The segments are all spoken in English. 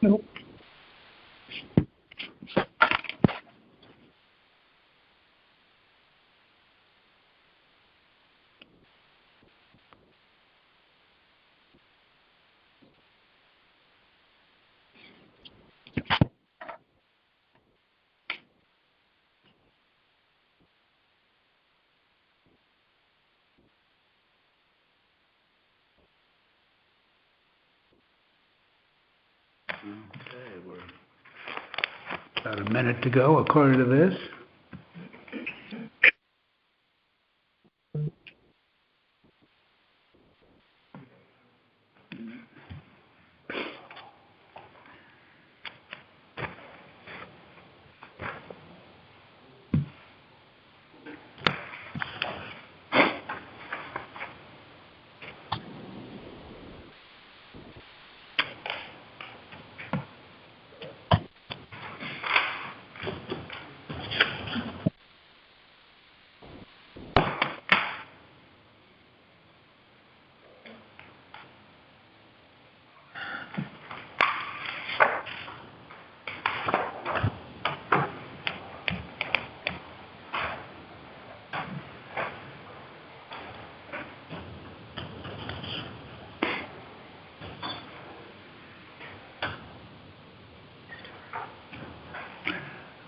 Nope. Okay, we're about a minute to go according to this.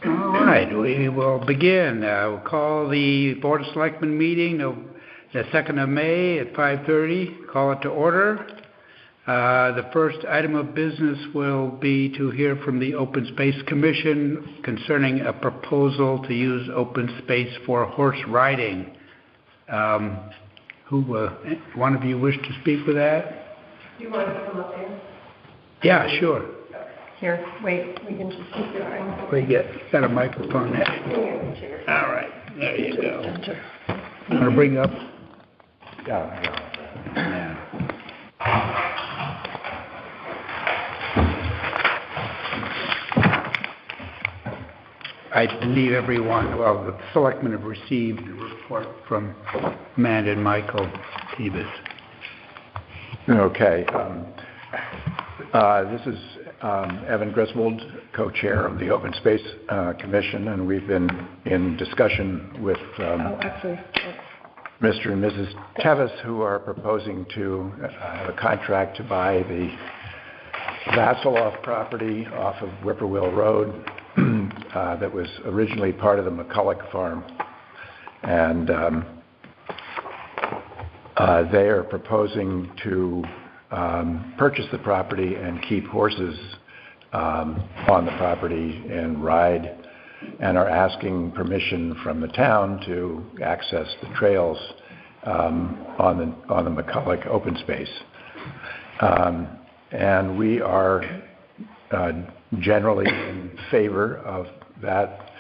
All right, we will begin. We'll call the Board of Selectmen meeting of the 2nd of May at 5:30. Call it to order. The first item of business will be to hear from the Open Space Commission concerning a proposal to use open space for horse riding. Who, one of you wish to speak with that? Do you want to come up here? Yeah, sure. Here, wait, we can just keep going. We got a microphone there. All right, there you go. You want to bring up? Yeah. I believe everyone, well, the selectmen have received the report from Amanda and Michael Tebus. Okay. This is Evan Griswold, co-chair of the Open Space Commission, and we've been in discussion with Mr. and Mrs. Tevis, who are proposing to have a contract to buy the Vassiloff property off of Whippoorwill Road that was originally part of the McCulloch farm. And they are proposing to purchase the property and keep horses on the property and ride, and are asking permission from the town to access the trails on the McCulloch open space. And we are generally in favor of that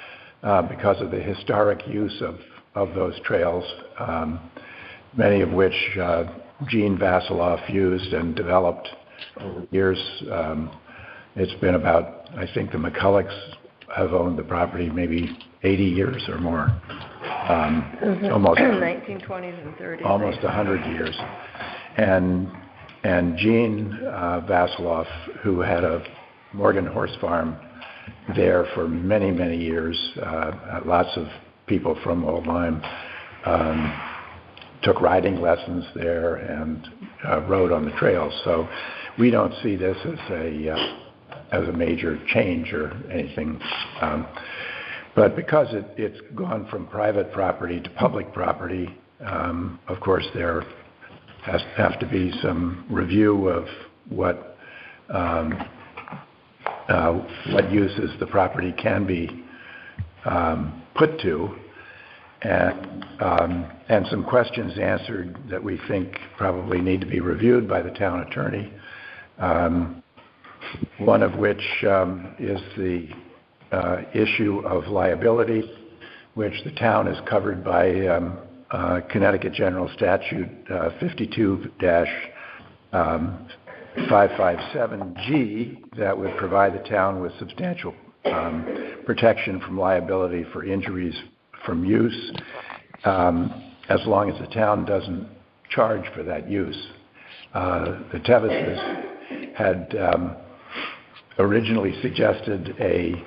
because of the historic use of those trails, many of which Gene Vassiloff used and developed over years. It's been about, I think the McCullochs have owned the property maybe 80 years or more. Almost 1920s and 30s. Almost 100 years. And Gene Vassiloff, who had a Morgan horse farm there for many, many years, lots of people from Old Lyme took riding lessons there and rode on the trails. So we don't see this as a major change or anything. But because it's gone from private property to public property, of course there has to have to be some review of what uses the property can be put to, and some questions answered that we think probably need to be reviewed by the town attorney. One of which is the issue of liability, which the town is covered by Connecticut General Statute 52-557G, that would provide the town with substantial protection from liability for injuries from use, as long as the town doesn't charge for that use. The Tevises had originally suggested a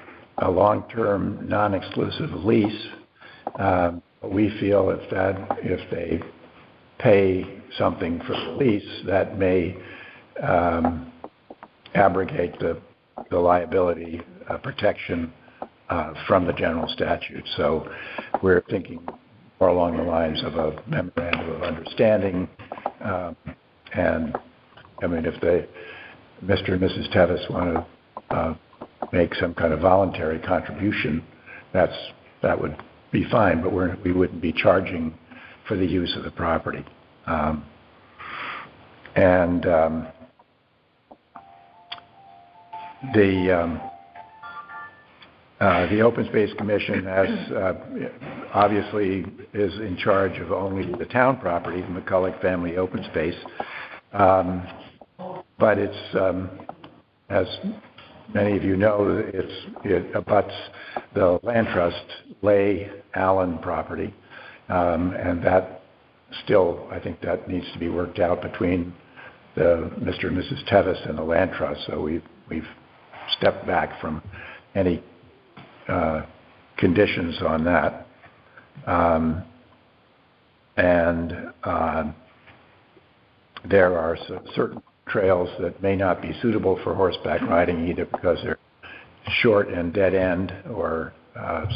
long-term, non-exclusive lease. We feel if they pay something for the lease, that may abrogate the liability protection from the general statute. So we're thinking more along the lines of a memorandum of understanding. And I mean, if Mr. and Mrs. Tevis want to make some kind of voluntary contribution, that would be fine, but we wouldn't be charging for the use of the property. The Open Space Commission obviously is in charge of only the town property, the McCulloch family open space. But it's, as many of you know, it abuts the land trust Lay Allen property, and that still, I think that needs to be worked out between Mr. and Mrs. Tevis and the land trust. So we've stepped back from any conditions on that. There are certain trails that may not be suitable for horseback riding, either because they're short and dead end, or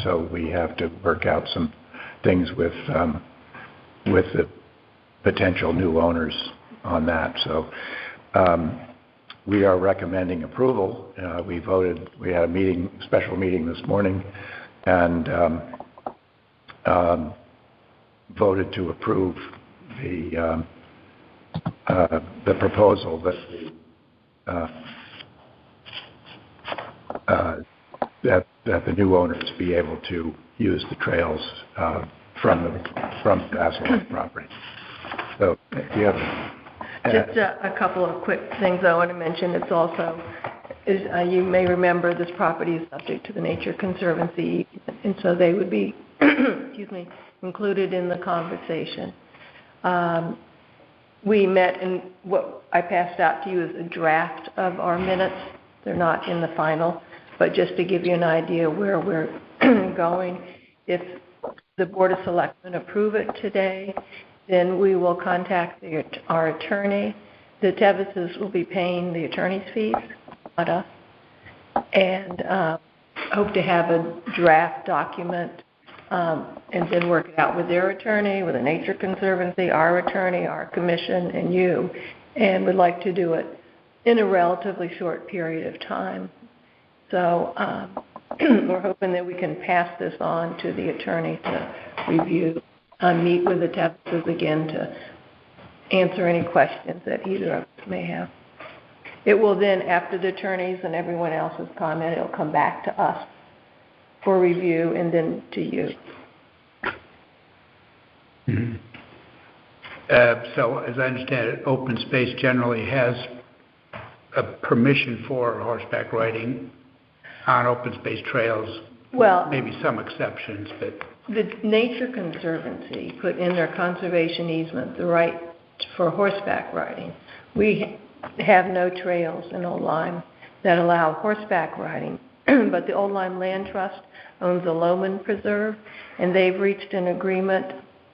so we have to work out some things with the potential new owners on that. So we are recommending approval. We had a special meeting this morning, and voted to approve the proposal that the new owners be able to use the trails from the Parcel property. So you have Just a couple of quick things I want to mention. It's also, you may remember, this property is subject to the Nature Conservancy, and so they would be, excuse me, included in the conversation. We met, and what I passed out to you is a draft of our minutes. They're not in the final, but just to give you an idea where we're going, if the Board of Selectmen approve it today, then we will contact our attorney. The Tevises will be paying the attorney's fees, not us, and hope to have a draft document and then work it out with their attorney, with the Nature Conservancy, our attorney, our commission, and you. And would like to do it in a relatively short period of time. So we're hoping that we can pass this on to the attorney to review, meet with the Tevises again to answer any questions that either of us may have. It will then, after the attorneys and everyone else's comment, it'll come back to us for review and then to you. Mm-hmm. So, as I understand it, open space generally has a permission for horseback riding on open space trails. Well, maybe some exceptions, but the Nature Conservancy put in their conservation easement the right for horseback riding. We have no trails in Old Lyme that allow horseback riding, but the Old Lyme Land Trust owns a Loman Preserve, and they've reached an agreement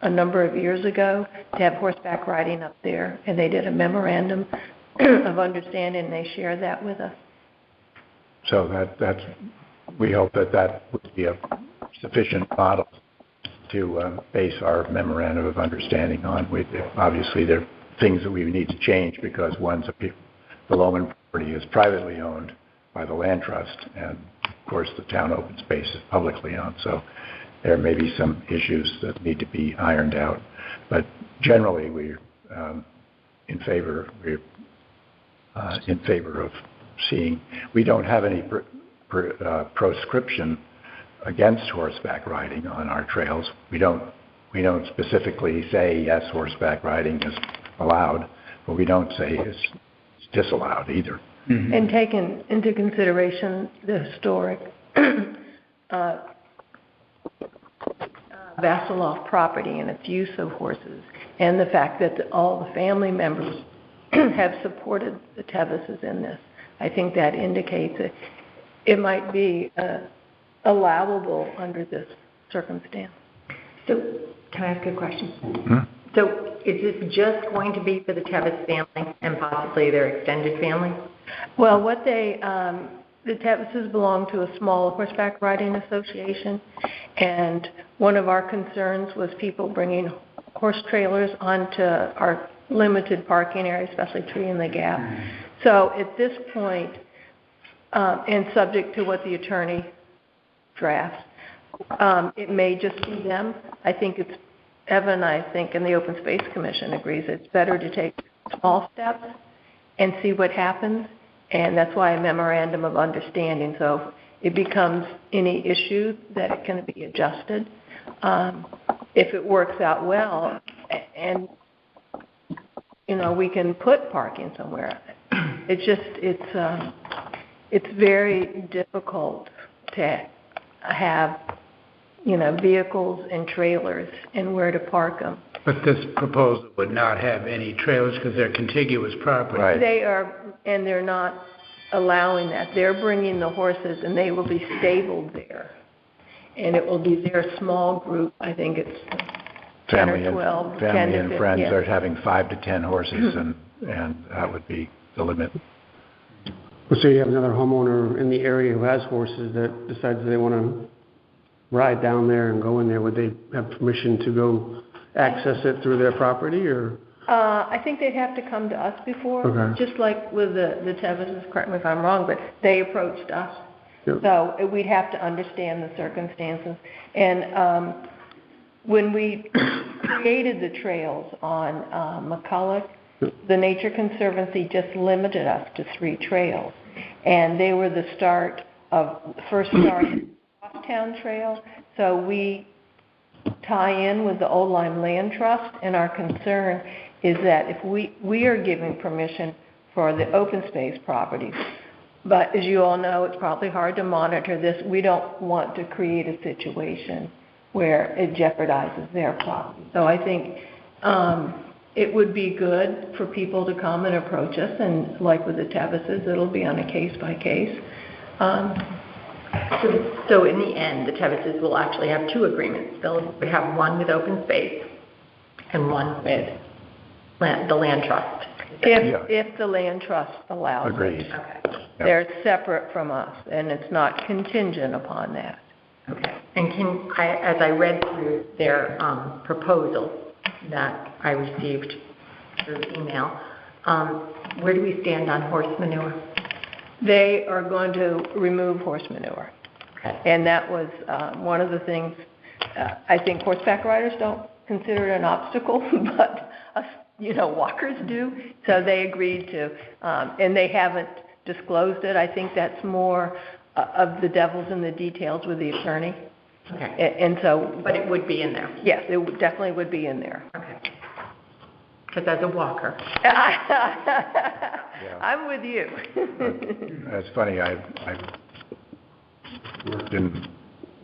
a number of years ago to have horseback riding up there, and they did a memorandum of understanding, and they shared that with us. So that's we hope that would be a sufficient model to base our memorandum of understanding on. Obviously, there are things that we need to change because the Loman property is privately owned by the land trust, and of course the town open space is publicly owned. So there may be some issues that need to be ironed out, but generally we're in favor. We're in favor of seeing. We don't have any proscription against horseback riding on our trails. We don't specifically say yes, horseback riding is allowed, but we don't say it's disallowed either. Mm-hmm. And taken into consideration the historic Vasiloff property and its use of horses, and the fact that all the family members have supported the Tevises in this, I think that indicates that it might be allowable under this circumstance. So, can I ask a question? Mm-hmm. So, is this just going to be for the Tevis family and possibly their extended family? Well, what the Tevises belong to a small horseback riding association, and one of our concerns was people bringing horse trailers onto our limited parking area, especially Tree in the Gap. So at this point, and subject to what the attorney drafts, it may just be them. I think it's, Evan, I think, and the Open Space Commission agrees it's better to take small steps and see what happens, and that's why a memorandum of understanding. So if it becomes any issue, that it can be adjusted. If it works out well, and we can put parking somewhere. It's very difficult to have, vehicles and trailers and where to park them. But this proposal would not have any trailers because they're contiguous property. Right. They are, and they're not allowing that. They're bringing the horses, and they will be stabled there. And it will be their small group. I think it's 10 or 12. Family and friends yeah. are having 5 to 10 horses, and that would be the limit. Well, so you have another homeowner in the area who has horses that decides they want to ride down there and go in there. Would they have permission to go access it through their property, or? I think they'd have to come to us before, Okay. just like with the Tevises, correct me if I'm wrong, but they approached us. Yep. So we'd have to understand the circumstances. And when we created the trails on McCulloch, the Nature Conservancy just limited us to 3 trails. And they were the first start of the Crosstown Trail. So we tie in with the Old Lyme Land Trust, and our concern is that if we are giving permission for the open space properties, but as you all know, it's probably hard to monitor this. We don't want to create a situation where it jeopardizes their property. So I think it would be good for people to come and approach us, and like with the Tevises, it'll be on a case-by-case. So in the end, the Tevises will actually have 2 agreements. They'll have one with open space and one with the land trust. If the land trust allows Agreed. it. Okay. Yep. They're separate from us, and it's not contingent upon that. Okay. And as I read through their proposal that I received through email, where do we stand on horse manure? They are going to remove horse manure. Okay. And that was one of the things, I think horseback riders don't consider it an obstacle, but us, walkers do. So they agreed to, and they haven't disclosed it. I think that's more of the devil's in the details with the attorney. Okay. And so, but it would be in there. Yes, it definitely would be in there. Okay. Because as a walker. I'm with you. That's funny. I've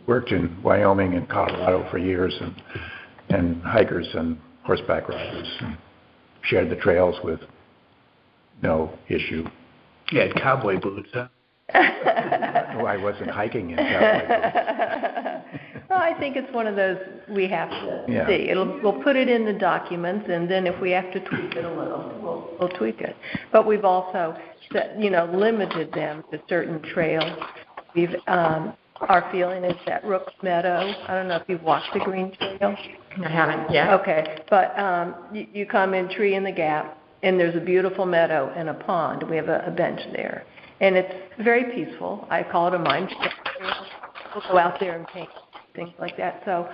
worked in Wyoming and Colorado for years, and hikers and horseback riders, and shared the trails with no issue. You had cowboy boots, huh? No, I wasn't hiking in cowboy boots. Well, I think it's one of those we have to Yeah. see. We'll put it in the documents, and then if we have to tweak it a little, we'll tweak it. But we've also, limited them to certain trails. Our feeling is that Rook's Meadow. I don't know if you've walked the Green Trail. I haven't yet. Okay, but you come in Tree in the Gap, and there's a beautiful meadow and a pond. We have a bench there, and it's very peaceful. I call it a mind trail. We'll go out there and paint, things like that. So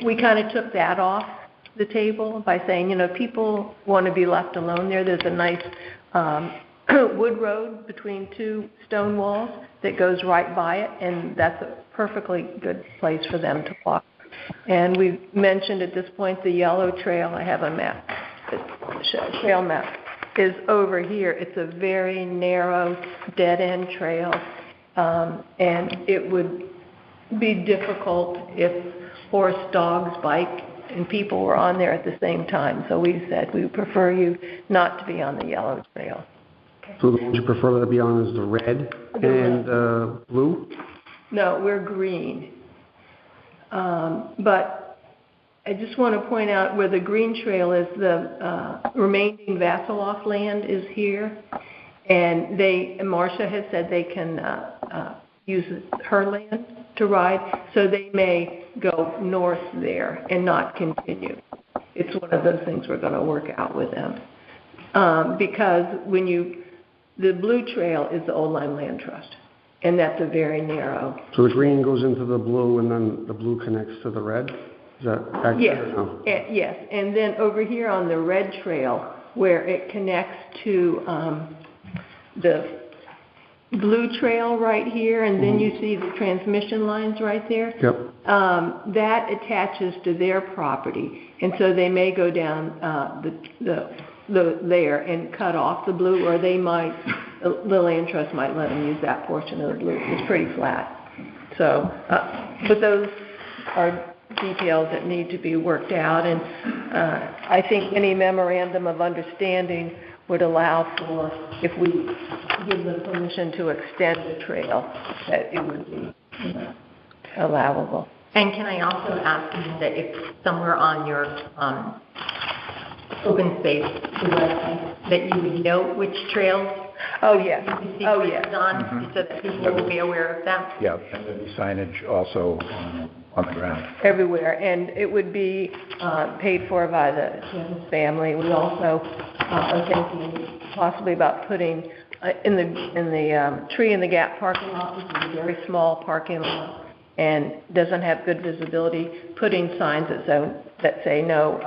we kind of took that off the table by saying, people want to be left alone there. There's a nice wood road between 2 stone walls that goes right by it, and that's a perfectly good place for them to walk. And we've mentioned at this point the yellow trail. I have a map, the trail map is over here. It's a very narrow dead-end trail, and it would be difficult if horse, dogs, bike, and people were on there at the same time. So we said we prefer you not to be on the yellow trail. So the ones you prefer to be on is the red and blue? No, we're green. But I just want to point out where the green trail is, the remaining Vassiloff land is here. And Marcia has said they can use her land to ride, so they may go north there and not continue. It's one of those things we're going to work out with them. Because the blue trail is the Old Lyme Land Trust, and that's a very narrow. So the green goes into the blue, and then the blue connects to the red? Is that accurate? Yes, or no? yes. And then over here on the red trail, where it connects to the blue trail right here, and then you see the transmission lines right there. Yep. That attaches to their property, and so they may go down there and cut off the blue, or they might, the land trust might let them use that portion of the blue. It's pretty flat. So, but those are details that need to be worked out, and I think any memorandum of understanding would allow for, if we give them permission to extend the trail, that it would be allowable. And can I also ask you that if somewhere on your open space website that you would note which trails Oh, yes. you can see Oh, places yes. on, so that people will be aware of that? Yeah, and there'll be signage also on the ground. Everywhere, and it would be paid for by the Hansen family. We also are thinking possibly about putting in the Tree in the Gap parking lot, which is a very small parking lot, and doesn't have good visibility, putting signs that say no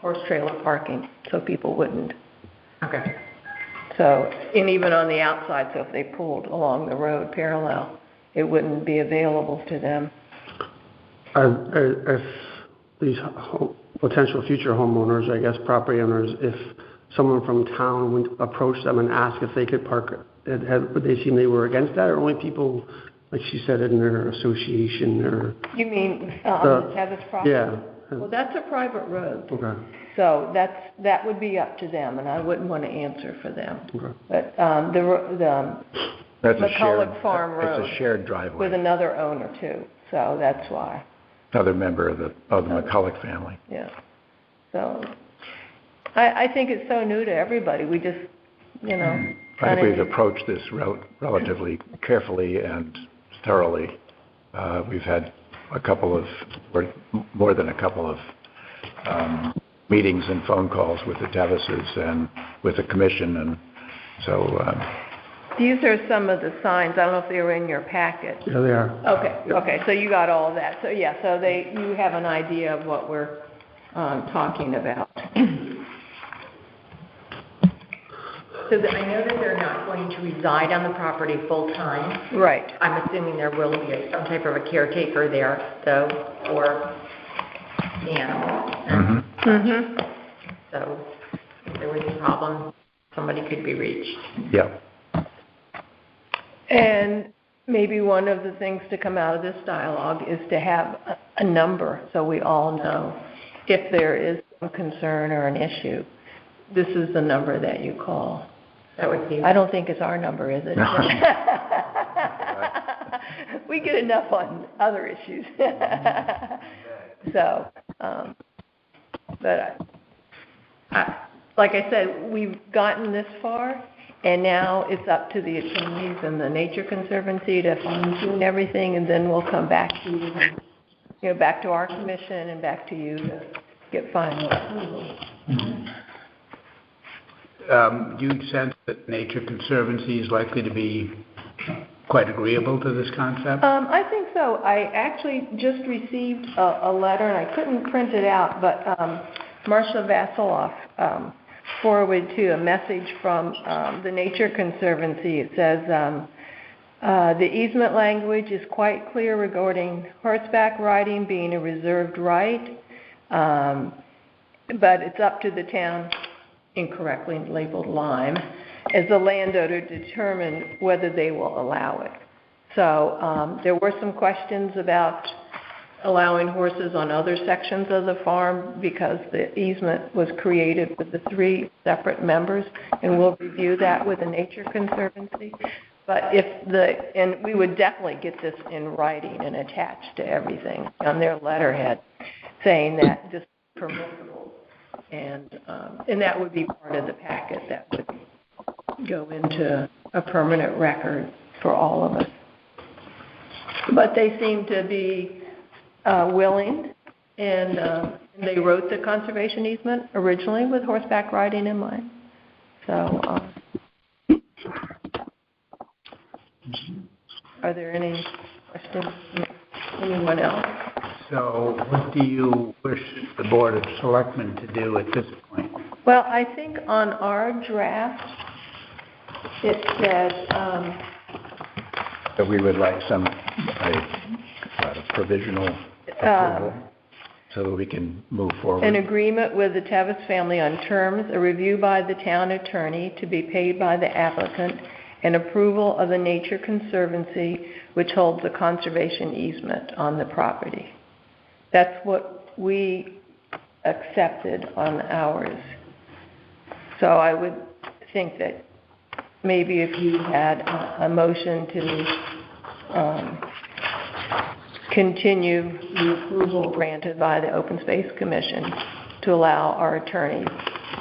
horse trailer parking, so people wouldn't. Okay. So, and even on the outside, so if they pulled along the road parallel, it wouldn't be available to them. If these potential future homeowners, I guess property owners, if someone from town would approach them and ask if they could park, would they seem they were against that, or only people, like she said, in their association, or? You mean on the Tevis property? Yeah. Well, that's a private road. Okay. So that would be up to them, and I wouldn't want to answer for them. Okay. But That's McCulloch Farm Road. It's a shared driveway. With another owner too, so that's why. Another member of the McCulloch family. Yeah. So I think it's so new to everybody. We just, I think we've approached this relatively carefully and thoroughly. We've had more than a couple of meetings and phone calls with the Tevises and with the commission, and so. These are some of the signs. I don't know if they were in your packet. Yeah, they are. Okay. Yep. Okay. So you got all of that. So yeah. So you have an idea of what we're talking about. So I know that they're not going to reside on the property full time. Right. I'm assuming there will be some type of a caretaker there, though, for the animals. Mm-hmm. Mm-hmm. So if there was a problem, somebody could be reached. Yeah. And maybe one of the things to come out of this dialogue is to have a number so we all know if there is some concern or an issue. This is the number that you call. That would be. I don't think it's our number, is it? No. We get enough on other issues. So, but like I said, we've gotten this far, and now it's up to the attorneys and the Nature Conservancy to fine-tune everything, and then we'll come back to you, back to our commission and back to you to get final approval. Do you sense that Nature Conservancy is likely to be quite agreeable to this concept? I think so. I actually just received a letter, and I couldn't print it out, but Marcia Vasiloff forwarded to a message from the Nature Conservancy. It says, the easement language is quite clear regarding horseback riding being a reserved right, but it's up to the town, incorrectly labeled Lime, as the landowner to determine whether they will allow it. So there were some questions about allowing horses on other sections of the farm because the easement was created with the 3 separate members, and we'll review that with the Nature Conservancy. But and we would definitely get this in writing and attached to everything on their letterhead, saying that this is permissible, and that would be part of the packet that would go into a permanent record for all of us. But they seem to be willing, and they wrote the conservation easement originally with horseback riding in mind. So, are there any questions from anyone else? So what do you wish the Board of Selectmen to do at this point? Well, I think on our draft, it said... So we would like a provisional approval so that we can move forward. An agreement with the Tevis family on terms, a review by the town attorney to be paid by the applicant, and approval of the Nature Conservancy, which holds the conservation easement on the property. That's what we accepted on ours. So I would think that maybe if you had a motion to continue the approval granted by the Open Space Commission to allow our attorneys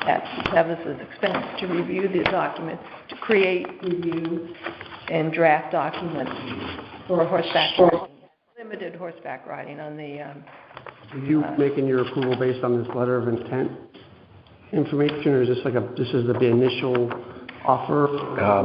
at Tevis's expense to review the documents, to create, review, and draft documents for horseback riding, limited horseback riding on the... Are you making your approval based on this letter of intent information, or is this this is the initial offer?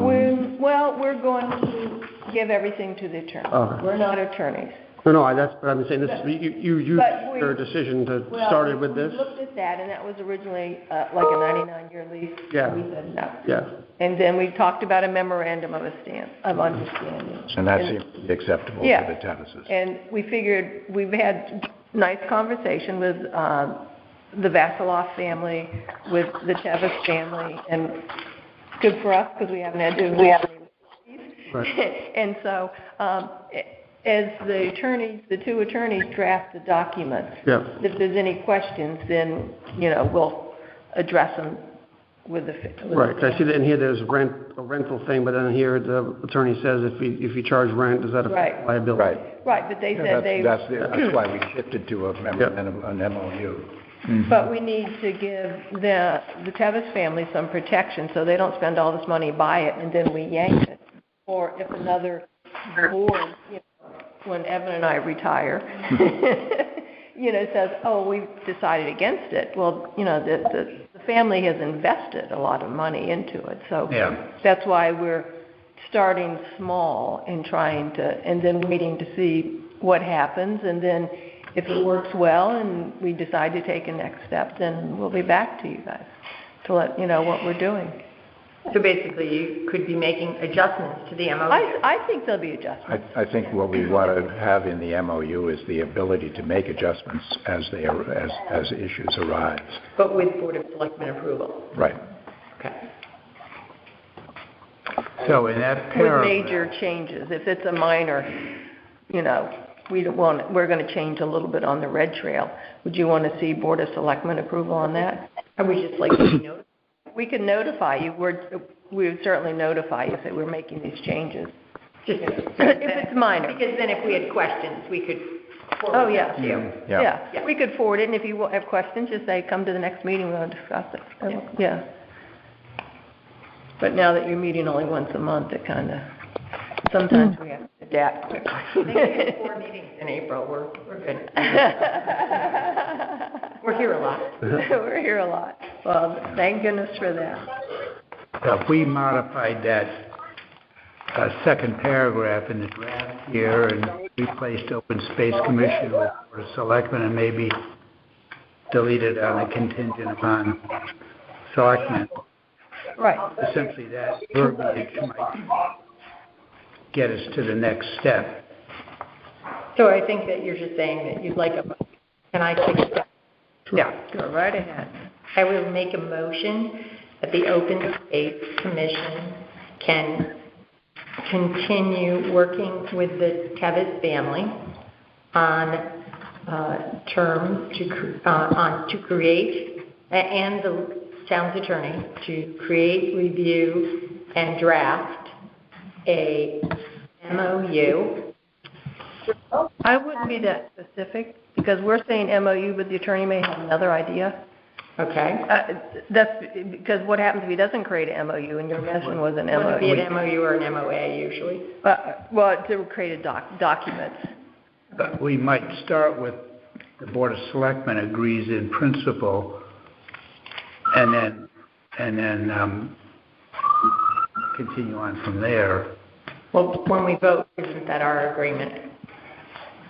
We're going to give everything to the attorney. Okay. We're not attorneys. No, that's, but I'm saying this, you But we- your decision to start it with this? We looked at that, and that was originally like a 99-year lease. Yeah. We said no. Yeah. And then we talked about a memorandum of understanding. And that seems to be acceptable to Yeah. the Tevises. And we figured, we've had nice conversation with the Vasiloff family, with the Tevis family, and good for us, because we haven't had to. Right. And so, as the two attorneys draft the documents, Yeah. if there's any questions, then, we'll address them with the. Right, 'cause I see that in here, there's a rental thing, but then here, the attorney says if you charge rent, does that affect Right. liability? Right. Right, but they said they. That's why we shifted to an MOU. But we need to give the Tevis family some protection, so they don't spend all this money, buy it, and then we yank it. Or if another board, when Evan and I retire, says, oh, we've decided against it. Well, the family has invested a lot of money into it. So Yeah. that's why we're starting small and and then waiting to see what happens. And then if it works well and we decide to take a next step, then we'll be back to you guys to let you know what we're doing. So basically, you could be making adjustments to the MOU. I think there'll be adjustments. I think what we want to have in the MOU is the ability to make adjustments as issues arise. But with Board of Selectmen approval. Right. Okay. So in that With paragraph. major changes. If it's a minor, we're going to change a little bit on the red trail. Would you want to see Board of Selectmen approval on that? I would just like to be notified. We can notify you. We would certainly notify you if we're making these changes. Just If it's minor. Because then if we had questions, we could forward Oh, them yeah. to you. Yeah. We could forward it, and if you have questions, just say, come to the next meeting, we'll discuss it. Yeah. But now that you're meeting only once a month, it sometimes we have to adapt quickly. I think we have 4 meetings in April. We're good. We're here a lot. We're here a lot. Well, thank goodness for that. So if we modified that second paragraph in the draft here and replaced Open Space Commission with Board of Selectmen and maybe deleted on the contingent upon Selectmen, Right. essentially that verbiage might get us to the next step. So I think that you're just saying that you'd like can I take a step? Yeah, go right ahead. I will make a motion that the Open Space Commission can continue working with the Tevis family on terms to create, and the town's attorney, to create, review, and draft a MOU. I wouldn't be that specific, because we're saying MOU, but the attorney may have another idea. Okay. That's because what happens if he doesn't create an MOU, and your mention was an Would it be MOU? an MOU or an MOA usually? Well, to create a documents. But we might start with the Board of Selectmen agrees in principle, and then continue on from there. Well, when we vote, isn't that our agreement?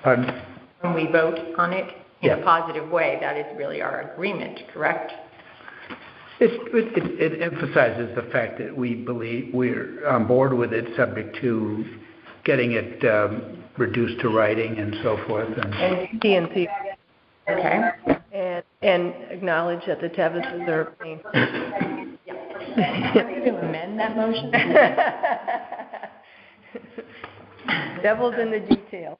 Pardon? When we vote on it in a Yeah. positive way, that is really our agreement, correct? It emphasizes the fact that we believe we're on board with it, subject to getting it reduced to writing and so forth. And T&C, Okay. and acknowledge that the Tevises are paying. Are you going to amend that motion? Devil's in the details.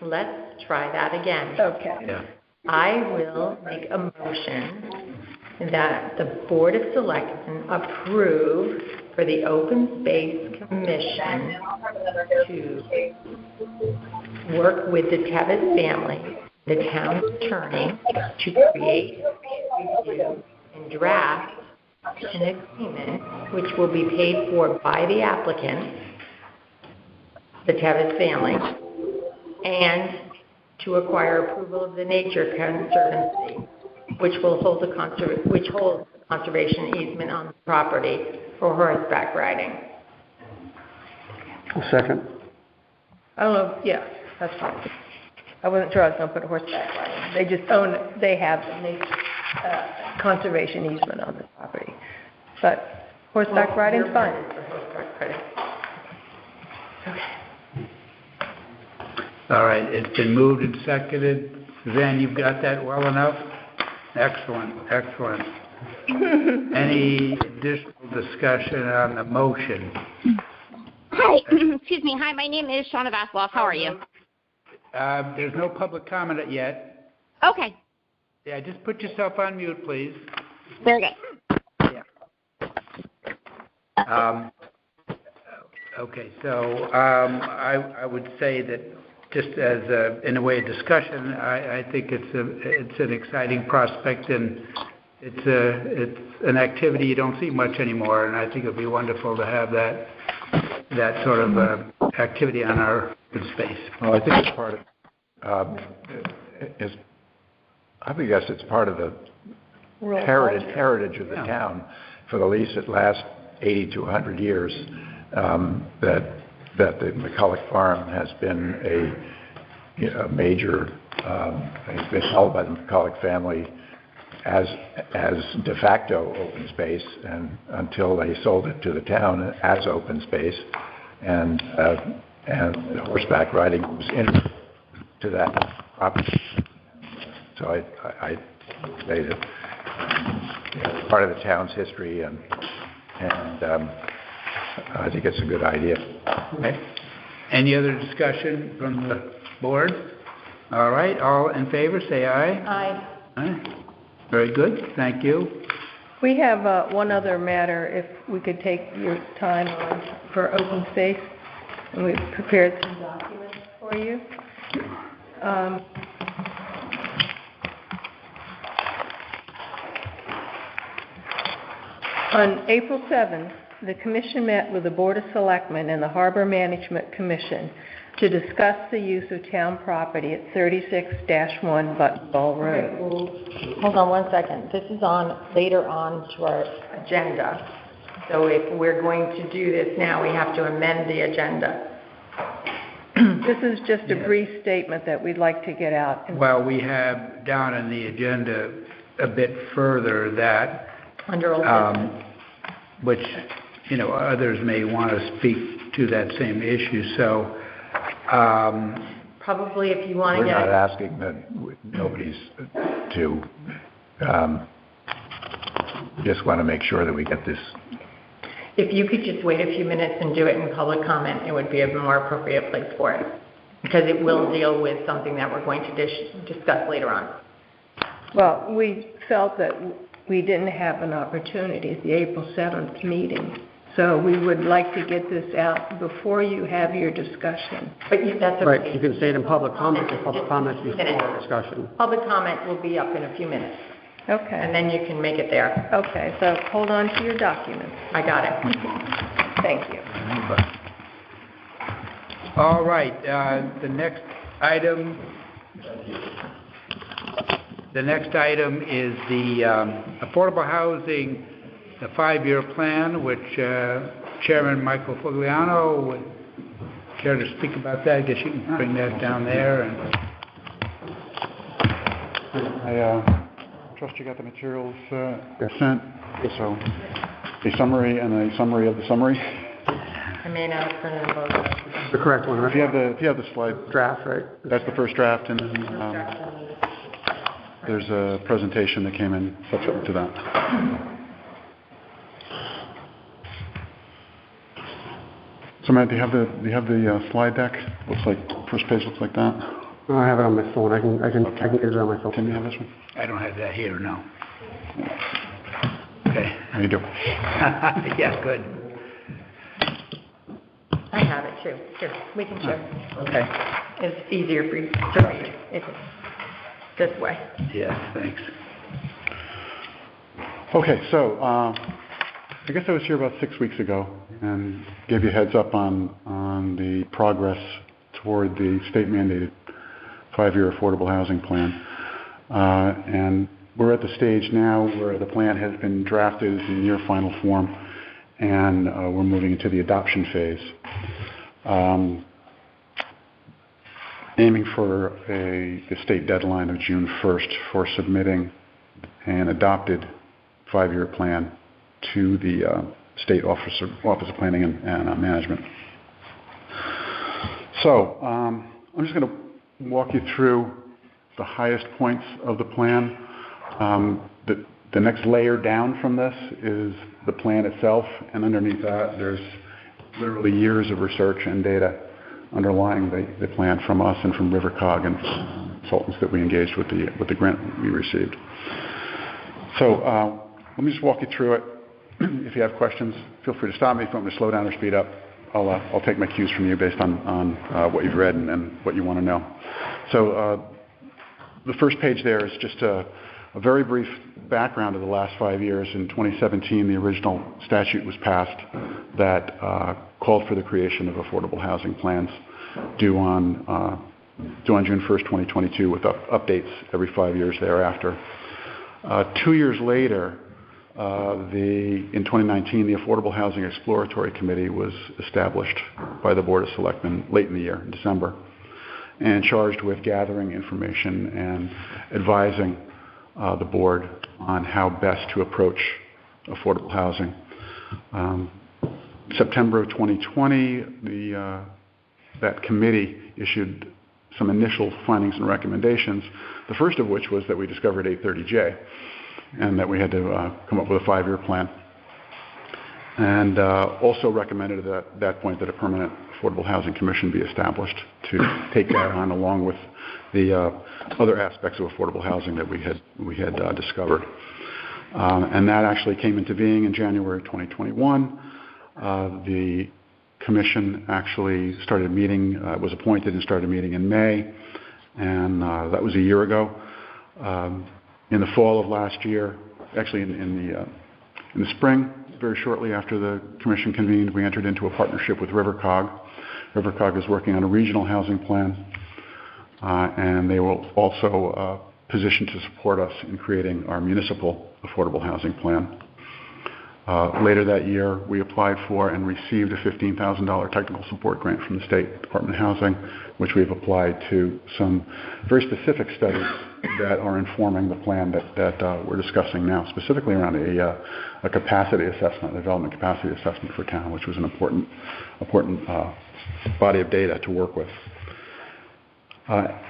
Let's try that again. Okay. Yeah. I will make a motion that the Board of Selectmen approve for the Open Space Commission to work with the Tevis family, the town's attorney, to create, review, and draft an agreement which will be paid for by the applicant, the Tevis family, and to acquire approval of the Nature Conservancy, which holds a conservation easement on the property for horseback riding. Second. I don't know, yeah, that's fine. I wasn't sure I was going to put horseback riding. They just they have conservation easement on the property. But horseback riding's fine. All right, it's been moved and seconded. Suzanne, you've got that well enough? Excellent, excellent. Any additional discussion on the motion? Hi, excuse me. Hi, my name is Shauna Vasloff. How are you? There's no public comment yet. Okay, Yeah, just put yourself on mute, please. very good. Yeah. Okay, so I would say that just as in a way of discussion, I think it's an exciting prospect, and it's an activity you don't see much anymore, and I think it would be wonderful to have that sort of activity on our open space. Well, I think it's part of, I guess it's part of the heritage of the town for the least at last 80 to 100 years, that the McCulloch Farm has been a major, it's been held by the McCulloch family as de facto open space, and until they sold it to the town as open space, and horseback riding was into that property. So I say that it's part of the town's history, and I think it's a good idea. Okay. Any other discussion from the board? All right, all in favor, say aye. Aye. Aye. Very good, thank you. We have one other matter, if we could take your time on for open space, and we've prepared some documents for you. On April 7th, the Commission met with the Board of Selectmen and the Harbor Management Commission to discuss the use of town property at 36-1 Buttonball Road. Okay, well, hold on one second. This is later on to our agenda. So if we're going to do this now, we have to amend the agenda. This is just a brief statement that we'd like to get out. Well, we have down in the agenda a bit further that Under old business. which, others may want to speak to that same issue. So, Probably if you want to We're get... not asking that nobody's to, just want to make sure that we get this. If you could just wait a few minutes and do it in public comment, it would be a more appropriate place for it. Because it will deal with something that we're going to discuss later on. Well, we felt that we didn't have an opportunity at the April 7th meeting. So we would like to get this out before you have your discussion. But that's okay. Right, you can say it in public comment, or public comments before discussion. Public comment will be up in a few minutes, Okay. and then you can make it there. Okay, so hold on to your documents. I got it. Thank you. all right, the next item is the affordable housing, the 5-year plan, which Chairman Michael Fogliano would care to speak about that. I guess you can bring that down there. And I trust you got the materials sent. So a summary and a summary of the summary. I may not have printed them both. The correct one, right? If you have the slide Draft, right? that's the first draft, and then there's a presentation that came in subsequent to that. So Matt, do you have the slide deck? Looks like first page looks like that. Oh, I have it on my phone. I can get it on my phone. Tim, you have this one? I don't have that here, no. Okay. How you do? Yeah, good. I have it too. Here, we can share. Okay. It's easier for you to read. It's this way. Yeah, thanks. Okay, so I guess I was here about 6 weeks ago and gave you a heads up on the progress toward the state-mandated 5-year affordable housing plan. And we're at the stage now where the plan has been drafted, is in near final form, and we're moving into the adoption phase. aiming for the state deadline of June 1st for submitting an adopted 5-year plan to the State Office of Planning and Management. So I'm just going to walk you through the highest points of the plan. The next layer down from this is the plan itself, and underneath that there's literally years of research and data underlying the plan from us and from RiverCog and from consultants that we engaged with the grant we received. So let me just walk you through it. If you have questions, feel free to stop me. If you want me to slow down or speed up, I'll take my cues from you based on what you've read and what you want to know. So the first page there is just a very brief background of the last 5 years. In 2017, the original statute was passed that called for the creation of affordable housing plans due on June 1st, 2022, with updates every 5 years thereafter. 2 years later, in 2019, the Affordable Housing Exploratory Committee was established by the Board of Selectmen late in the year, in December, and charged with gathering information and advising the board on how best to approach affordable housing. September of 2020, that committee issued some initial findings and recommendations, the first of which was that we discovered 830J and that we had to come up with a 5-year plan. And also recommended at that point that a permanent Affordable Housing Commission be established to take that on along with the other aspects of affordable housing that we had discovered. And that actually came into being in January of 2021. The commission actually started meeting, was appointed and started meeting in May, and that was a year ago. In the fall of last year, actually in the spring, very shortly after the commission convened, we entered into a partnership with RiverCog. RiverCog is working on a regional housing plan, and they will also position to support us in creating our municipal affordable housing plan. Later that year, we applied for and received a $15,000 technical support grant from the State Department of Housing, which we've applied to some very specific studies that are informing the plan that we're discussing now, specifically around a capacity assessment, a development capacity assessment for town, which was an important body of data to work with.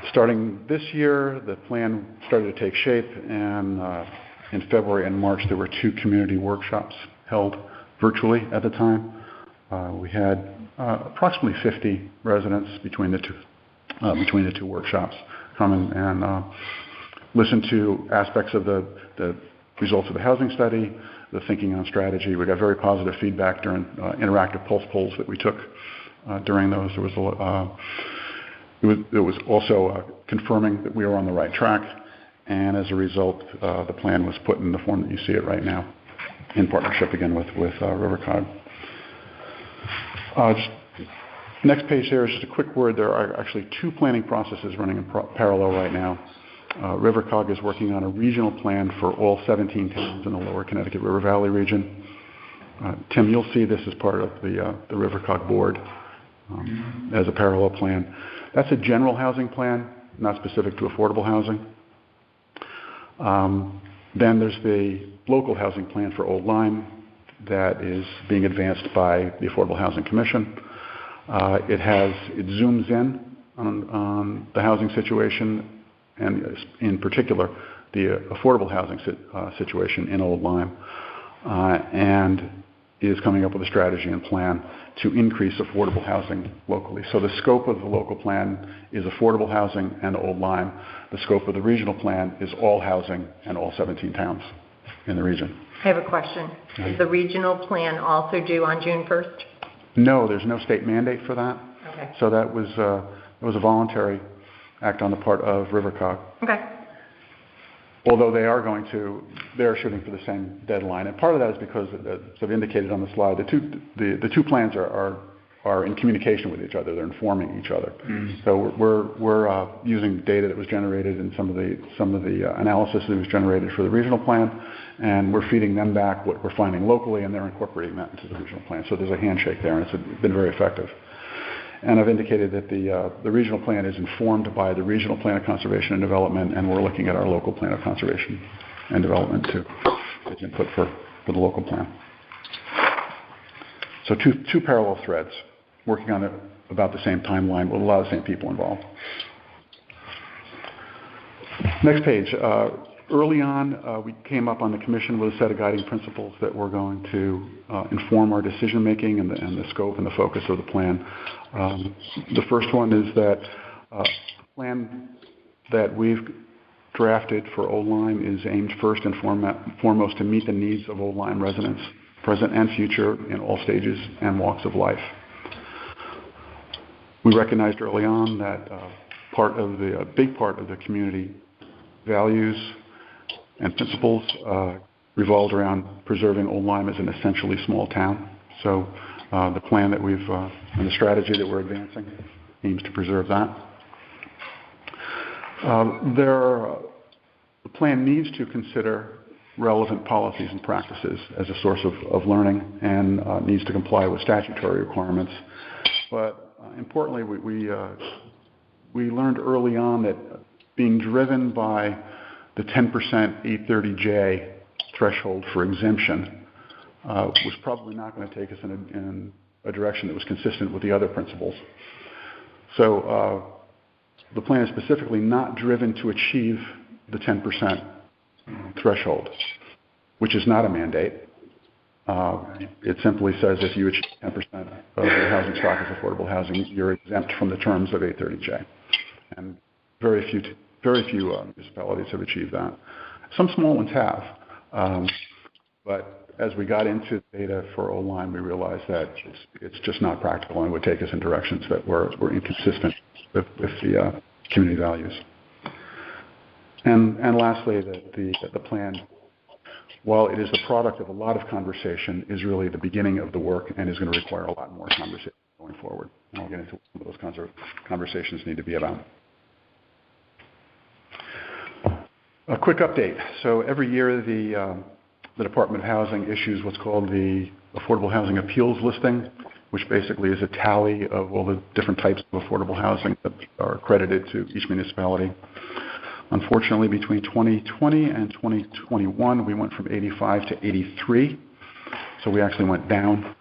Starting this year, the plan started to take shape, and in February and March, there were 2 community workshops held virtually at the time. We had approximately 50 residents between the two workshops come and listen to aspects of the results of the housing study, the thinking on strategy. We got very positive feedback during interactive pulse polls that we took during those. It was also confirming that we were on the right track, and as a result, the plan was put in the form that you see it right now, in partnership again with RiverCog. Next page there is just a quick word. There are actually 2 planning processes running in parallel right now. RiverCog is working on a regional plan for all 17 towns in the lower Connecticut River Valley region. Tim, you'll see this as part of the RiverCog board as a parallel plan. That's a general housing plan, not specific to affordable housing. Then there's the local housing plan for Old Lyme that is being advanced by the Affordable Housing Commission. It zooms in on the housing situation, and in particular the affordable housing situation in Old Lyme, and is coming up with a strategy and plan to increase affordable housing locally. So the scope of the local plan is affordable housing and Old Lyme. The scope of the regional plan is all housing and all 17 towns in the region. I have a question. Is the regional plan also due on June 1st? No, there's no state mandate for that. Okay. So that was a voluntary act on the part of RiverCog. Okay. Although they're shooting for the same deadline, and part of that is because, as I've indicated on the slide, the two plans are in communication with each other. They're informing each other. Mm-hmm. So we're using data that was generated in some of the analysis that was generated for the regional plan, and we're feeding them back what we're finding locally, and they're incorporating that into the regional plan. So there's a handshake there, and it's been very effective. And I've indicated that the regional plan is informed by the regional plan of conservation and development, and we're looking at our local plan of conservation and development to get input for the local plan. So two parallel threads, working on it about the same timeline with a lot of the same people involved. Next page. Early on, we came up on the commission with a set of guiding principles that were going to inform our decision making and the scope and the focus of the plan. The first one is that the plan that we've drafted for Old Lyme is aimed first and foremost to meet the needs of Old Lyme residents, present and future, in all stages and walks of life. We recognized early on that a big part of the community values and principles revolved around preserving Old Lyme as an essentially small town. So the plan that and the strategy that we're advancing aims to preserve that. The plan needs to consider relevant policies and practices as a source of learning and needs to comply with statutory requirements. But importantly, we learned early on that being driven by the 10% 830J threshold for exemption was probably not going to take us in a direction that was consistent with the other principles. So the plan is specifically not driven to achieve the 10% threshold, which is not a mandate. It simply says if you achieve 10% of your housing stock as affordable housing, you're exempt from the terms of 830J. And very few municipalities have achieved that. Some small ones have. But as we got into data for Old Lyme, we realized that it's just not practical and would take us in directions that were inconsistent with the community values. And lastly, the plan, while it is the product of a lot of conversation, is really the beginning of the work and is going to require a lot more conversation going forward. And I'll get into what those conversations need to be about. A quick update. So every year the Department of Housing issues what's called the Affordable Housing Appeals Listing, which basically is a tally of all the different types of affordable housing that are accredited to each municipality. Unfortunately, between 2020 and 2021, we went from 85 to 83. So we actually went down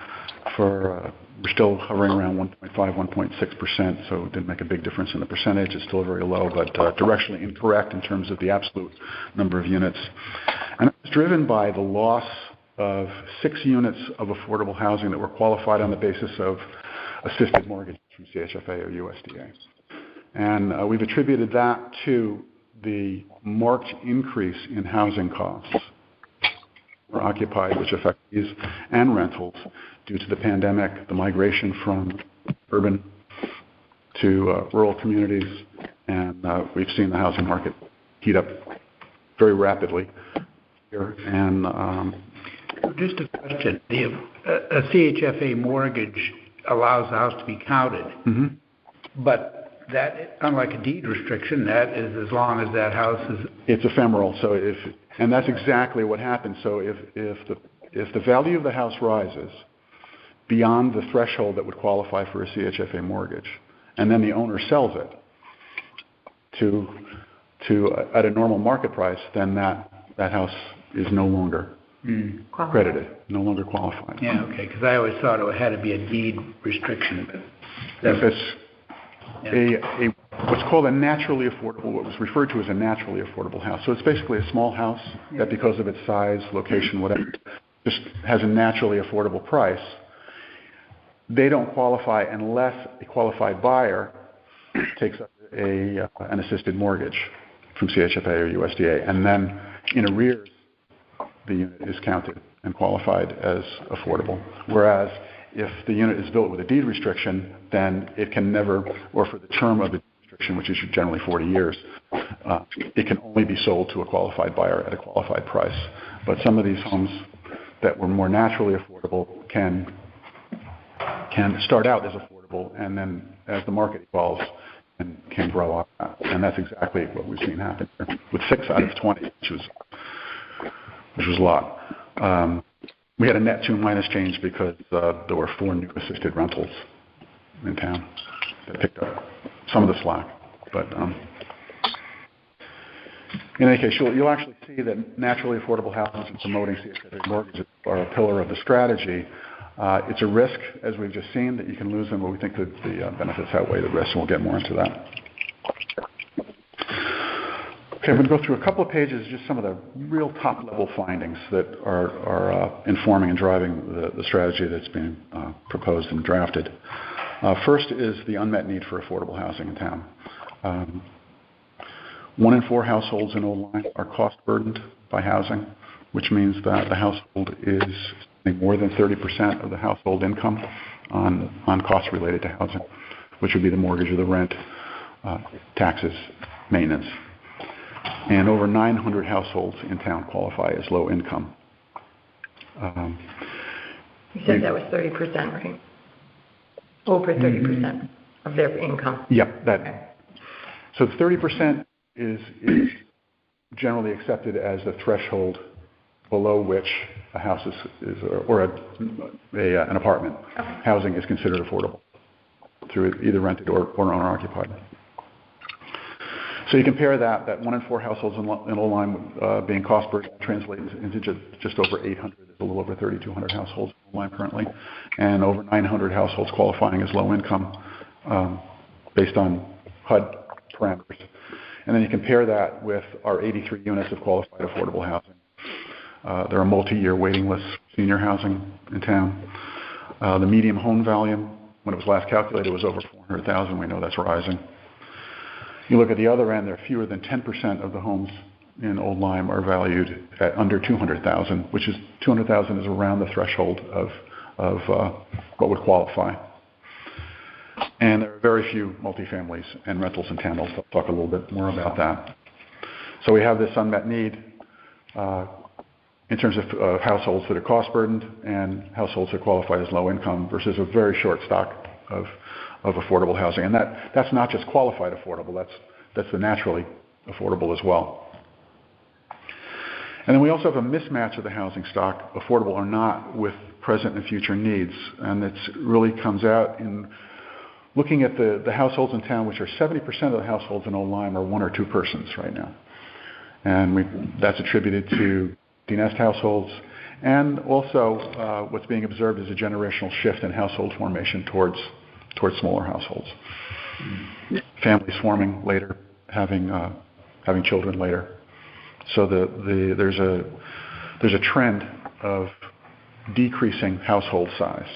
we're still hovering around 1.5, 1.6%, so it didn't make a big difference in the percentage. It's still very low, but directionally incorrect in terms of the absolute number of units. And it was driven by the loss of 6 units of affordable housing that were qualified on the basis of assisted mortgages from CHFA or USDA. And we've attributed that to the marked increase in housing costs for occupied, which affect these, and rentals due to the pandemic, the migration from urban to rural communities, and we've seen the housing market heat up very rapidly here. And just a question: a CHFA mortgage allows the house to be counted, but that, unlike a deed restriction, that is as long as that house is. It's ephemeral. So and that's exactly what happens. So if the value of the house rises beyond the threshold that would qualify for a CHFA mortgage, and then the owner sells it to at a normal market price, then that house is no longer credited, no longer qualified. Yeah, okay, because I always thought it had to be a deed restriction. But if it's what's called a naturally affordable, what was referred to as a naturally affordable house. So it's basically a small house that, because of its size, location, whatever, just has a naturally affordable price. They don't qualify unless a qualified buyer takes up an assisted mortgage from CHFA or USDA, and then in arrears, the unit is counted and qualified as affordable. Whereas if the unit is built with a deed restriction, then it can never, or for the term of the deed restriction, which is generally 40 years, it can only be sold to a qualified buyer at a qualified price. But some of these homes that were more naturally affordable can start out as affordable, and then as the market evolves, and can grow up. And that's exactly what we've seen happen here with 6 out of 20, which was a lot. We had a net 2 minus change because there were 4 new assisted rentals in town that picked up some of the slack. But in any case, you'll actually see that naturally affordable housing and promoting CSA mortgages are a pillar of the strategy. It's a risk, as we've just seen, that you can lose them, but we think that the benefits outweigh the risks, and we'll get more into that. Okay, I'm going to go through a couple of pages, just some of the real top-level findings that are informing and driving the strategy that's being proposed and drafted. First is the unmet need for affordable housing in town. 1 in 4 households in Old Lyme are cost-burdened by housing, which means that the household is spending more than 30% of the household income on costs related to housing, which would be the mortgage or the rent, taxes, maintenance. And over 900 households in town qualify as low income. You said that was 30%, right? Over 30% of their income. Yep. So 30% is generally accepted as the threshold below which a house is or an apartment housing is considered affordable through either rented or owner-occupied. So you compare that 1 in 4 households in Old Lyme being cost burden translates into just over 800, there's a little over 3,200 households in Old Lyme currently, and over 900 households qualifying as low income based on HUD parameters. And then you compare that with our 83 units of qualified affordable housing. There are multi-year waiting lists for senior housing in town. The median home value, when it was last calculated, was over $400,000. We know that's rising. You look at the other end, there are fewer than 10% of the homes in Old Lyme are valued at under $200,000, which is $200,000 is around the threshold of what would qualify. And there are very few multifamilies and rentals in town. I'll talk a little bit more about that. So we have this unmet need in terms of households that are cost burdened and households that qualify as low income versus a very short stock of affordable housing. And that's not just qualified affordable, that's the naturally affordable as well. And then we also have a mismatch of the housing stock, affordable or not, with present and future needs. And it really comes out in looking at the households in town, which are 70% of the households in Old Lyme are 1 or 2 persons right now. And that's attributed to de-nest households. And also what's being observed is a generational shift in household formation towards smaller households. Families forming later, having children later. So there's a trend of decreasing household size.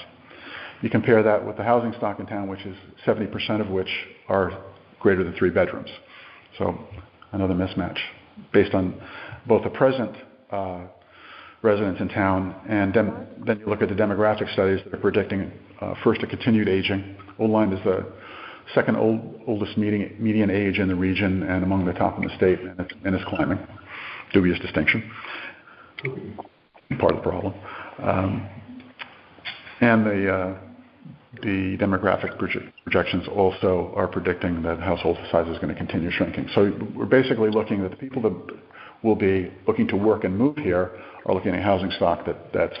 You compare that with the housing stock in town, which is 70% of which are greater than 3 bedrooms. So another mismatch based on both the present residents in town and then you look at the demographic studies that are predicting first a continued aging. Old Lyme is the second oldest median age in the region and among the top in the state, and it's climbing. Dubious distinction. Part of the problem. And the demographic projections also are predicting that household size is going to continue shrinking. So we're basically looking at the people that will be looking to work and move here are looking at housing stock that's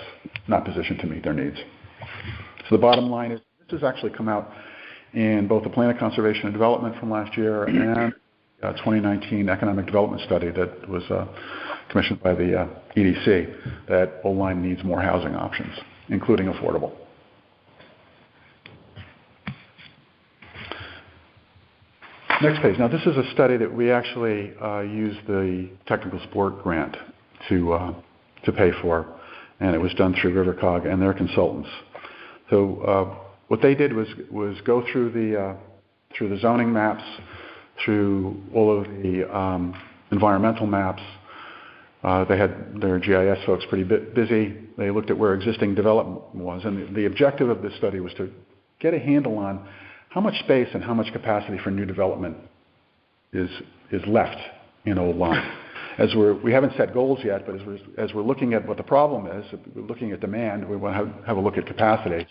not positioned to meet their needs. So the bottom line is this has actually come out in both the Plan of Conservation and Development from last year and 2019 Economic Development Study that was commissioned by the EDC, that Old Lyme needs more housing options, including affordable. Next page. Now, this is a study that we actually used the technical support grant to pay for, and it was done through RiverCog and their consultants. So what they did was go through the zoning maps, through all of the environmental maps. They had their GIS folks pretty busy. They looked at where existing development was, and the objective of this study was to get a handle on how much space and how much capacity for new development is left in Old Lyme. We haven't set goals yet, but as we're looking at what the problem is, we're looking at demand, we want to have a look at capacity.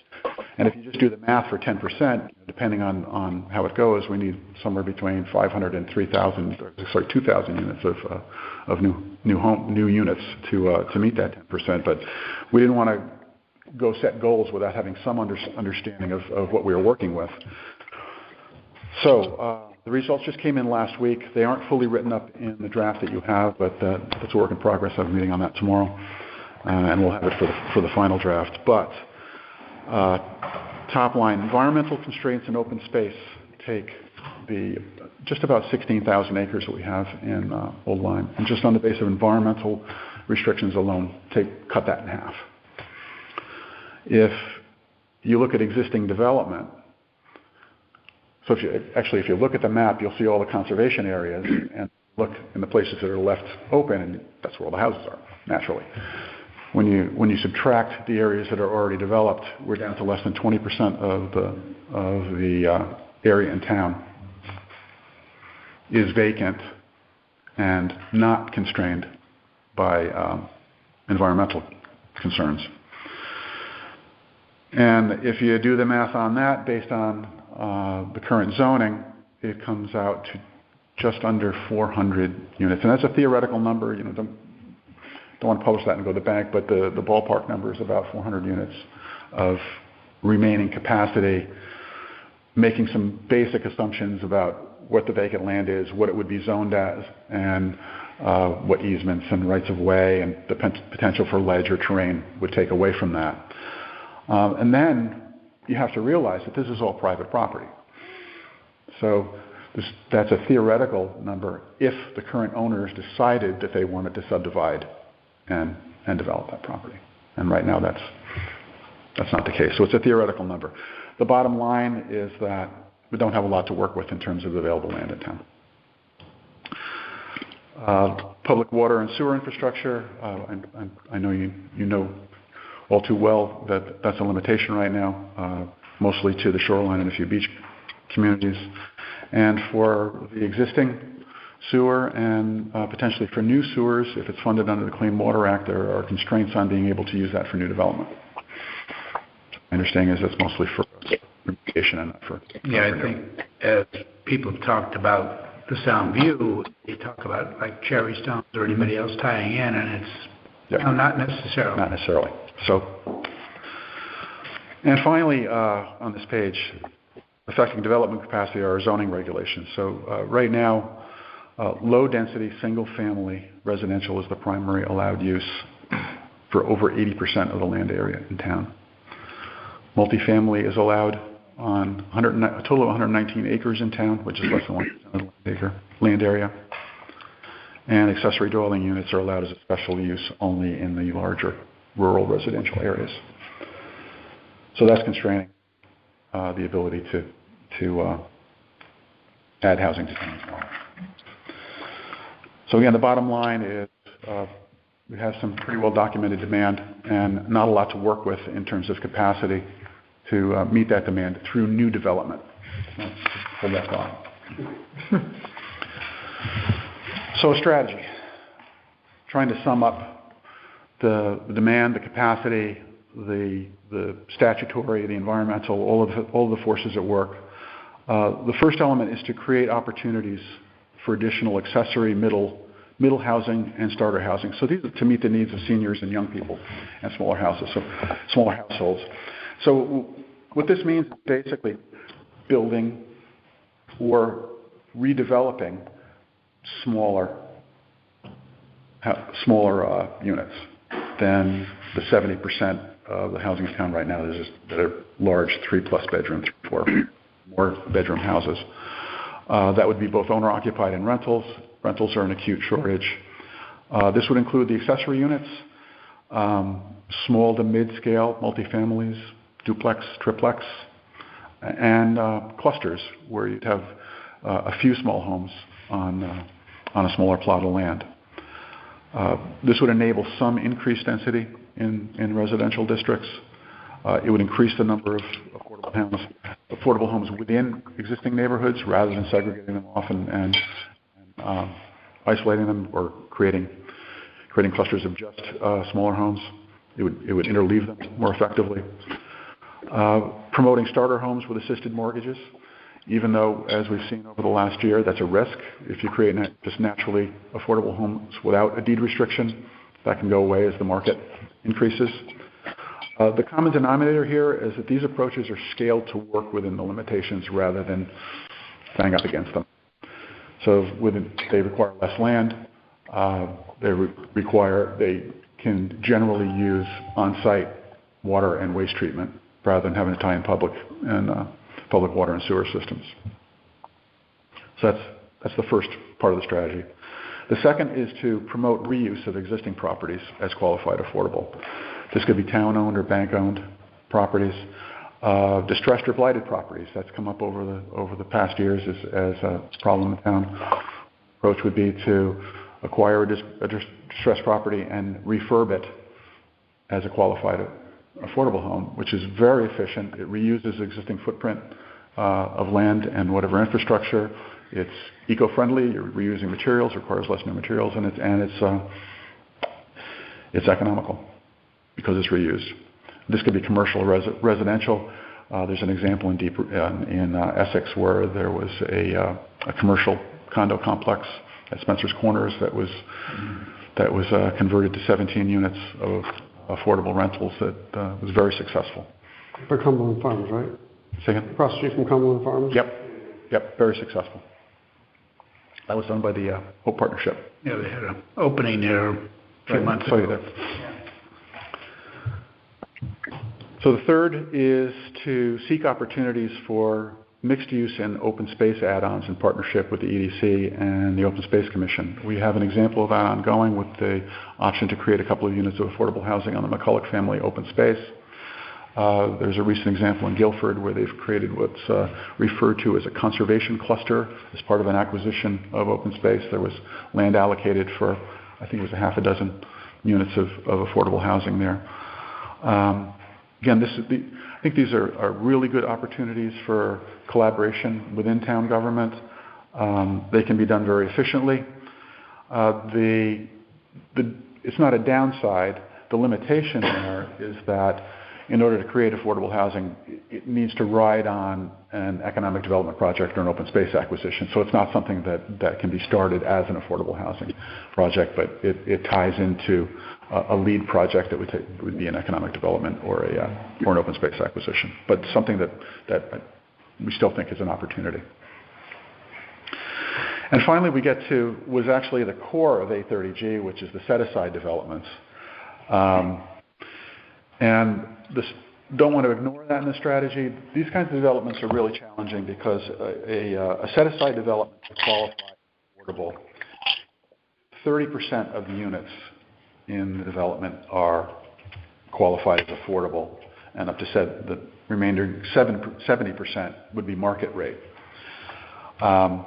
And if you just do the math for 10%, depending on how it goes, we need somewhere between 500 and 2,000 units of new units to meet that 10%. But we didn't want to go set goals without having some understanding of what we are working with. So the results just came in last week. They aren't fully written up in the draft that you have, but that's a work in progress. I have a meeting on that tomorrow, and we'll have it for the final draft. But top line, environmental constraints in open space take the just about 16,000 acres that we have in Old Lyme, and just on the base of environmental restrictions alone, cut that in half. If you look at existing development, so if you look at the map, you'll see all the conservation areas, and look in the places that are left open, and that's where all the houses are, naturally. When you subtract the areas that are already developed, we're down to less than 20% of the area in town is vacant and not constrained by environmental concerns. And if you do the math on that based on the current zoning, it comes out to just under 400 units. And that's a theoretical number. Don't want to publish that and go to the bank, but the ballpark number is about 400 units of remaining capacity, making some basic assumptions about what the vacant land is, what it would be zoned as, and what easements and rights of way and the potential for ledge or terrain would take away from that. And then you have to realize that this is all private property. So that's a theoretical number if the current owners decided that they wanted to subdivide and develop that property. And right now that's not the case. So it's a theoretical number. The bottom line is that we don't have a lot to work with in terms of available land in town. Public water and sewer infrastructure, I know you know all too well that that's a limitation right now, mostly to the shoreline and a few beach communities. And for the existing sewer and potentially for new sewers, if it's funded under the Clean Water Act, there are constraints on being able to use that for new development. My understanding is that's mostly for remediation and not for... Yeah, I think as people talked about the Sound View, they talk about like cherry stones or anybody else tying in, and it's not necessarily. Not necessarily. So, and finally, on this page, affecting development capacity are our zoning regulations. So right now, low-density, single-family residential is the primary allowed use for over 80% of the land area in town. Multifamily is allowed on a total of 119 acres in town, which is less than 1% of the land area. And accessory dwelling units are allowed as a special use only in the larger rural residential areas. So that's constraining the ability to add housing to town as well. So again, the bottom line is we have some pretty well documented demand and not a lot to work with in terms of capacity to meet that demand through new development. Hold that thought. So a strategy, trying to sum up the demand, the capacity, the statutory, the environmental, all of the forces at work. The first element is to create opportunities for additional accessory middle housing and starter housing. So these are to meet the needs of seniors and young people and smaller households. So what this means is basically building or redeveloping smaller units than the 70% of the housing in town right now that are large 3+ bedroom, 3-4 more bedroom houses. That would be both owner-occupied and rentals. Rentals are an acute shortage. This would include the accessory units, small to mid-scale multifamilies, duplex, triplex, and clusters where you'd have a few small homes on a smaller plot of land. This would enable some increased density in residential districts. It would increase the number of affordable homes within existing neighborhoods rather than segregating them off and isolating them or creating clusters of just smaller homes. It would interleave them more effectively. Promoting starter homes with assisted mortgages, even though, as we've seen over the last year, that's a risk. If you create just naturally affordable homes without a deed restriction, that can go away as the market increases. The common denominator here is that these approaches are scaled to work within the limitations rather than bang up against them. So they require less land. They can generally use on-site water and waste treatment rather than having to tie in public water and sewer systems. So that's the first part of the strategy. The second is to promote reuse of existing properties as qualified affordable. This could be town-owned or bank-owned properties. Distressed or blighted properties, that's come up over the past years as a problem in town. Approach would be to acquire a distressed property and refurb it as a qualified affordable home, which is very efficient. It reuses existing footprint of land and whatever infrastructure. It's eco-friendly. You're reusing materials, requires less new materials, and it's economical because it's reused. This could be commercial or residential. There's an example in Essex where there was a commercial condo complex at Spencer's Corners that was converted to 17 units of affordable rentals that was very successful. For Cumberland Farms, right? Say again? Across the street from Cumberland Farms? Yep, very successful. That was done by the Hope Partnership. Yeah, they had an opening there a few months ago. ago. So the third is to seek opportunities for mixed use and open space add-ons in partnership with the EDC and the Open Space Commission. We have an example of that ongoing with the option to create a couple of units of affordable housing on the McCulloch family open space. There's a recent example in Guilford where they've created what's referred to as a conservation cluster as part of an acquisition of open space. There was land allocated for, I think it was a half a dozen units of affordable housing there. Again, I think these are really good opportunities for collaboration within town government. They can be done very efficiently. It's not a downside. The limitation there is that in order to create affordable housing, it needs to ride on an economic development project or an open space acquisition. So it's not something that can be started as an affordable housing project, but it ties into a lead project that would be an economic development or an open space acquisition, but something that we still think is an opportunity. And finally, we get to was actually the core of A30G, which is the set-aside developments. And don't want to ignore that in the strategy. These kinds of developments are really challenging because a set-aside development to qualify as affordable, 30% of the units in the development are qualified as affordable, and up to the remainder 70% would be market rate. So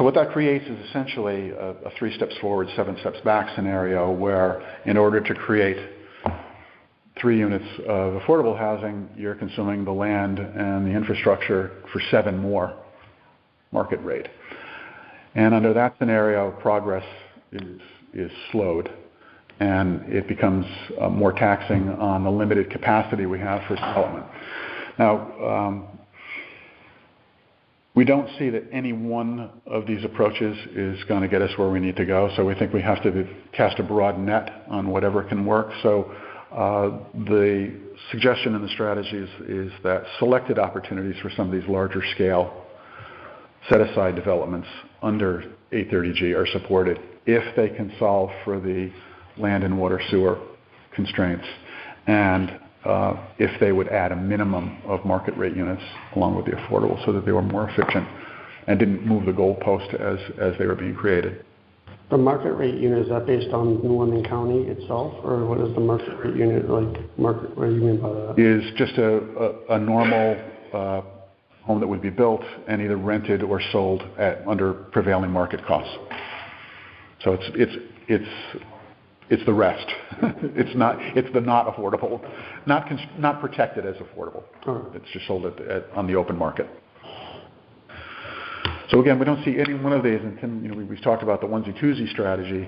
what that creates is essentially a 3 steps forward, 7 steps back scenario where in order to create 3 units of affordable housing, you're consuming the land and the infrastructure for 7 more market rate. And under that scenario, progress is slowed, and it becomes more taxing on the limited capacity we have for development. Now, we don't see that any one of these approaches is going to get us where we need to go, so we think we have to cast a broad net on whatever can work. So the suggestion in the strategies is that selected opportunities for some of these larger scale set-aside developments under 830G are supported if they can solve for the land and water sewer constraints and if they would add a minimum of market rate units along with the affordable so that they were more efficient and didn't move the goalpost as they were being created. The market rate unit, is that based on New London County itself, or what is the market rate unit like? What do you mean by that? Is just a normal home that would be built and either rented or sold under prevailing market costs. So it's the rest. It's the not affordable, not protected as affordable. Oh. It's just sold on the open market. So again, we don't see any one of these, and we've talked about the onesie-twosie strategy.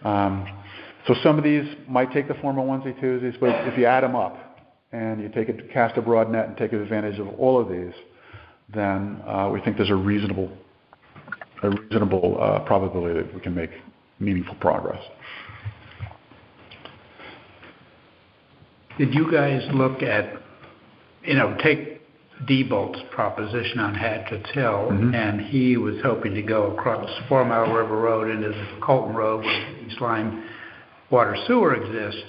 So some of these might take the form of onesie-twosies, but if you add them up and you cast a broad net and take advantage of all of these, then we think there's a reasonable probability that we can make meaningful progress. Did you guys look at, take Diebold's proposition on Hatchett's Hill, and he was hoping to go across 4 Mile River Road into the Colton Road where East Line water sewer exists,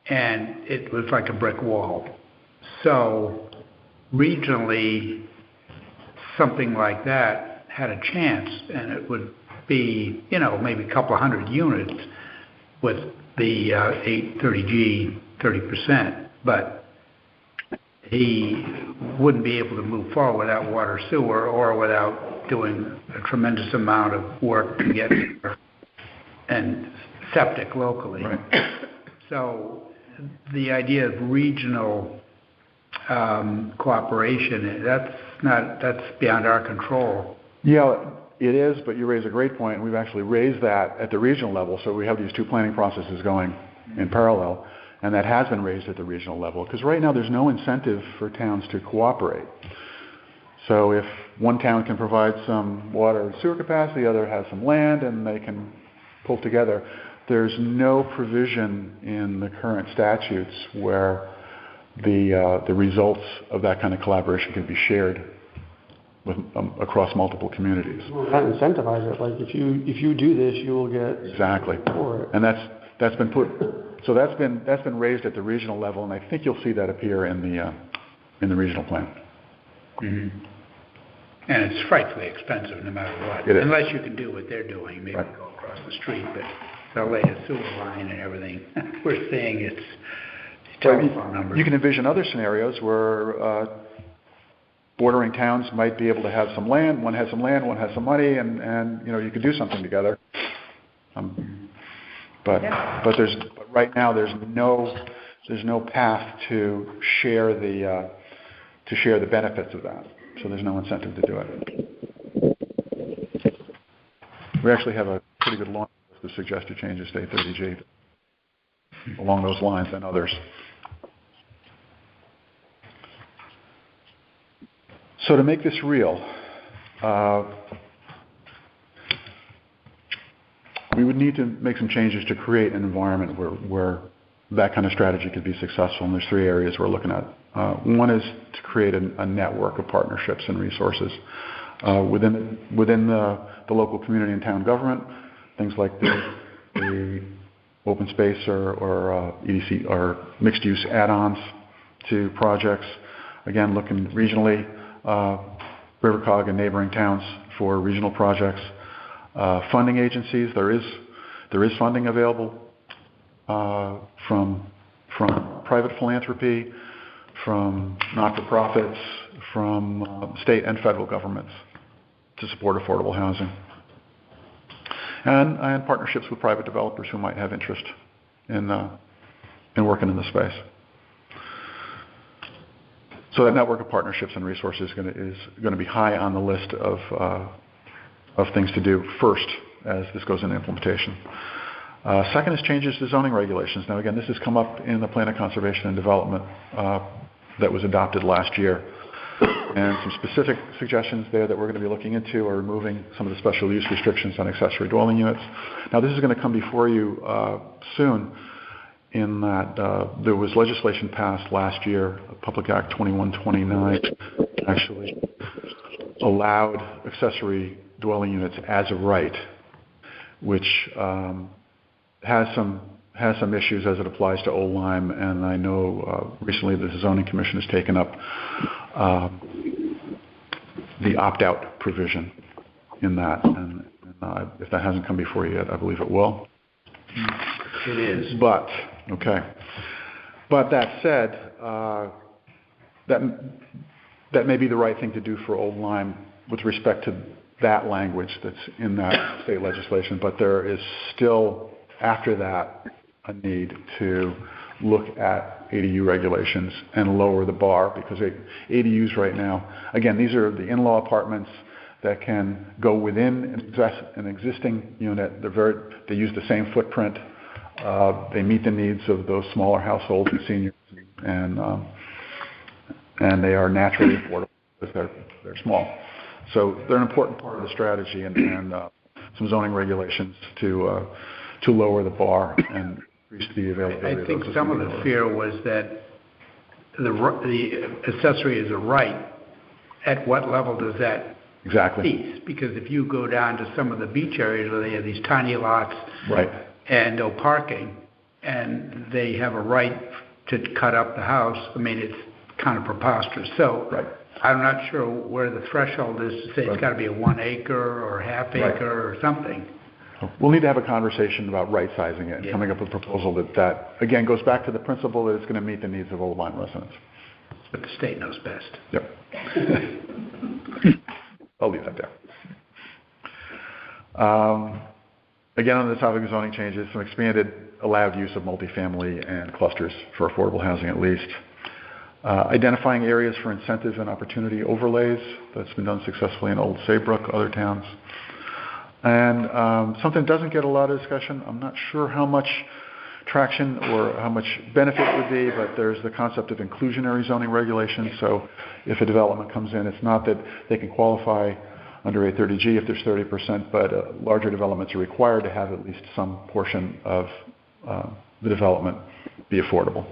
and it was like a brick wall. So regionally, something like that had a chance, and it would be, maybe a couple of hundred units with the 830G 30%, but he wouldn't be able to move forward without water sewer or without doing a tremendous amount of work to get there and septic locally. Right. So the idea of regional cooperation, that's beyond our control. Yeah, it is, but you raise a great point, and we've actually raised that at the regional level. So we have these two planning processes going in parallel, and that has been raised at the regional level, because right now there's no incentive for towns to cooperate. So if one town can provide some water and sewer capacity, the other has some land, and they can pull together. There's no provision in the current statutes where the results of that kind of collaboration can be shared with, across multiple communities. Well, not incentivize it. Like if you do this, you will get exactly for it. And that's been put. So that's been raised at the regional level, and I think you'll see that appear in the regional plan. Mm-hmm. And it's frightfully expensive no matter what. It is. Unless you can do what they're doing, maybe go across the street, but they'll lay a sewer line and everything. We're seeing it's telephone numbers. You can envision other scenarios where bordering towns might be able to have some land. One has some land, one has some money, and you could do something together. But right now there's no path to share the benefits of that. So there's no incentive to do it. We actually have a pretty good launch list of suggested changes to 830G along those lines and others. So to make this real, we would need to make some changes to create an environment where that kind of strategy could be successful. And there's 3 areas we're looking at. One is to create a network of partnerships and resources within the local community and town government. Things like the open space or EDC or mixed use add-ons to projects. Again, looking regionally, Rivercog and neighboring towns for regional projects. Funding agencies, there is funding available from private philanthropy, from not-for-profits, from state and federal governments to support affordable housing. And partnerships with private developers who might have interest in working in the space. So that network of partnerships and resources is going to be high on the list of things to do first as this goes into implementation. Second is changes to zoning regulations. Now again, this has come up in the Plan of Conservation and Development that was adopted last year. And some specific suggestions there that we're going to be looking into are removing some of the special use restrictions on accessory dwelling units. Now this is going to come before you soon, in that there was legislation passed last year, Public Act 2129, actually allowed accessory dwelling units as a right, which has some issues as it applies to Old Lyme, and I know recently the Zoning Commission has taken up the opt-out provision in that, and if that hasn't come before you yet, I believe it will. It is. But that said, that may be the right thing to do for Old Lyme with respect to that language that's in that state legislation, but there is still, after that, a need to look at ADU regulations and lower the bar, because ADUs right now, again, these are the in-law apartments that can go within an existing unit. They use the same footprint. They meet the needs of those smaller households and seniors, and they are naturally affordable because they're small. So they're an important part of the strategy, and some zoning regulations to lower the bar increase the availability. I think some of the fear was that the accessory is a right. At what level does that cease? Because if you go down to some of the beach areas where they have these tiny lots and no parking, and they have a right to cut up the house, I mean, it's kind of preposterous. So I'm not sure where the threshold is to say it's got to be a 1 acre or half acre or something. We'll need to have a conversation about right-sizing it and coming up with a proposal that, again, goes back to the principle that it's going to meet the needs of Old Lyme residents. But the state knows best. Yep. I'll leave that there. Again, on the topic of zoning changes, some expanded allowed use of multifamily and clusters for affordable housing at least. Identifying areas for incentive and opportunity overlays. That's been done successfully in Old Saybrook, other towns. And something that doesn't get a lot of discussion, I'm not sure how much traction or how much benefit it would be, but there's the concept of inclusionary zoning regulations. So if a development comes in, it's not that they can qualify under 830G if there's 30%, but larger developments are required to have at least some portion of the development be affordable.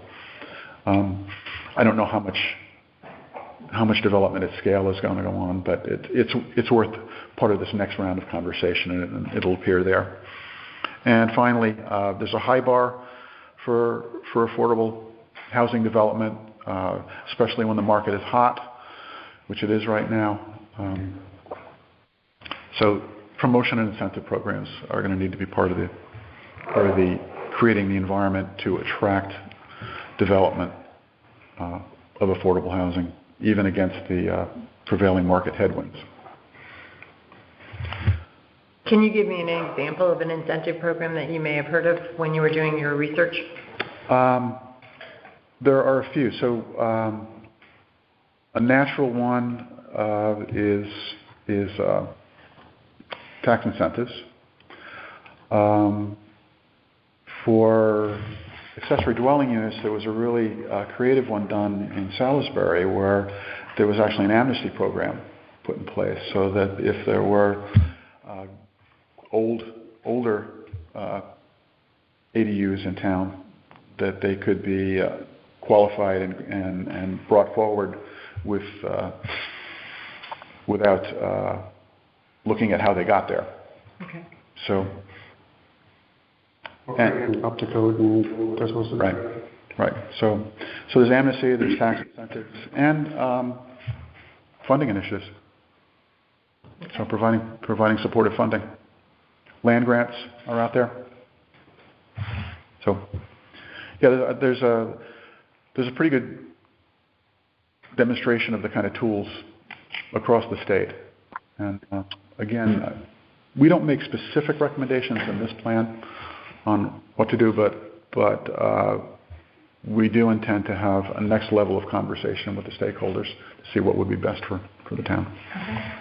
I don't know how much development at scale is going to go on, but it's worth part of this next round of conversation, and it'll appear there. And finally, there's a high bar for affordable housing development, especially when the market is hot, which it is right now. So promotion and incentive programs are going to need to be part of the creating the environment to attract development of affordable housing, even against the prevailing market headwinds. Can you give me an example of an incentive program that you may have heard of when you were doing your research? There are a few. So a natural one is tax incentives. For accessory dwelling units, there was a really creative one done in Salisbury where there was actually an amnesty program put in place so that if there were older ADUs in town, that they could be qualified and brought forward without looking at how they got there. Okay. So. And up to code and they're supposed to. Right. So there's amnesty, there's tax incentives, and funding initiatives. So providing supportive funding. Land grants are out there. So yeah, there's a pretty good demonstration of the kind of tools across the state. And again, we don't make specific recommendations in this plan on what to do, but we do intend to have a next level of conversation with the stakeholders to see what would be best for the town. Okay.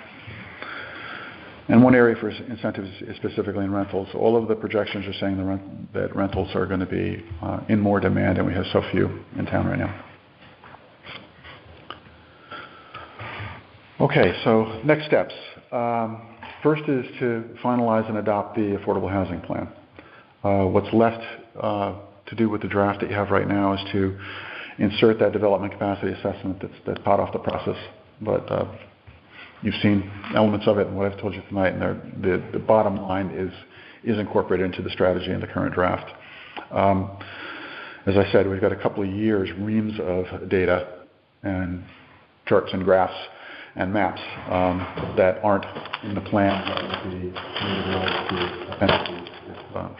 And one area for incentives is specifically in rentals. All of the projections are saying that rentals are going to be in more demand, and we have so few in town right now. Okay, so next steps. First is to finalize and adopt the affordable housing plan. What's left to do with the draft that you have right now is to insert that development capacity assessment that's part of the process. But you've seen elements of it in what I've told you tonight, and the bottom line is incorporated into the strategy in the current draft. As I said, we've got a couple of years, reams of data and charts and graphs and maps that aren't in the plan that would be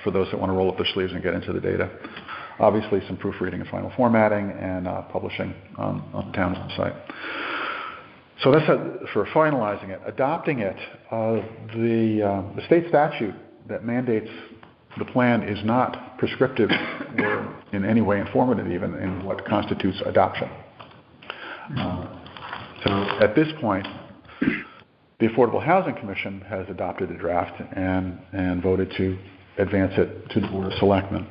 for those that want to roll up their sleeves and get into the data. Obviously, some proofreading and final formatting and publishing on the town website. So that's for finalizing it. Adopting it, the state statute that mandates the plan is not prescriptive or in any way informative even in what constitutes adoption. So at this point, the Affordable Housing Commission has adopted a draft and voted to advance it to the Board of Selectmen.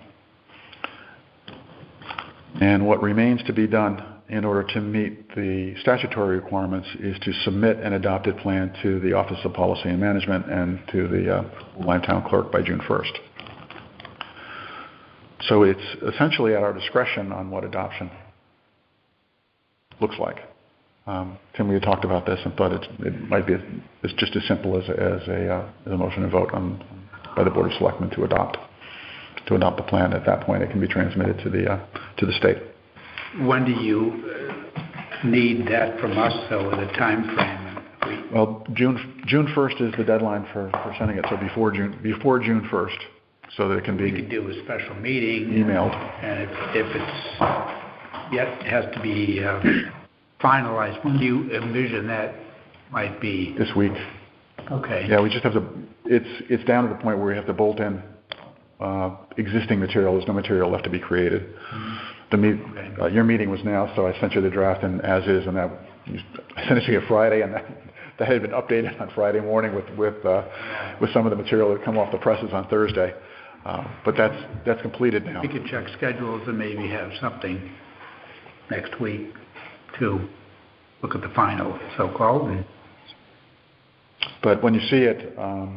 And what remains to be done in order to meet the statutory requirements is to submit an adopted plan to the Office of Policy and Management and to the Lyme Town Clerk by June 1st. So it's essentially at our discretion on what adoption looks like. Tim, we had talked about this and thought it might be it's just as simple as a motion and vote by the Board of Selectmen to adopt the plan. At that point, it can be transmitted to the state. When do you need that from us, though, with a time frame? Well, June 1st is the deadline for sending it, so before June 1st, so that it can be. We could do a special meeting. Emailed. And if it's yet has to be finalized, when do you envision that might be? This week. Okay. Yeah, we just have to. It's down to the point where we have to bolt in existing material. There's no material left to be created. Mm-hmm. Your meeting was now, so I sent you the draft and as is, and I sent it to you Friday, and that had been updated on Friday morning with some of the material that come off the presses on Thursday. But that's completed now. We could check schedules and maybe have something next week to look at the final, so-called. But when you see it, I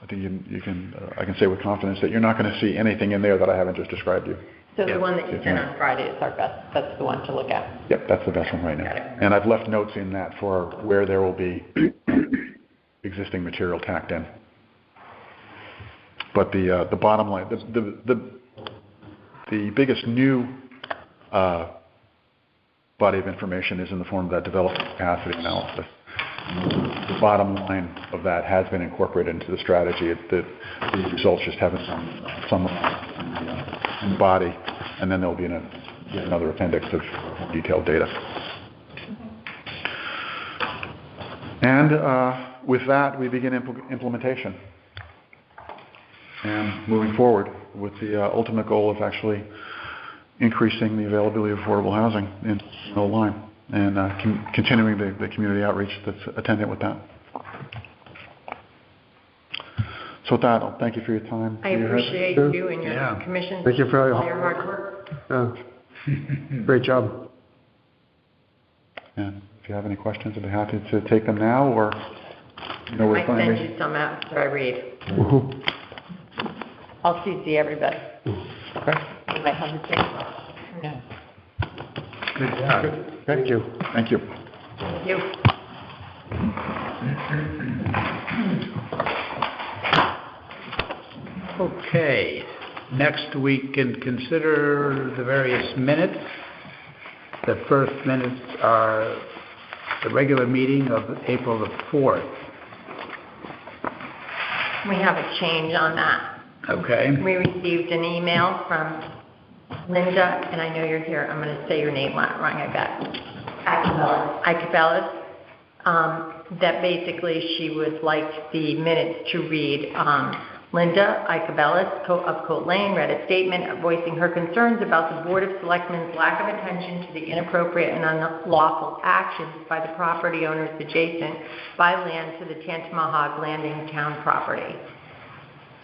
think you can. I can say with confidence that you're not going to see anything in there that I haven't just described to you. So the one that you sent on Friday is our best. That's the one to look at. Yep, that's the best one right now. And I've left notes in that for where there will be existing material tacked in. But the bottom line, the biggest new body of information is in the form of that development capacity analysis. The bottom line of that has been incorporated into the strategy. The results just haven't been summarized in the body, and then there'll be another appendix of detailed data. And with that, we begin implementation. And moving forward with the ultimate goal of actually increasing the availability of affordable housing in the line and continuing the community outreach that's attendant with that. So with that, I'll thank you for your time. I appreciate you and your commission. Thank you for all your hard work. Great job. And if you have any questions, I'd be happy to take them now, or where to find me. I send you some after I read. Mm-hmm. I'll CC everybody. Okay. You might have a change. Who knows? Good job. Thank you. Thank you. Thank you. Okay. Next, we can consider the various minutes. The first minutes are the regular meeting of April the 4th. We have a change on that. Okay. We received an email from Linda, and I know you're here. I'm going to say your name wrong, I bet. Icabellis. That basically she would like the minutes to read. Linda Icabellis of Coat Lane read a statement voicing her concerns about the Board of Selectmen's lack of attention to the inappropriate and unlawful actions by the property owners adjacent by land to the Tantamahog Landing town property.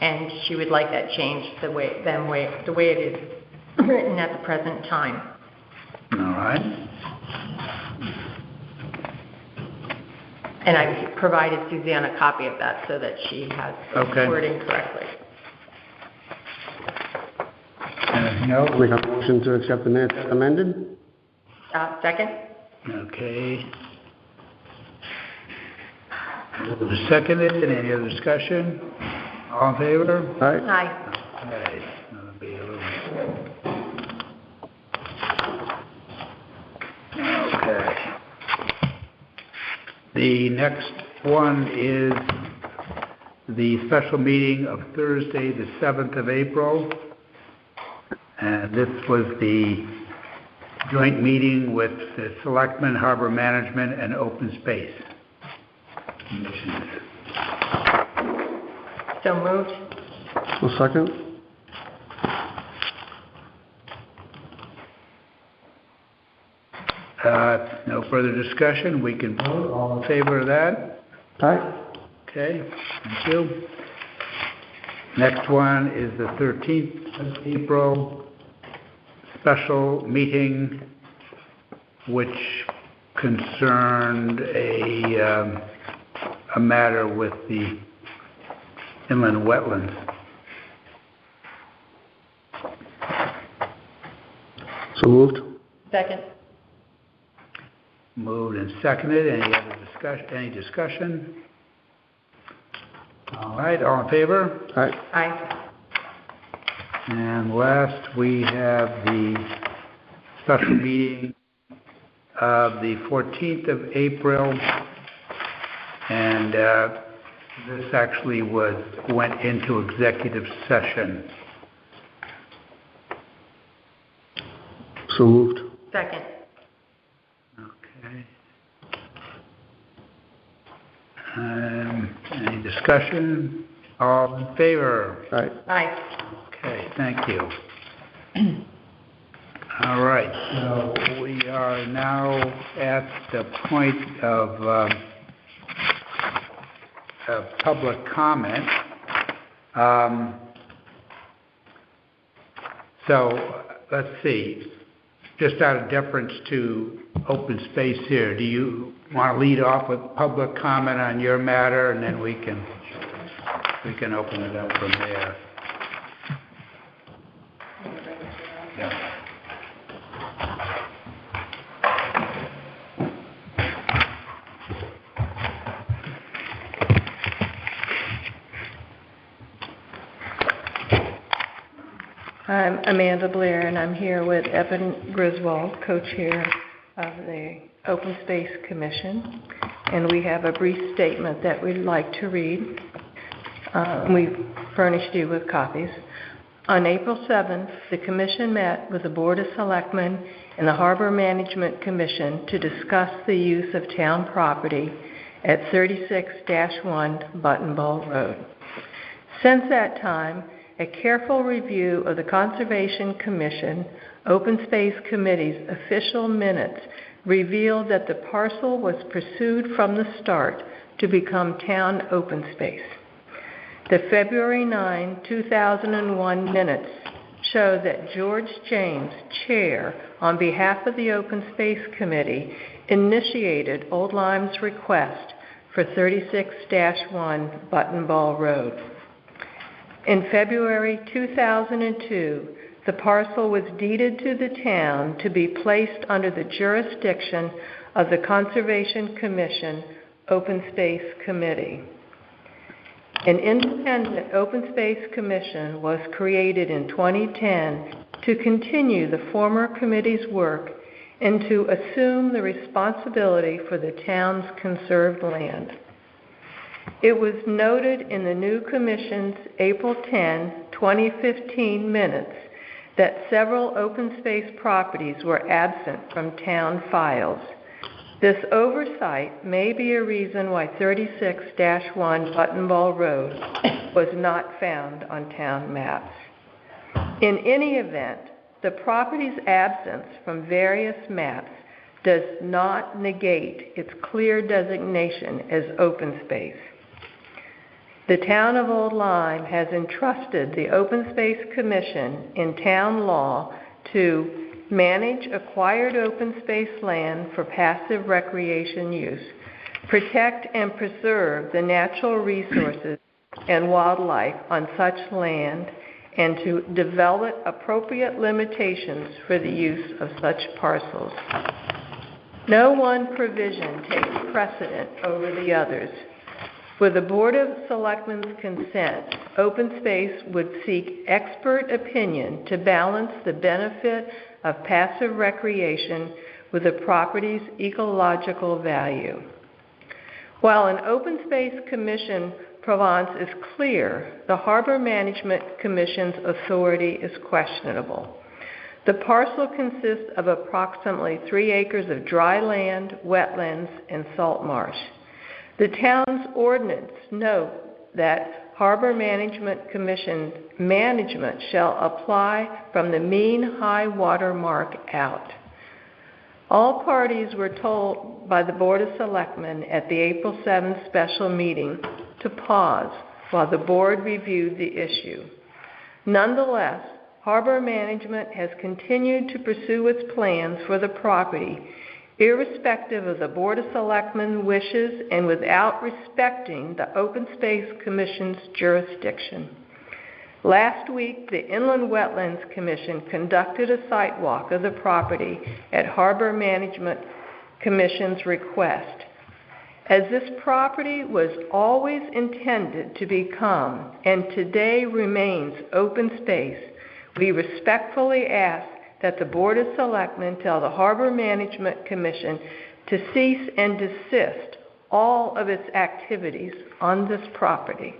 And she would like that changed the way it is written at the present time. All right. And I provided Suzanne a copy of that so that she has the wording correctly. Anything else? We have a motion to accept the minutes as amended. Second? Okay. Seconded. Any other discussion? All in favor? Aye. Aye. Okay. That'll be a little... Okay. The next one is the special meeting of Thursday, the 7th of April. And this was the joint meeting with the Selectmen, Harbor Management, and Open Space Commissions. So moved. A second. No further discussion. We can vote. All in favor of that? Aye. Okay, thank you. Next one is the 13th of April special meeting, which concerned a matter with the inland wetlands. So moved. Second. Moved and seconded. Any discussion? All right, all in favor? Aye. Aye. And last, we have the special meeting of the 14th of April, and this actually went into executive session. So moved. Second. Okay. Any discussion? All in favor? Aye. Aye. Okay, thank you. All right, so we are now at the point of public comment. So let's see, just out of deference to open space here, do you want to lead off with public comment on your matter, and then we can open it up from there? Yeah. I'm Amanda Blair, and I'm here with Evan Griswold, co-chair of the Open Space Commission. And we have a brief statement that we'd like to read. We've furnished you with copies. On April 7th, the Commission met with the Board of Selectmen and the Harbor Management Commission to discuss the use of town property at 36-1 Button Ball Road. Since that time, a careful review of the Conservation Commission Open Space Committee's official minutes revealed that the parcel was pursued from the start to become town open space. The February 9, 2001 minutes show that George James, chair, on behalf of the Open Space Committee, initiated Old Lime's request for 36-1 Button Ball Road. In February 2002, the parcel was deeded to the town to be placed under the jurisdiction of the Conservation Commission Open Space Committee. An independent Open Space Commission was created in 2010 to continue the former committee's work and to assume the responsibility for the town's conserved land. It was noted in the new Commission's April 10, 2015 minutes that several open space properties were absent from town files. This oversight may be a reason why 36-1 Button Ball Road was not found on town maps. In any event, the property's absence from various maps does not negate its clear designation as open space. The Town of Old Lyme has entrusted the Open Space Commission in town law to manage acquired open space land for passive recreation use, protect and preserve the natural resources and wildlife on such land, and to develop appropriate limitations for the use of such parcels. No one provision takes precedent over the others. With the Board of Selectmen's consent, Open Space would seek expert opinion to balance the benefit of passive recreation with the property's ecological value. While an Open Space Commission province is clear, the Harbor Management Commission's authority is questionable. The parcel consists of approximately 3 acres of dry land, wetlands, and salt marsh. The town's ordinance note that Harbor Management Commission management shall apply from the mean high water mark out. All parties were told by the Board of Selectmen at the April 7th special meeting to pause while the board reviewed the issue. Nonetheless, Harbor Management has continued to pursue its plans for the property, irrespective of the Board of Selectmen wishes and without respecting the Open Space Commission's jurisdiction. Last week, the Inland Wetlands Commission conducted a site walk of the property at Harbor Management Commission's request. As this property was always intended to become, and today remains, open space, we respectfully ask that the Board of Selectmen tell the Harbor Management Commission to cease and desist all of its activities on this property.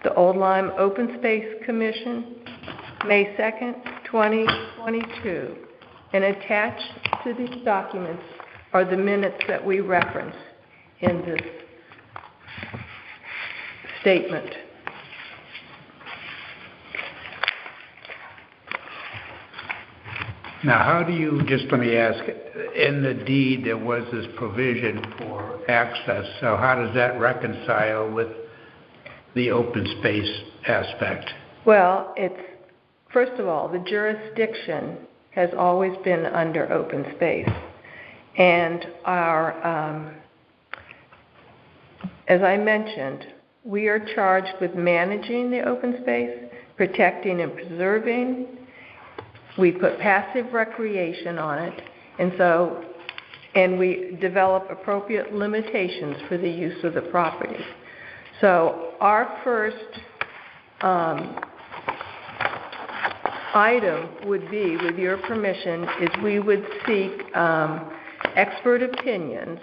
The Old Lyme Open Space Commission, May 2nd, 2022. And attached to these documents are the minutes that we reference in this statement. Now, how do you, just let me ask, in the deed there was this provision for access, so how does that reconcile with the open space aspect? Well, it's, first of all, the jurisdiction has always been under open space. And our, as I mentioned, we are charged with managing the open space, protecting and preserving. We put passive recreation on it, and we develop appropriate limitations for the use of the property. So our first item would be, with your permission, is we would seek expert opinions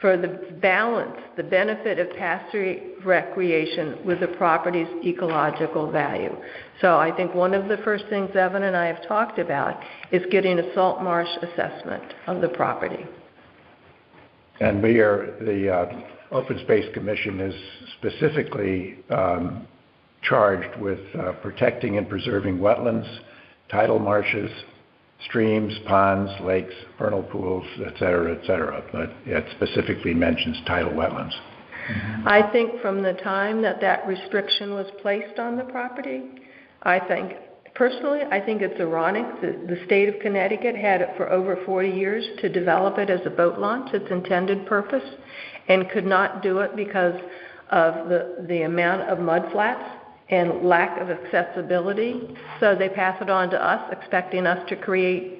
for the balance, the benefit of passive recreation with the property's ecological value. So I think one of the first things Evan and I have talked about is getting a salt marsh assessment of the property. And the Open Space Commission is specifically charged with protecting and preserving wetlands, tidal marshes, streams, ponds, lakes, vernal pools, et cetera, but it specifically mentions tidal wetlands. I think from the time that that restriction was placed on the property, personally, I think it's ironic that the state of Connecticut had it for over 40 years to develop it as a boat launch, its intended purpose, and could not do it because of the amount of mudflats and lack of accessibility. So they pass it on to us, expecting us to create,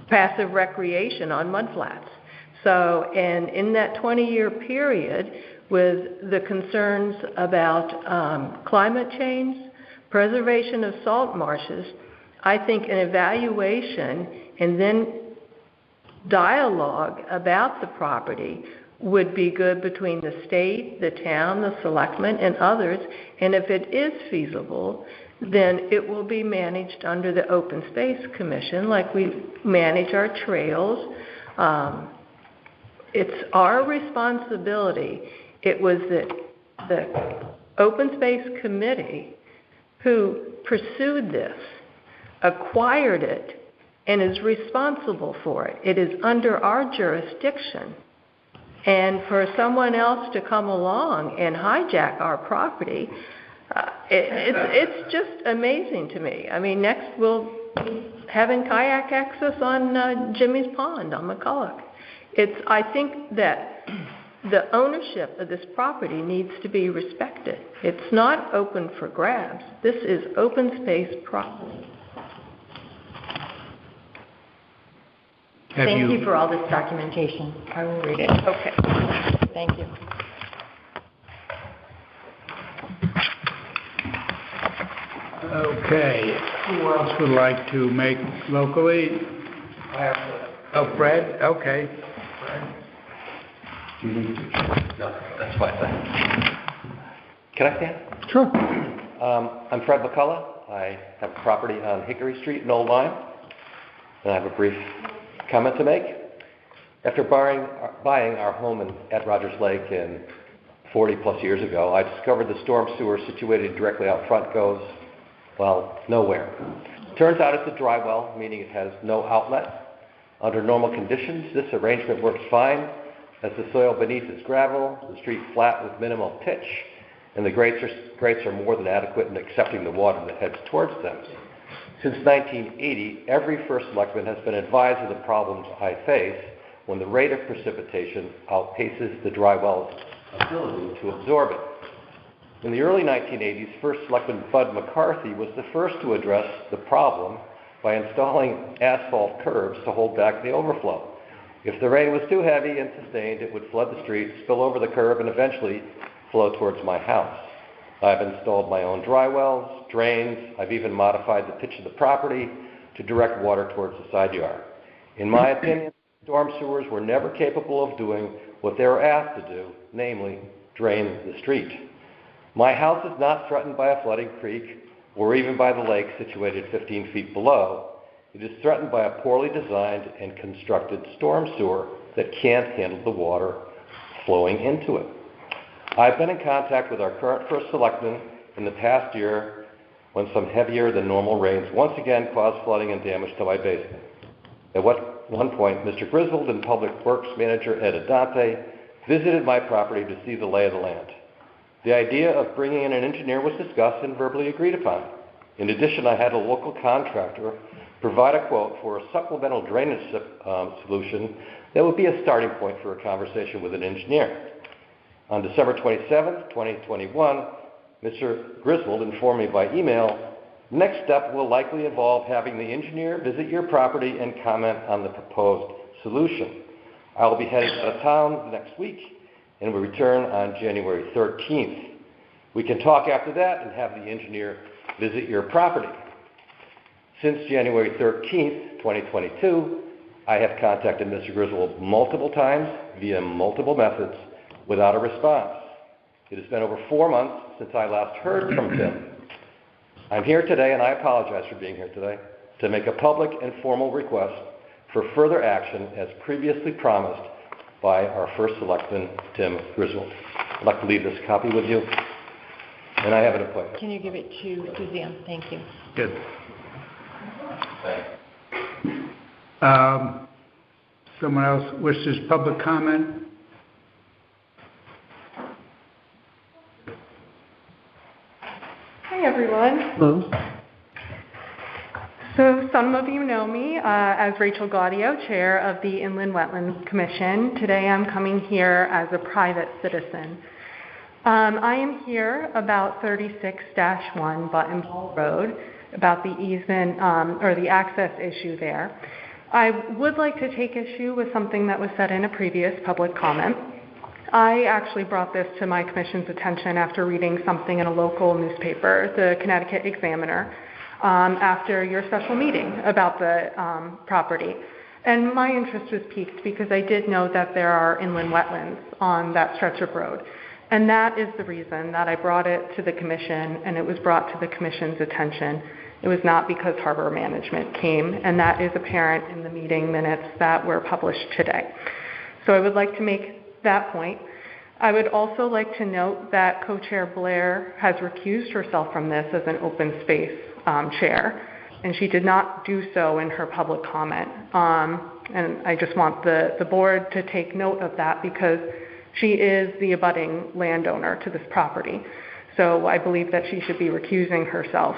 passive recreation on mudflats. So, and in that 20-year period, with the concerns about climate change, preservation of salt marshes, I think an evaluation and then dialogue about the property would be good between the state, the town, the selectmen, and others. And if it is feasible, then it will be managed under the Open Space Commission, like we manage our trails. It's our responsibility. It was the Open Space Committee who pursued this, acquired it, and is responsible for it. It is under our jurisdiction. And for someone else to come along and hijack our property, it's just amazing to me. I mean, next we'll be having kayak access on Jimmy's Pond on McCulloch. I think that the ownership of this property needs to be respected. It's not open for grabs. This is open space property. Thank you for all this documentation. I will read it. Okay. Thank you. Okay. Who else would like to make locally? Fred? Okay. No, that's fine. Can I stand? Sure. I'm Fred McCullough. I have a property on Hickory Street in Old Lyme, and I have a brief comment to make. After buying our home at Rogers Lake 40 plus years ago, I discovered the storm sewer situated directly out front goes, well, nowhere. Turns out it's a dry well, meaning it has no outlet. Under normal conditions, this arrangement works fine, as the soil beneath is gravel, the street flat with minimal pitch, and the grates are more than adequate in accepting the water that heads towards them. Since 1980, every first selectman has been advised of the problems I face when the rate of precipitation outpaces the dry well's ability to absorb it. In the early 1980s, First Selectman Bud McCarthy was the first to address the problem by installing asphalt curbs to hold back the overflow. If the rain was too heavy and sustained, it would flood the street, spill over the curb, and eventually flow towards my house. I've installed my own dry wells, drains. I've even modified the pitch of the property to direct water towards the side yard. In my opinion, storm sewers were never capable of doing what they were asked to do, namely, drain the street. My house is not threatened by a flooding creek or even by the lake situated 15 feet below. It is threatened by a poorly designed and constructed storm sewer that can't handle the water flowing into it. I've been in contact with our current First Selectman in the past year when some heavier than normal rains once again caused flooding and damage to my basement. At one point, Mr. Griswold and Public Works Manager Ed Adante visited my property to see the lay of the land. The idea of bringing in an engineer was discussed and verbally agreed upon. In addition, I had a local contractor provide a quote for a supplemental drainage solution that would be a starting point for a conversation with an engineer. On December 27, 2021, Mr. Griswold informed me by email, next step will likely involve having the engineer visit your property and comment on the proposed solution. I will be heading out of town next week and will return on January 13th. We can talk after that and have the engineer visit your property. Since January 13th, 2022, I have contacted Mr. Griswold multiple times via multiple methods without a response. It has been over 4 months since I last heard from him. I'm here today, and I apologize for being here today, to make a public and formal request for further action as previously promised by our First Selectman, Tim Griswold. I'd like to leave this copy with you, and I have an appointment. Can you give it to Suzanne? Thank you. Good. Someone else wishes public comment? Hi, everyone. Hello. So some of you know me as Rachel Gaudio, Chair of the Inland Wetlands Commission. Today I'm coming here as a private citizen. I am here about 36-1 Button Ball Road, about the easement or the access issue there. I would like to take issue with something that was said in a previous public comment. I actually brought this to my commission's attention after reading something in a local newspaper, the Connecticut Examiner, after your special meeting about the property. And my interest was piqued because I did know that there are inland wetlands on that stretch of road. And that is the reason that I brought it to the commission, and it was brought to the commission's attention. It was not because harbor management came, and that is apparent in the meeting minutes that were published today. So I would like to make that point. I would also like to note that Co-Chair Blair has recused herself from this as an open space chair, and she did not do so in her public comment. And I just want the board to take note of that because she is the abutting landowner to this property. So I believe that she should be recusing herself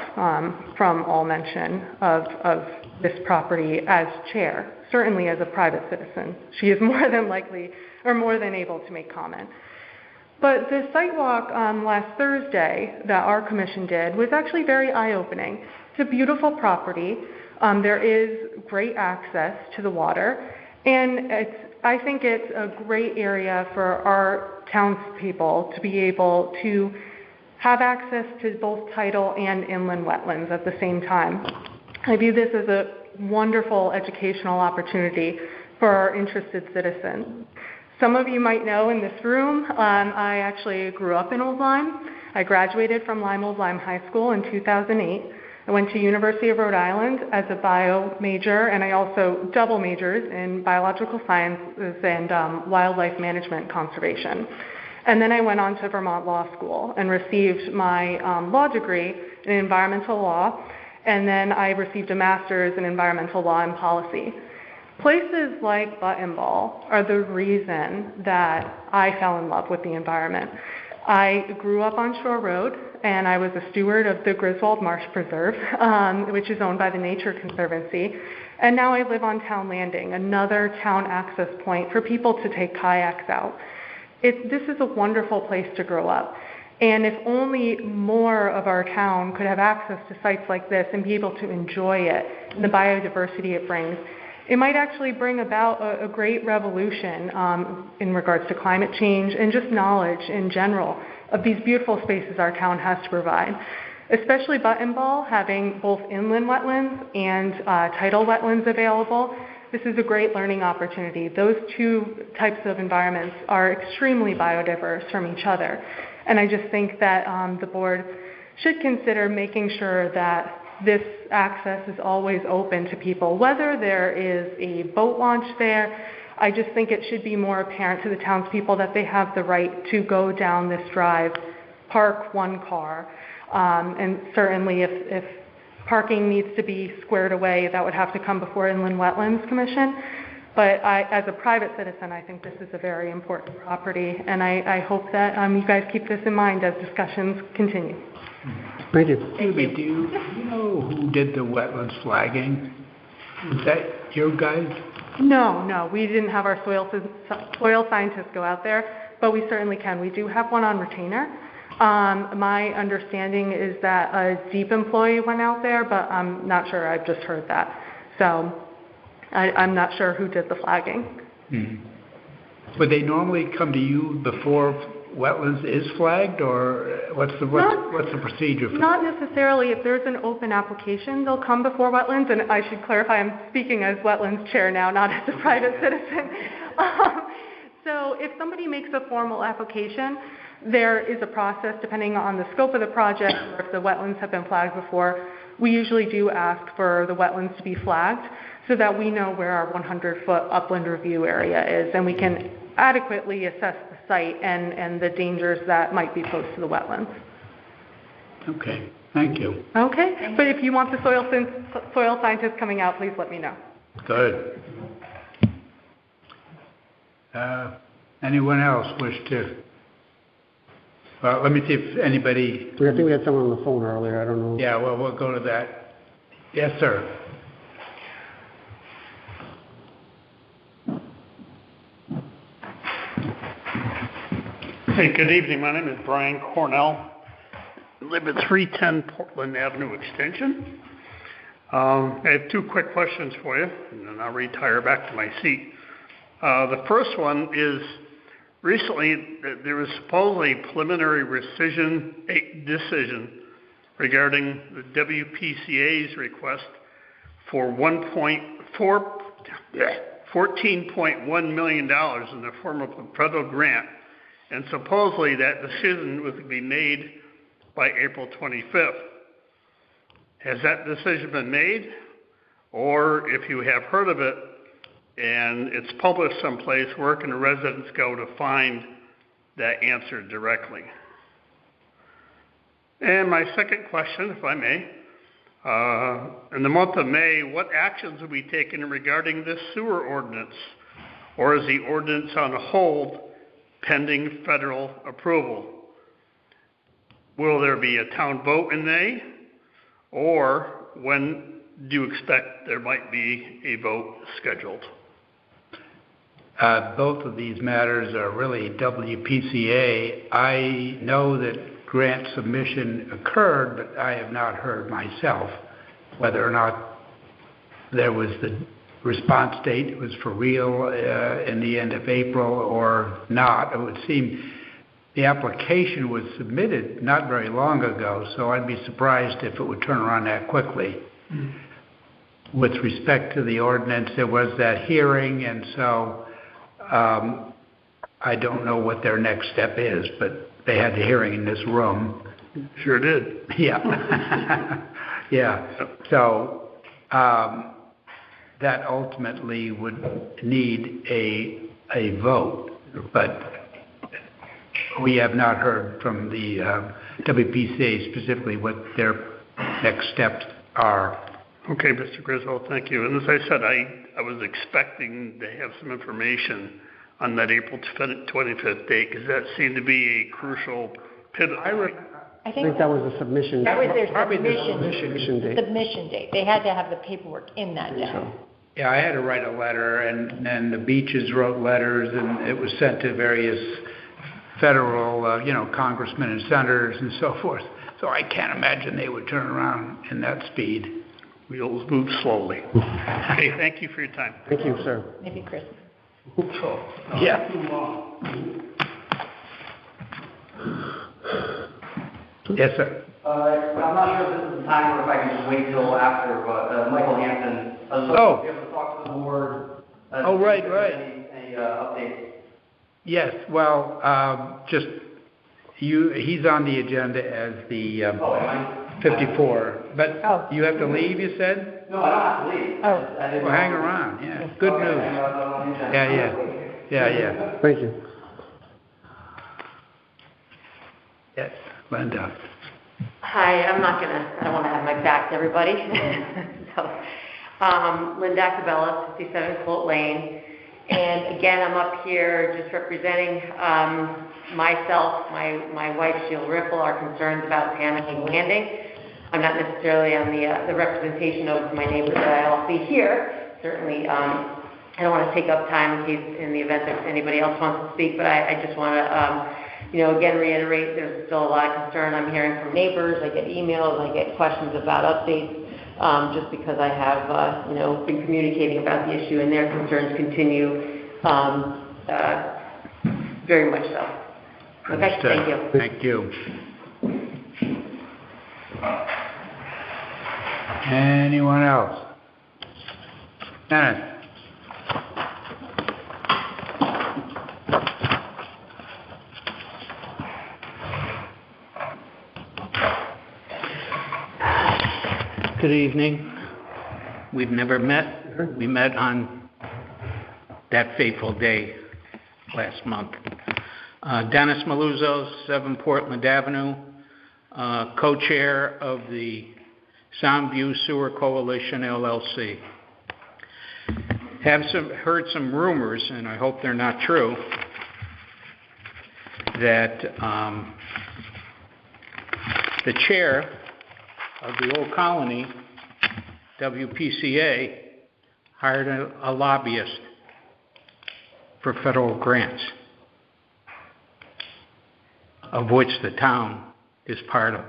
from all mention of this property as chair, certainly as a private citizen. She is more than likely or more than able to make comment. But the sidewalk last Thursday that our commission did was actually very eye-opening. It's a beautiful property. There is great access to the water, and I think it's a great area for our townspeople to be able to have access to both tidal and inland wetlands at the same time. I view this as a wonderful educational opportunity for our interested citizens. Some of you might know in this room, I actually grew up in Old Lyme. I graduated from Old Lyme High School in 2008. I went to University of Rhode Island as a bio major, and I also double majors in biological sciences and wildlife management conservation. And then I went on to Vermont Law School and received my law degree in environmental law, and then I received a master's in environmental law and policy. Places like Button Ball are the reason that I fell in love with the environment. I grew up on Shore Road, and I was a steward of the Griswold Marsh Preserve, which is owned by the Nature Conservancy. And now I live on Town Landing, another town access point for people to take kayaks out. This is a wonderful place to grow up. And if only more of our town could have access to sites like this and be able to enjoy it and the biodiversity it brings, it might actually bring about a great revolution in regards to climate change and just knowledge in general of these beautiful spaces our town has to provide. Especially Button Ball, having both inland wetlands and tidal wetlands available, this is a great learning opportunity. Those two types of environments are extremely biodiverse from each other. And I just think that the board should consider making sure that this access is always open to people. Whether there is a boat launch there, I just think it should be more apparent to the townspeople that they have the right to go down this drive, park one car. And certainly if parking needs to be squared away, that would have to come before Inland Wetlands Commission. But as a private citizen, I think this is a very important property, and I hope that you guys keep this in mind as discussions continue. Thank you. Excuse me, do you know who did the wetlands flagging? Was that your guys? No, we didn't have our soil scientists go out there, but we certainly can. We do have one on retainer. My understanding is that a DEEP employee went out there, but I'm not sure. I've just heard that. So I'm not sure who did the flagging. Mm-hmm. Would they normally come to you before wetlands is flagged, or what's the procedure? Not necessarily. If there's an open application, they'll come before wetlands. And I should clarify, I'm speaking as wetlands chair now, not as a private citizen. So if somebody makes a formal application, there is a process depending on the scope of the project or if the wetlands have been flagged before. We usually do ask for the wetlands to be flagged so that we know where our 100-foot upland review area is, and we can adequately assess the site and the dangers that might be posed to the wetlands. Okay, thank you. Okay, but if you want the soil scientists coming out, please let me know. Good. Anyone else wish to? Well, let me see if anybody... I think we had someone on the phone earlier. I don't know. Yeah, well, we'll go to that. Yes, sir. Hey, good evening. My name is Brian Cornell. I live at 310 Portland Avenue Extension. I have two quick questions for you, and then I'll retire back to my seat. The first one is, recently there was supposedly a preliminary decision regarding the WPCA's request for $14.1 million in the form of a federal grant. And supposedly that decision was to be made by April 25th. Has that decision been made? Or if you have heard of it and it's published someplace, where can the residents go to find that answer directly? And my second question, if I may, in the month of May, what actions will be taken regarding this sewer ordinance? Or is the ordinance on hold pending federal approval? Will there be a town vote in May? Or when do you expect there might be a vote scheduled? Both of these matters are really WPCA. I know that grant submission occurred, but I have not heard myself whether or not there was the response date was for real in the end of April or not. It would seem the application was submitted not very long ago, so I'd be surprised if it would turn around that quickly. Mm-hmm. With respect to the ordinance, there was that hearing, and so I don't know what their next step is, but they had the hearing in this room. Sure did. Yeah. Yeah. So that ultimately would need a vote, but we have not heard from the WPCA specifically what their next steps are. Okay, Mr. Griswold, thank you. And as I said, I was expecting to have some information on that April 25th date, because that seemed to be a crucial pivot point. I think that was the submission. That was their submission date. They had to have the paperwork in that day. So. Yeah, I had to write a letter, and the beaches wrote letters, and it was sent to various federal, congressmen and senators and so forth. So I can't imagine they would turn around in that speed. Wheels move slowly. Okay, thank you for your time. Thank you, sir. Maybe Chris. Yeah. Yes, sir. I'm not sure if this is the time or if I can just wait till after, but Michael Hansen, I was hoping to be able to talk to the board. Right. Any updates? Yes, well, he's on the agenda as the 54, but you have to leave, you said? No, I don't have to leave. Oh. Well, hang around, yeah. Good news. Yeah. Thank you. Yes, Linda. Hi, I don't want to have my back to everybody. Linda Cabela, 57 Colt Lane. And again, I'm up here just representing myself, my wife, Sheila Riffle, our concerns about Panhandle Landing. I'm not necessarily on the representation of my neighbors that I'll see here. Certainly, I don't want to take up time in the event that anybody else wants to speak, but I just want to, again, reiterate there's still a lot of concern. I'm hearing from neighbors. I get emails. I get questions about updates. Just because I have, been communicating about the issue, and their concerns continue very much so. Okay, Understood. thank you. Thank you. Anyone else? Dennis? Good evening. We've never met. We met on that fateful day last month. Dennis Maluzzo, 7 Portland Avenue, co-chair of the Soundview Sewer Coalition, LLC. Heard some rumors, and I hope they're not true, that the chair of the old colony, WPCA, hired a lobbyist for federal grants, of which the town is part of.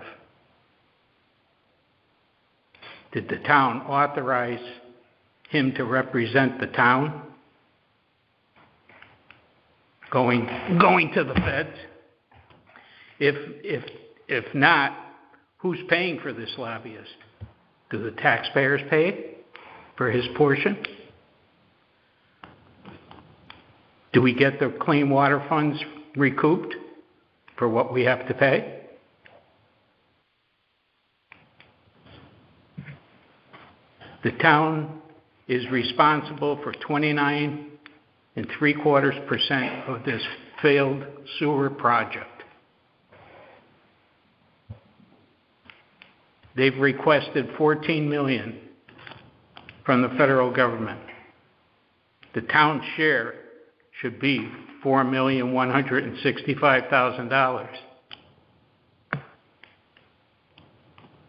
Did the town authorize him to represent the town going to the feds? If not, who's paying for this lobbyist? Do the taxpayers pay for his portion? Do we get the clean water funds recouped for what we have to pay? The town is responsible for 29.75% of this failed sewer project. They've requested $14 million from the federal government. The town's share should be $4,165,000.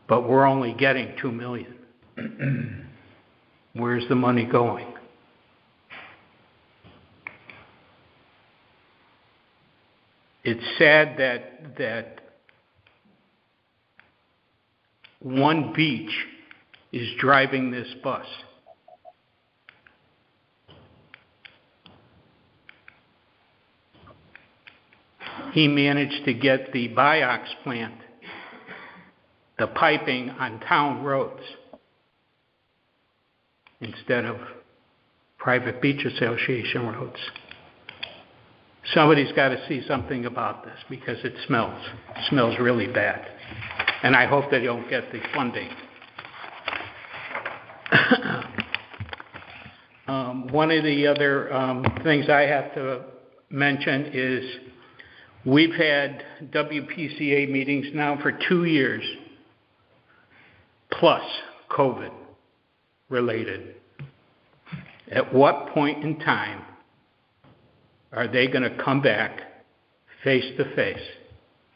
But we're only getting $2 million. Where's the money going? It's sad that one beach is driving this bus. He managed to get the Biox plant, the piping on town roads, instead of private beach association roads. Somebody's got to see something about this because it smells really bad. And I hope they don't get the funding. One of the other things I have to mention is we've had WPCA meetings now for 2 years, plus COVID related. At what point in time are they going to come back face to face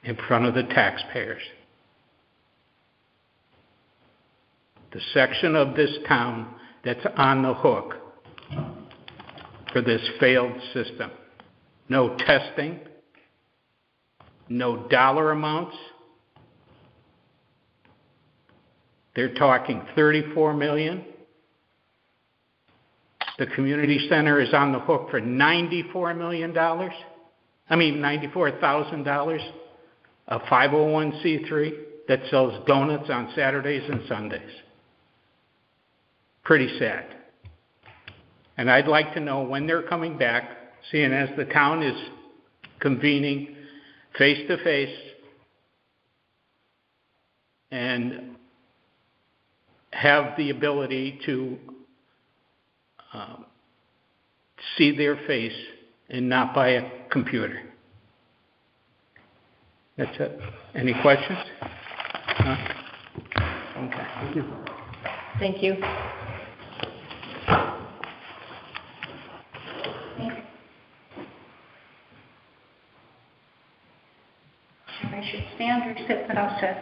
in front of the taxpayers? The section of this town that's on the hook for this failed system. No testing, no dollar amounts. They're talking $34 million. The community center is on the hook for $94 million. $94,000. A 501c3 that sells donuts on Saturdays and Sundays. Pretty sad. And I'd like to know when they're coming back, seeing as the town is convening face-to-face and have the ability to see their face and not by a computer. That's it. Any questions? No? Okay. Thank you. Thank you. I should stand or sit, but I'll sit.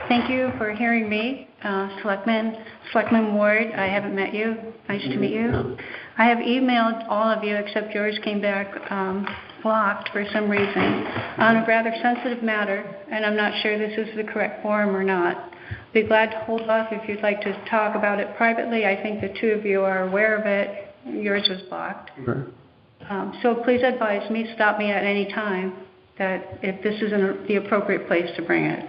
Thank you for hearing me, Selectman Ward. I haven't met you. Nice to meet you. I have emailed all of you except yours came back blocked for some reason on a rather sensitive matter, and I'm not sure this is the correct forum or not. Be glad to hold off if you'd like to talk about it privately. I think the two of you are aware of it. Yours was blocked. Okay. So please advise me, stop me at any time, that if this isn't the appropriate place to bring it.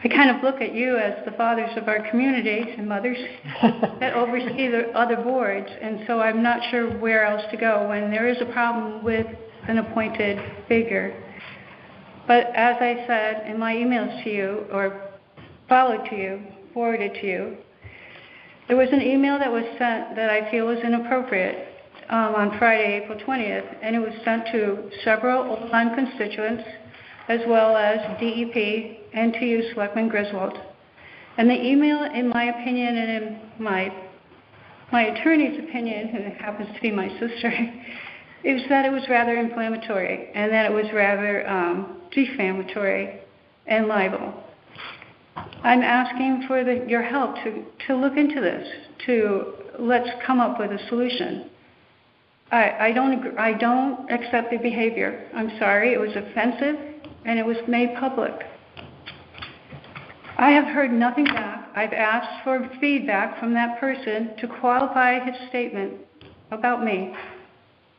I kind of look at you as the fathers of our community and mothers that oversee the other boards, and so I'm not sure where else to go when there is a problem with an appointed figure. But as I said in my emails to you, or forwarded to you, there was an email that was sent that I feel was inappropriate on Friday, April 20th, and it was sent to several old-time constituents, as well as DEP, and to you, Selectman Griswold. And the email, in my opinion, and in my attorney's opinion, who happens to be my sister, is that it was rather inflammatory, and that it was rather defamatory and libel. I'm asking for your help to look into this, let's come up with a solution. I don't accept the behavior. I'm sorry, it was offensive, and it was made public. I have heard nothing back. I've asked for feedback from that person to qualify his statement about me,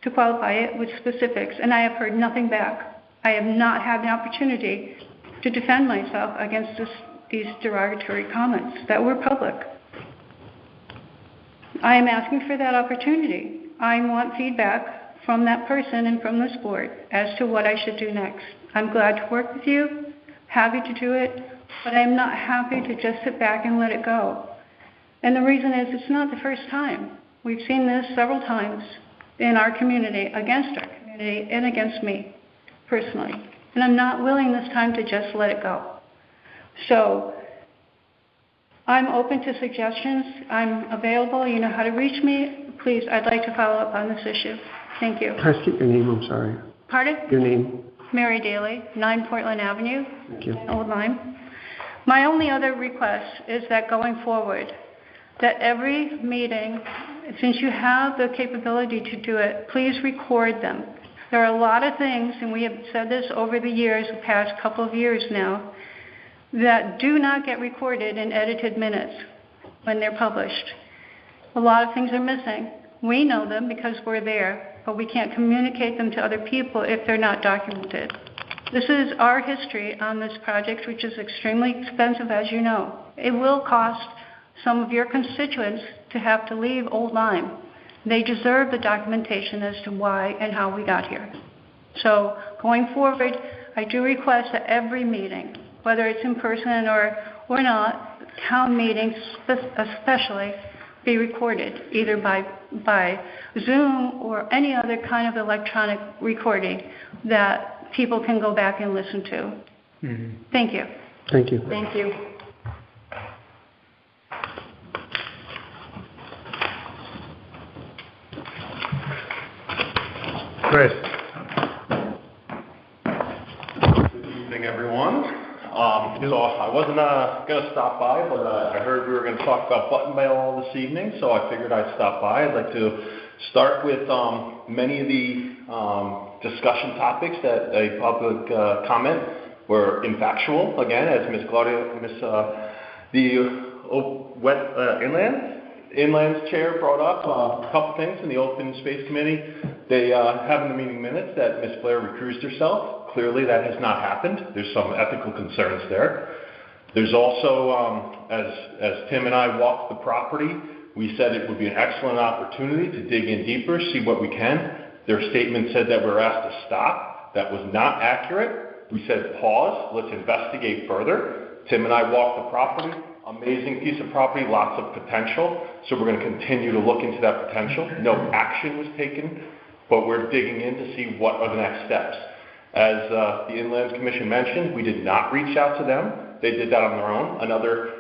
to qualify it with specifics, and I have heard nothing back. I have not had the opportunity to defend myself against these derogatory comments that were public. I am asking for that opportunity. I want feedback from that person and from this board as to what I should do next. I'm glad to work with you, happy to do it, but I'm not happy to just sit back and let it go. And the reason is it's not the first time. We've seen this several times in our community, against our community, and against me personally. And I'm not willing this time to just let it go. So I'm open to suggestions. I'm available. You know how to reach me. Please, I'd like to follow up on this issue. Thank you. Can I skip your name? I'm sorry. Pardon? Your name? Mary Daly, 9 Portland Avenue, Thank you. Old Lyme. My only other request is that going forward, that every meeting, since you have the capability to do it, please record them. There are a lot of things, and we have said this over the years, the past couple of years now, that do not get recorded in edited minutes when they're published. A lot of things are missing. We know them because we're there, but we can't communicate them to other people if they're not documented. This is our history on this project, which is extremely expensive, as you know. It will cost some of your constituents to have to leave Old Lyme. They deserve the documentation as to why and how we got here. So going forward, I do request that every meeting, whether it's in person or not, town meetings especially, be recorded, either by Zoom or any other kind of electronic recording that people can go back and listen to. Mm-hmm. Thank you. Thank you. Thank you. Chris. Good evening, everyone. So I wasn't going to stop by, but I heard we were going to talk about button mail this evening, so I figured I'd stop by. I'd like to start with many of the discussion topics that a public comment were infactual, again, as Ms. Claudia, Inland's chair brought up a couple things in the Open Space Committee. They have in the meeting minutes that Ms. Blair recused herself. Clearly that has not happened. There's some ethical concerns there. There's also, as Tim and I walked the property, we said it would be an excellent opportunity to dig in deeper, see what we can. Their statement said that we're asked to stop. That was not accurate. We said pause, let's investigate further. Tim and I walked the property. Amazing piece of property, lots of potential. So we're going to continue to look into that potential. No action was taken, but we're digging in to see what are the next steps. As the Inland Commission mentioned, we did not reach out to them. They did that on their own. Another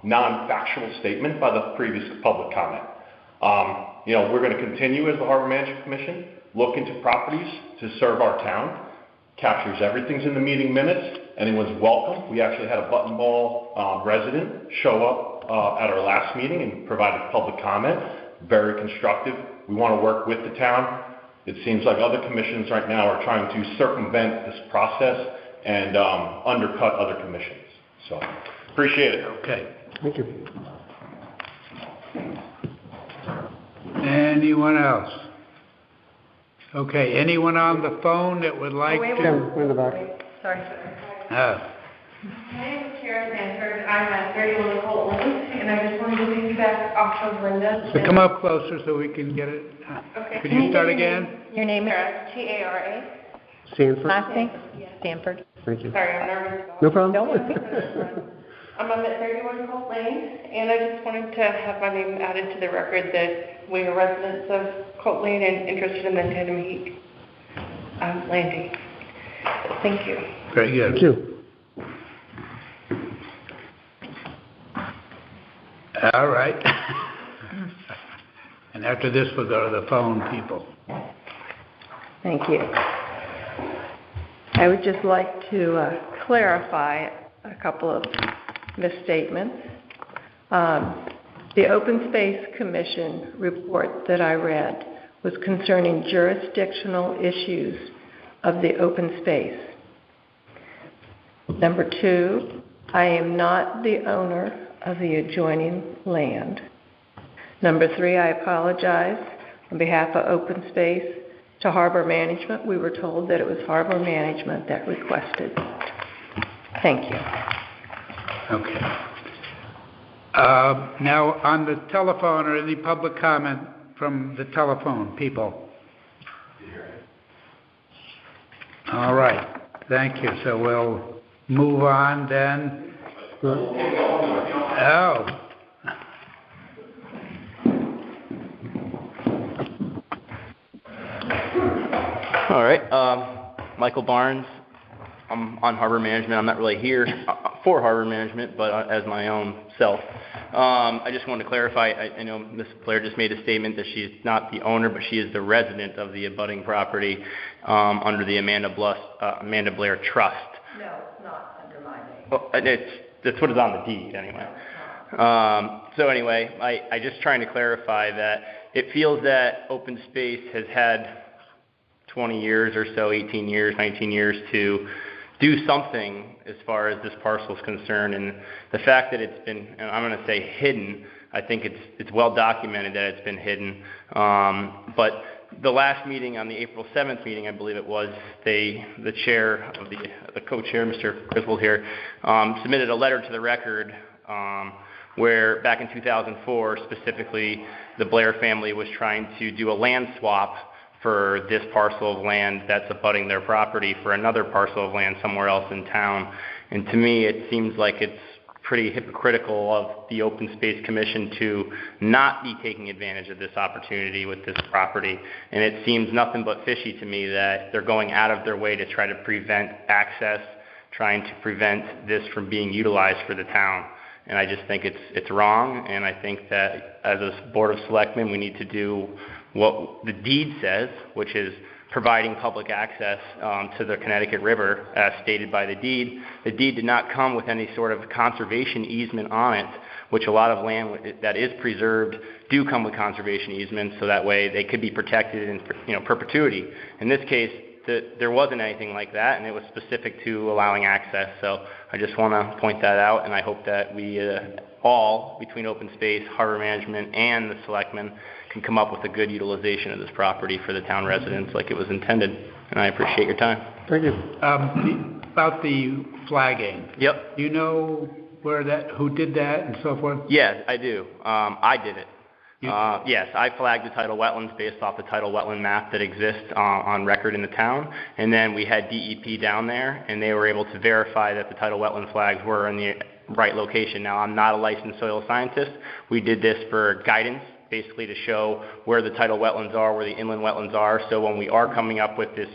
non-factual statement by the previous public comment. We're going to continue as the Harbor Management Commission, look into properties to serve our town. Captures everything's in the meeting minutes. Anyone's welcome. We actually had a Button Ball resident show up at our last meeting and provided public comment. Very constructive. We want to work with the town. It seems like other commissions right now are trying to circumvent this process and undercut other commissions. So, appreciate it. Okay. Thank you. Anyone else? Okay, anyone on the phone that would like to? We're in the back. Sorry. Oh. My name is Karen Sanford. I'm at 31 Colt Lane, and I just wanted to piggyback off of Linda. So come up closer so we can get it. Okay. Could you start again? Your name is? Tara, Sanford? Last name? Stanford. Thank you. Sorry, I'm nervous. No problem. I'm at 31 Colt Lane, and I just wanted to have my name added to the record that we are residents of Colt Lane and interested in the Tandem Heat landing. Thank you. Very good. Thank you. All right. And after this, we'll go to the phone people. Thank you. I would just like to clarify a couple of misstatements. The Open Space Commission report that I read was concerning jurisdictional issues of the open space. Number 2, I am not the owner of the adjoining land. Number 3, I apologize on behalf of Open Space to Harbor Management. We were told that it was Harbor Management that requested. Thank you. Okay. Now, on the telephone, or any public comment from the telephone people? All right. Thank you. So we'll move on then. Oh. All right. Michael Barnes. I'm on Harbor Management. I'm not really here for Harbor Management, but as my own self. I just wanted to clarify, I know Ms. Blair just made a statement that she's not the owner, but she is the resident of the abutting property under the Amanda Blair Trust. No, it's not under my name. Well, that's what is on the deed anyway. So anyway, I just trying to clarify that it feels that open space has had 20 years or so, 18 years, 19 years to do something as far as this parcel is concerned, and the fact that it's been, and I'm going to say hidden, I think it's well documented that it's been hidden. But the last meeting, on the April 7th meeting, I believe it was, the chair of the co-chair, Mr. Griswold here, submitted a letter to the record where back in 2004, specifically, the Blair family was trying to do a land swap for this parcel of land that's abutting their property for another parcel of land somewhere else in town. And to me, it seems like it's pretty hypocritical of the Open Space Commission to not be taking advantage of this opportunity with this property. And it seems nothing but fishy to me that they're going out of their way to try to prevent access, trying to prevent this from being utilized for the town. And I just think it's wrong, and I think that as a Board of Selectmen, we need to do what the deed says, which is providing public access to the Connecticut River as stated by the deed. The deed did not come with any sort of conservation easement on it, which a lot of land that is preserved do come with conservation easements, so that way they could be protected in perpetuity. In this case, there wasn't anything like that, and it was specific to allowing access. So I just want to point that out, and I hope that we all, between Open Space, Harbor Management, and the Selectmen, can come up with a good utilization of this property for the town residents like it was intended. And I appreciate your time. Thank you. About the flagging. Yep. Do you know who did that and so forth? Yes, I do. I did it. Yes, I flagged the tidal wetlands based off the tidal wetland map that exists on record in the town, and then we had DEP down there, and they were able to verify that the tidal wetland flags were in the right location. Now, I'm not a licensed soil scientist. We did this for guidance, basically to show where the tidal wetlands are, where the inland wetlands are, so when we are coming up with this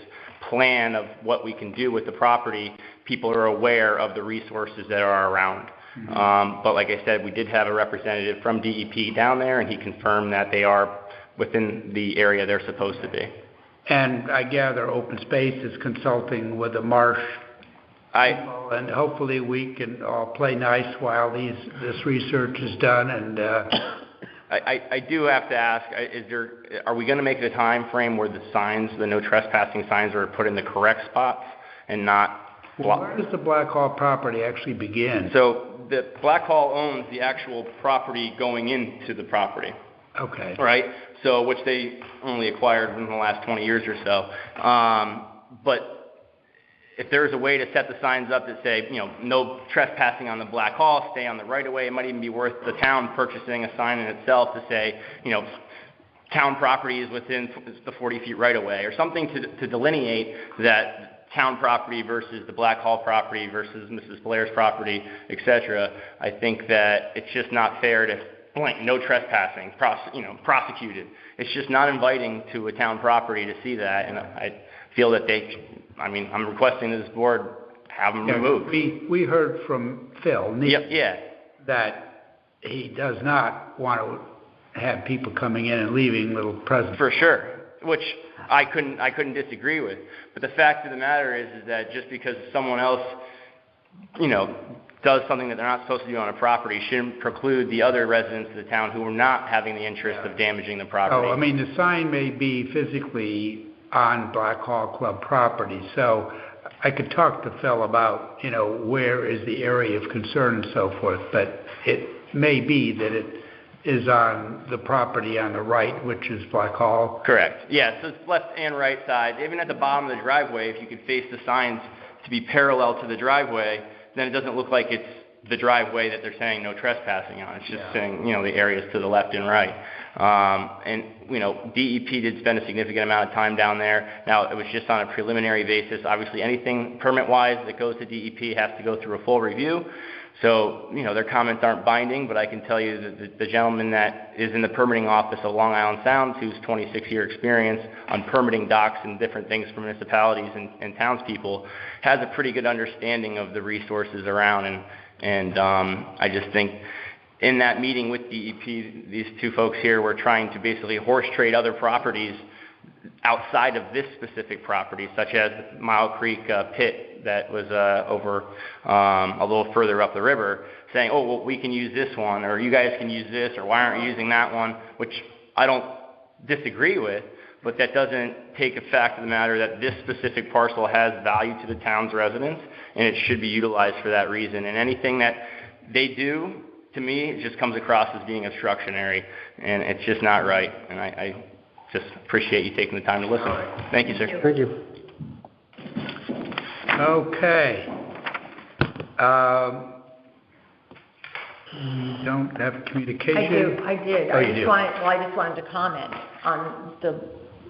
plan of what we can do with the property, people are aware of the resources that are around. But like I said, we did have a representative from DEP down there, and he confirmed that they are within the area they're supposed to be. And I gather Open Space is consulting with the marsh people, and hopefully we can all play nice while this research is done. And I do have to ask, are we going to make the time frame where the signs, the no trespassing signs, are put in the correct spots and not... Where does the Black Hall property actually begin? So the Black Hall owns the actual property going into the property. Okay. Right? So, which they only acquired in the last 20 years or so. But if there's a way to set the signs up that say, no trespassing on the Black Hall, stay on the right of way, it might even be worth the town purchasing a sign in itself to say, town property is within the 40 feet right of way, or something to delineate that town property versus the Black Hall property versus Mrs. Blair's property, etc. I think that it's just not fair to no trespassing, prosecuted. It's just not inviting to a town property to see that, and I feel that I'm requesting this board have them removed. We heard from Phil Neal that he does not want to have people coming in and leaving little presents. For sure, which I couldn't disagree with. But the fact of the matter is that just because someone else, does something that they're not supposed to do on a property shouldn't preclude the other residents of the town who are not having the interest of damaging the property. Oh, the sign may be physically on Black Hall Club property, so I could talk to Phil about, where is the area of concern and so forth, but it may be that it is on the property on the right, which is Black Hall. Correct. Yeah, so it's left and right side. Even at the bottom of the driveway, if you could face the signs to be parallel to the driveway, then it doesn't look like it's the driveway that they're saying no trespassing on. It's just saying, the areas to the left and right. And DEP did spend a significant amount of time down there. Now, it was just on a preliminary basis. Obviously, anything permit-wise that goes to DEP has to go through a full review. So, their comments aren't binding, but I can tell you that the gentleman that is in the permitting office of Long Island Sound, who's 26-year experience on permitting docks and different things for municipalities and townspeople, has a pretty good understanding of the resources around. And I just think in that meeting with DEP, these two folks here were trying to basically horse trade other properties outside of this specific property, such as Mile Creek pit that was over a little further up the river, saying, oh, well, we can use this one, or you guys can use this, or why aren't you using that one, which I don't disagree with, but that doesn't take the fact of the matter that this specific parcel has value to the town's residents, and it should be utilized for that reason. And anything that they do, to me, it just comes across as being obstructionary, and it's just not right. And I just appreciate you taking the time to listen. Thank you, sir. Thank you. Okay. You don't have communication? I did. Oh, I just wanted to comment on the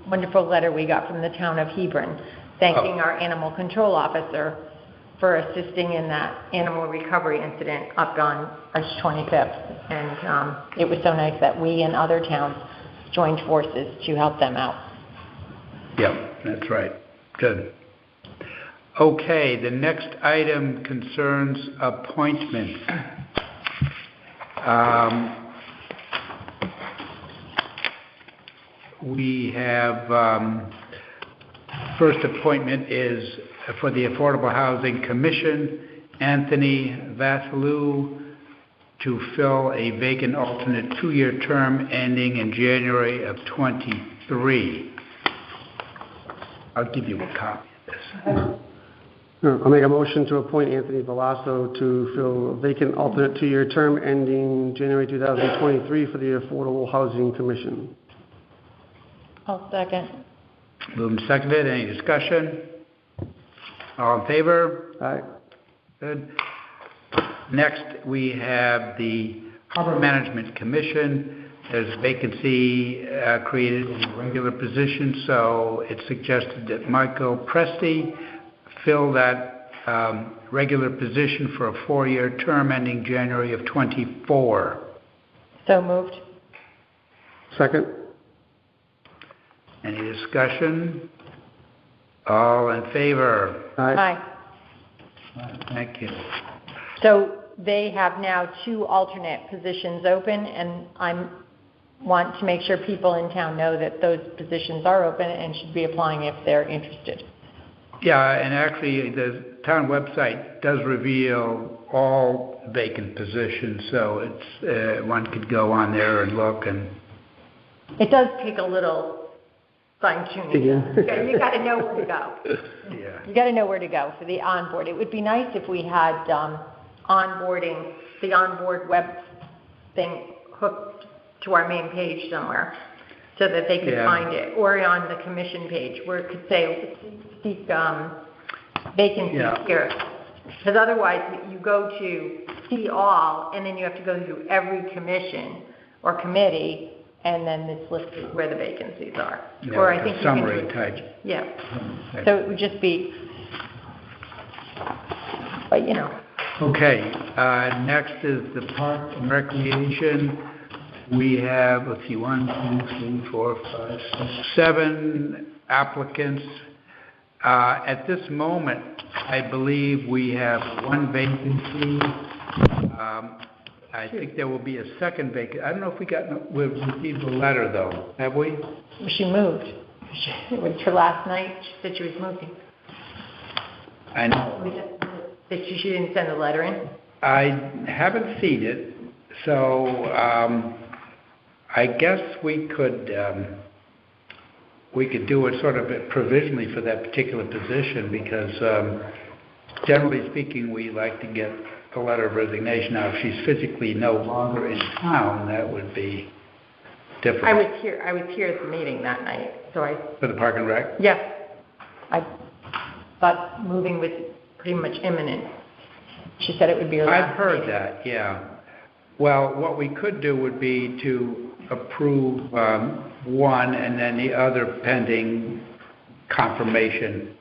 wonderful letter we got from the town of Hebron, thanking our animal control officer for assisting in that animal recovery incident up on March 25th. And it was so nice that we and other towns joined forces to help them out. Yep, that's right. Good. Okay, the next item concerns appointments. We have First appointment is for the Affordable Housing Commission, Anthony Vasilou, to fill a vacant alternate 2-year term ending in January of 23. I'll give you a copy of this. I'll make a motion to appoint Anthony Velasco to fill a vacant alternate 2-year term ending January 2023 for the Affordable Housing Commission. I'll second. Moved and seconded. Any discussion? All in favor? Aye. Good. Next, we have the Harbor Management Commission. There's a vacancy created in a regular position, so it's suggested that Michael Presti fill that regular position for a 4-year term ending January of 24. So moved. Second. Any discussion? All in favor? Aye. Thank you. So they have now 2 alternate positions open, and I want to make sure people in town know that those positions are open and should be applying if they're interested. Yeah, and actually the town website does reveal all vacant positions, so it's one could go on there and look. And it does take a little fine-tuning. You got to know where to go. Yeah. You got to know where to go for the onboard. It would be nice if we had onboarding, the onboard web thing hooked to our main page somewhere so that they could find it, or on the commission page where it could say seek vacancies here. Because otherwise you go to see all, and then you have to go through every commission or committee, and then it's listed where the vacancies are. Yeah, or like I think a summary type. Yeah. So it would just be, but you know. Okay, next is the Park and Recreation. We have, let's see, 1, 2, 3, 4, 5, 6, 7 applicants. At this moment, I believe we have 1 vacancy. I think there will be a second vacancy. I don't know if we've received a letter though, have we? She moved. It was her last night. She said she was moving. I know. She didn't send a letter in? I haven't seen it, so I guess we could do it sort of provisionally for that particular position, because generally speaking, we like to get a letter of resignation. Now, if she's physically no longer in town, that would be different. I was here at the meeting that night, so For the Park and Rec? Yeah. I thought moving was pretty much imminent. She said it would be her last I've heard meeting. that, yeah. Well, what we could do would be to approve one and then the other pending confirmation,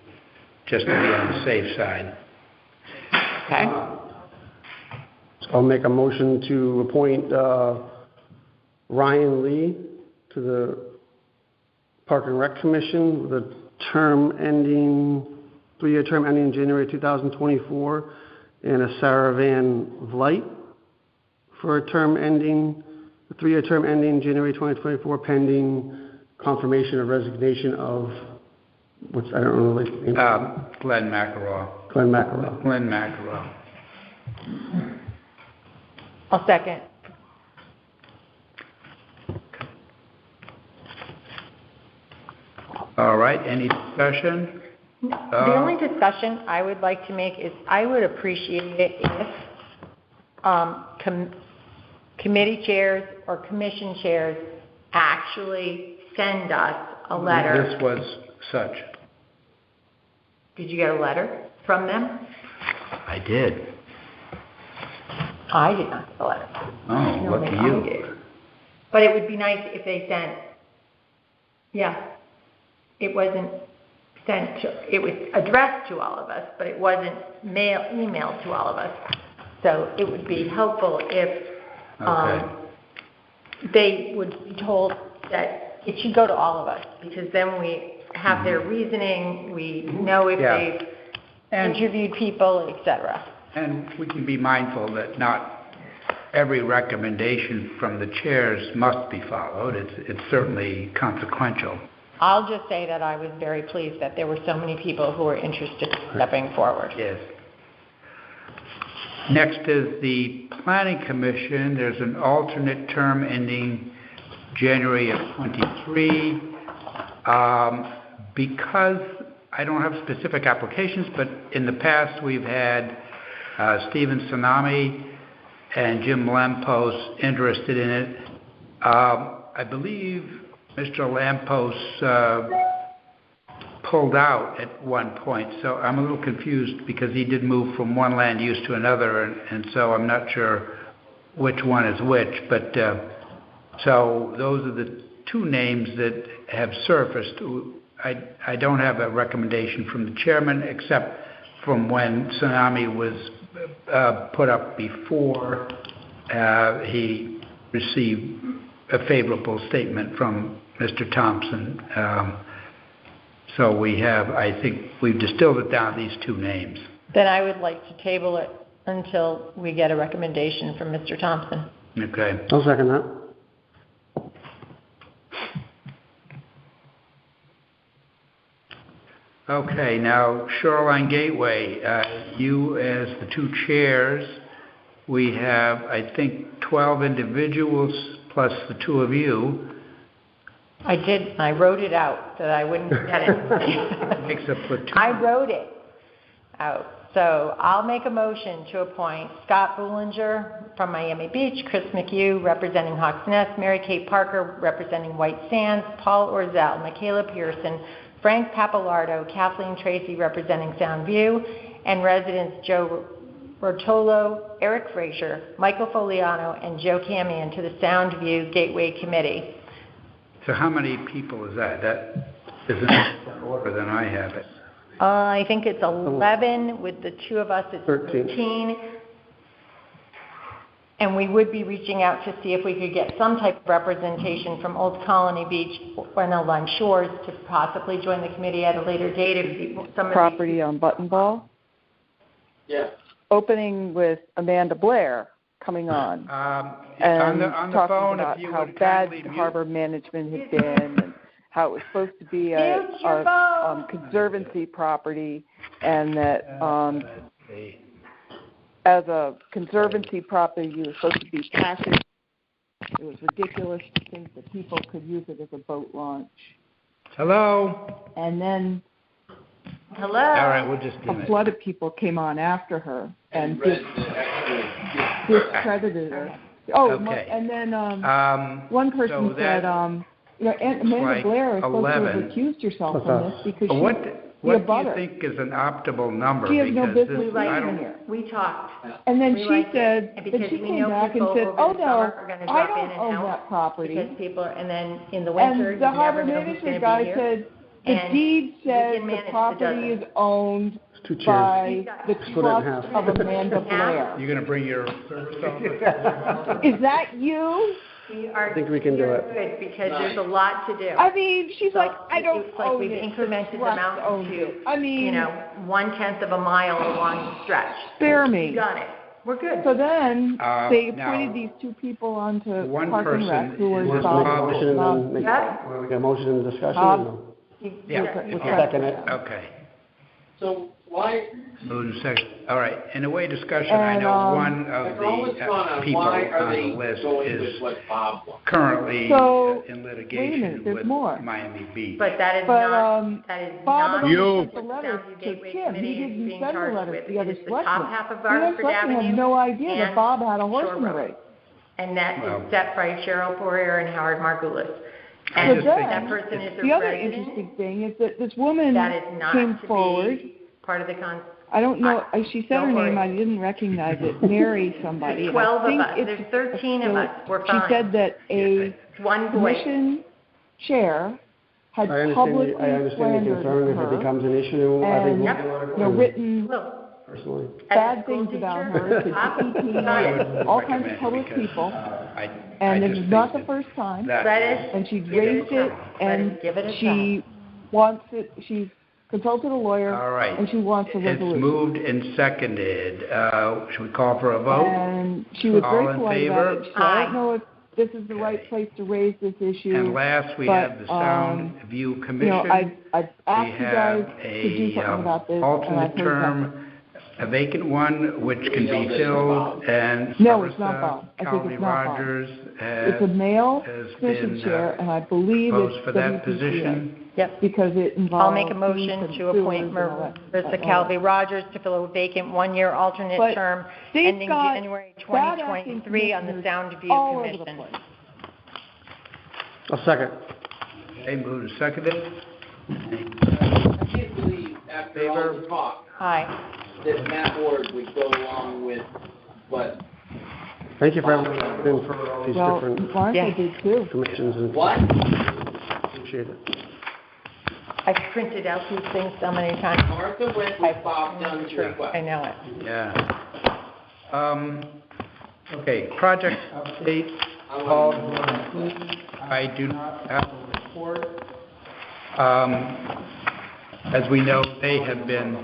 just to be on the safe side. Okay. So I'll make a motion to appoint Ryan Lee to the Park and Rec Commission with a term ending, 3-year term ending January 2024, and a Sarah Van Vliet for a 3-year term ending January 2024, pending confirmation of resignation of, I don't know the name. Glenn McElraw. Glenn McElraw. Glenn McElraw. I'll second. All right, any discussion? The only discussion I would like to make is I would appreciate it if committee chairs or commission chairs actually send us a letter. This was such. Did you get a letter from them? I did. I did not get a letter. Oh, No, lucky I you. did. But it would be nice if they sent, it wasn't sent to, it was addressed to all of us, but it wasn't emailed to all of us. So it would be helpful if they would be told that it should go to all of us, because then we have their reasoning, we know if they've interviewed people, etc. And we can be mindful that not every recommendation from the chairs must be followed. It's certainly consequential. I'll just say that I was very pleased that there were so many people who were interested in stepping forward. Yes. Next is the Planning Commission. There's an alternate term ending January of 23. Because I don't have specific applications, but in the past we've had Stephen Tsunami and Jim Lampos interested in it. I believe Mr. Lampos pulled out at one point, so I'm a little confused because he did move from one land use to another, and so I'm not sure which one is which, but so those are the two names that have surfaced. I don't have a recommendation from the chairman except from when Tsunami was put up before he received a favorable statement from Mr. Thompson. So we have, I think we've distilled it down to these two names. Then I would like to table it until we get a recommendation from Mr. Thompson. Okay. I'll second that. Okay, now Shoreline Gateway, you as the two chairs, we have, I think, 12 individuals plus the two of you. I did. I wrote it out that I wouldn't forget it. Makes a platoon. I wrote it out. So I'll make a motion to appoint Scott Boulanger from Miami Beach, Chris McHugh representing Hawks Nest, Mary Kate Parker representing White Sands, Paul Orzel, Michaela Pearson, Frank Papalardo, Kathleen Tracy representing Soundview, and residents Joe Rotolo, Eric Frazier, Michael Foliano, and Joe Camion to the Soundview Gateway Committee. So how many people is that? That is in a different order than I have it. I think it's 11. With the two of us, it's 13. And we would be reaching out to see if we could get some type of representation from Old Colony Beach or Lime Shores to possibly join the committee at a later date. If some property on Buttonball. Yeah. Opening with Amanda Blair coming on. On the talking phone, about if you how would bad kindly harbor management had been and how it was supposed to be a conservancy property, and that as a conservancy property you were supposed to be passive. It was ridiculous to think that people could use it as a boat launch. Hello? And then hello. All right, we'll just a flood of people came on after her and discredited her. Oh, okay. And then one person said, Amanda like Blair is supposed to have 11. recused herself from this because What do you butter. think is an optimal number? She has no Because business being here. We talked. And then We she liked said, it, and because she we came know back and people said, over oh the no, summer are gonna I drop in don't and own out that property. Because people, and then in the winter, And the you harbor never know who's management going to guy be here. said, the And deed we says can the manage the property dozen. is owned Two chairs. by the Split it in half. trust of Amanda Blair. You're going to bring your service office? Is that you? I think we can do it. Good, because there's a lot to do. I mean, she's So like, I don't it's like own we've it. incremented the Trust mountain owns to, it. I mean, 1/10 of a mile along the stretch. spare me. You got it. We're good. So then they now, appointed these two people onto one Park and Rec person who were is Make a Bob. motion and then make Yeah. we got a motion and discussion. Bob. Yeah. We'll Second it. Okay. So why? Move to second. All right. In a way, discussion, I know one of the people on the list is currently in litigation there's with more. Miami Beach. But that is But not, that is Bob not had You. only sent the letter Soundview to Gateway Kim. Committee He is didn't being send the charged letter with. to the other It is the top selectmen. half of The other Barnard selectmen Avenue had no idea and that Bob had a horse Shore in the Road. race. And that Well. is set by Cheryl Poirier and Howard Margulis. I And just So think that person is a the other resident. interesting thing is that this woman That is not came to forward. be part of the I don't know. She said her don't name. worry. I didn't recognize it. Mary somebody. There's and I 12 of think us. it's There's 13 of us. We're She fine. said that a One voice. commission chair had I publicly understand the slandered concern. If her it becomes an issue, I think and we'll written personally. bad things about her to DEP and all kinds of public people. And this is not the first time. And she raised it, and she wants it. She's consulted a lawyer, All right. and she wants a resolution. It's moved and seconded. Should we call for a vote? And she was All very in polite favor? about it. She said, I don't know if this is the right place to raise this issue. And last, we have the Sound View Commission. I've asked you guys to do something about this, alternate term, a vacant one, which can be filled, and no, it's not Bob. I think Calvary it's not Rogers Bob. It's a male commission chair, and I believe it's for that position. Yep. Because it involves... I'll make a motion to appoint Marissa Calvi Rogers to fill a vacant one-year alternate term ending January 2023 on the Sound View Commission. I'll second. Okay, moved and seconded. I can't believe, after all the talk, that Matt Ward would go along with what... Thank you for everyone for all these different commissions. And what? Appreciate it. I've printed out these things so many times. Martha went with Bob Dunn's request. I know it. Yeah. Okay, project update. Paul, I do not have a report. As we know, they have been,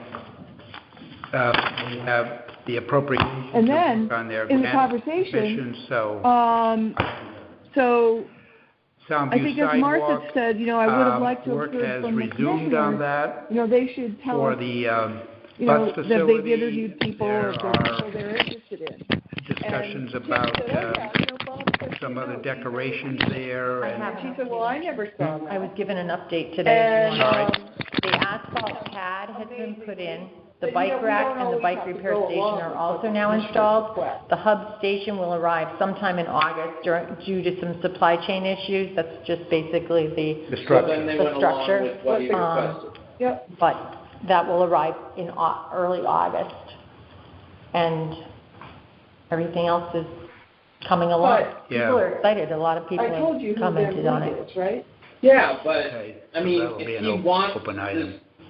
we have the appropriation and then, on their in the conversation, so I think as Martha said, I would have liked to have heard from the resumed on that. They should tell for us, the that they've interviewed people or people they're interested in. Discussions about some other decorations there. And she said, well, I never saw that. I was given an update today. The asphalt pad has been put in. The bike rack and the bike repair station are also now installed. The hub station will arrive sometime in August due to some supply chain issues. That's just basically the structure. But that will arrive in early August. And everything else is coming along. People are excited. A lot of people have commented on it. Right? Yeah, but I mean, if he wants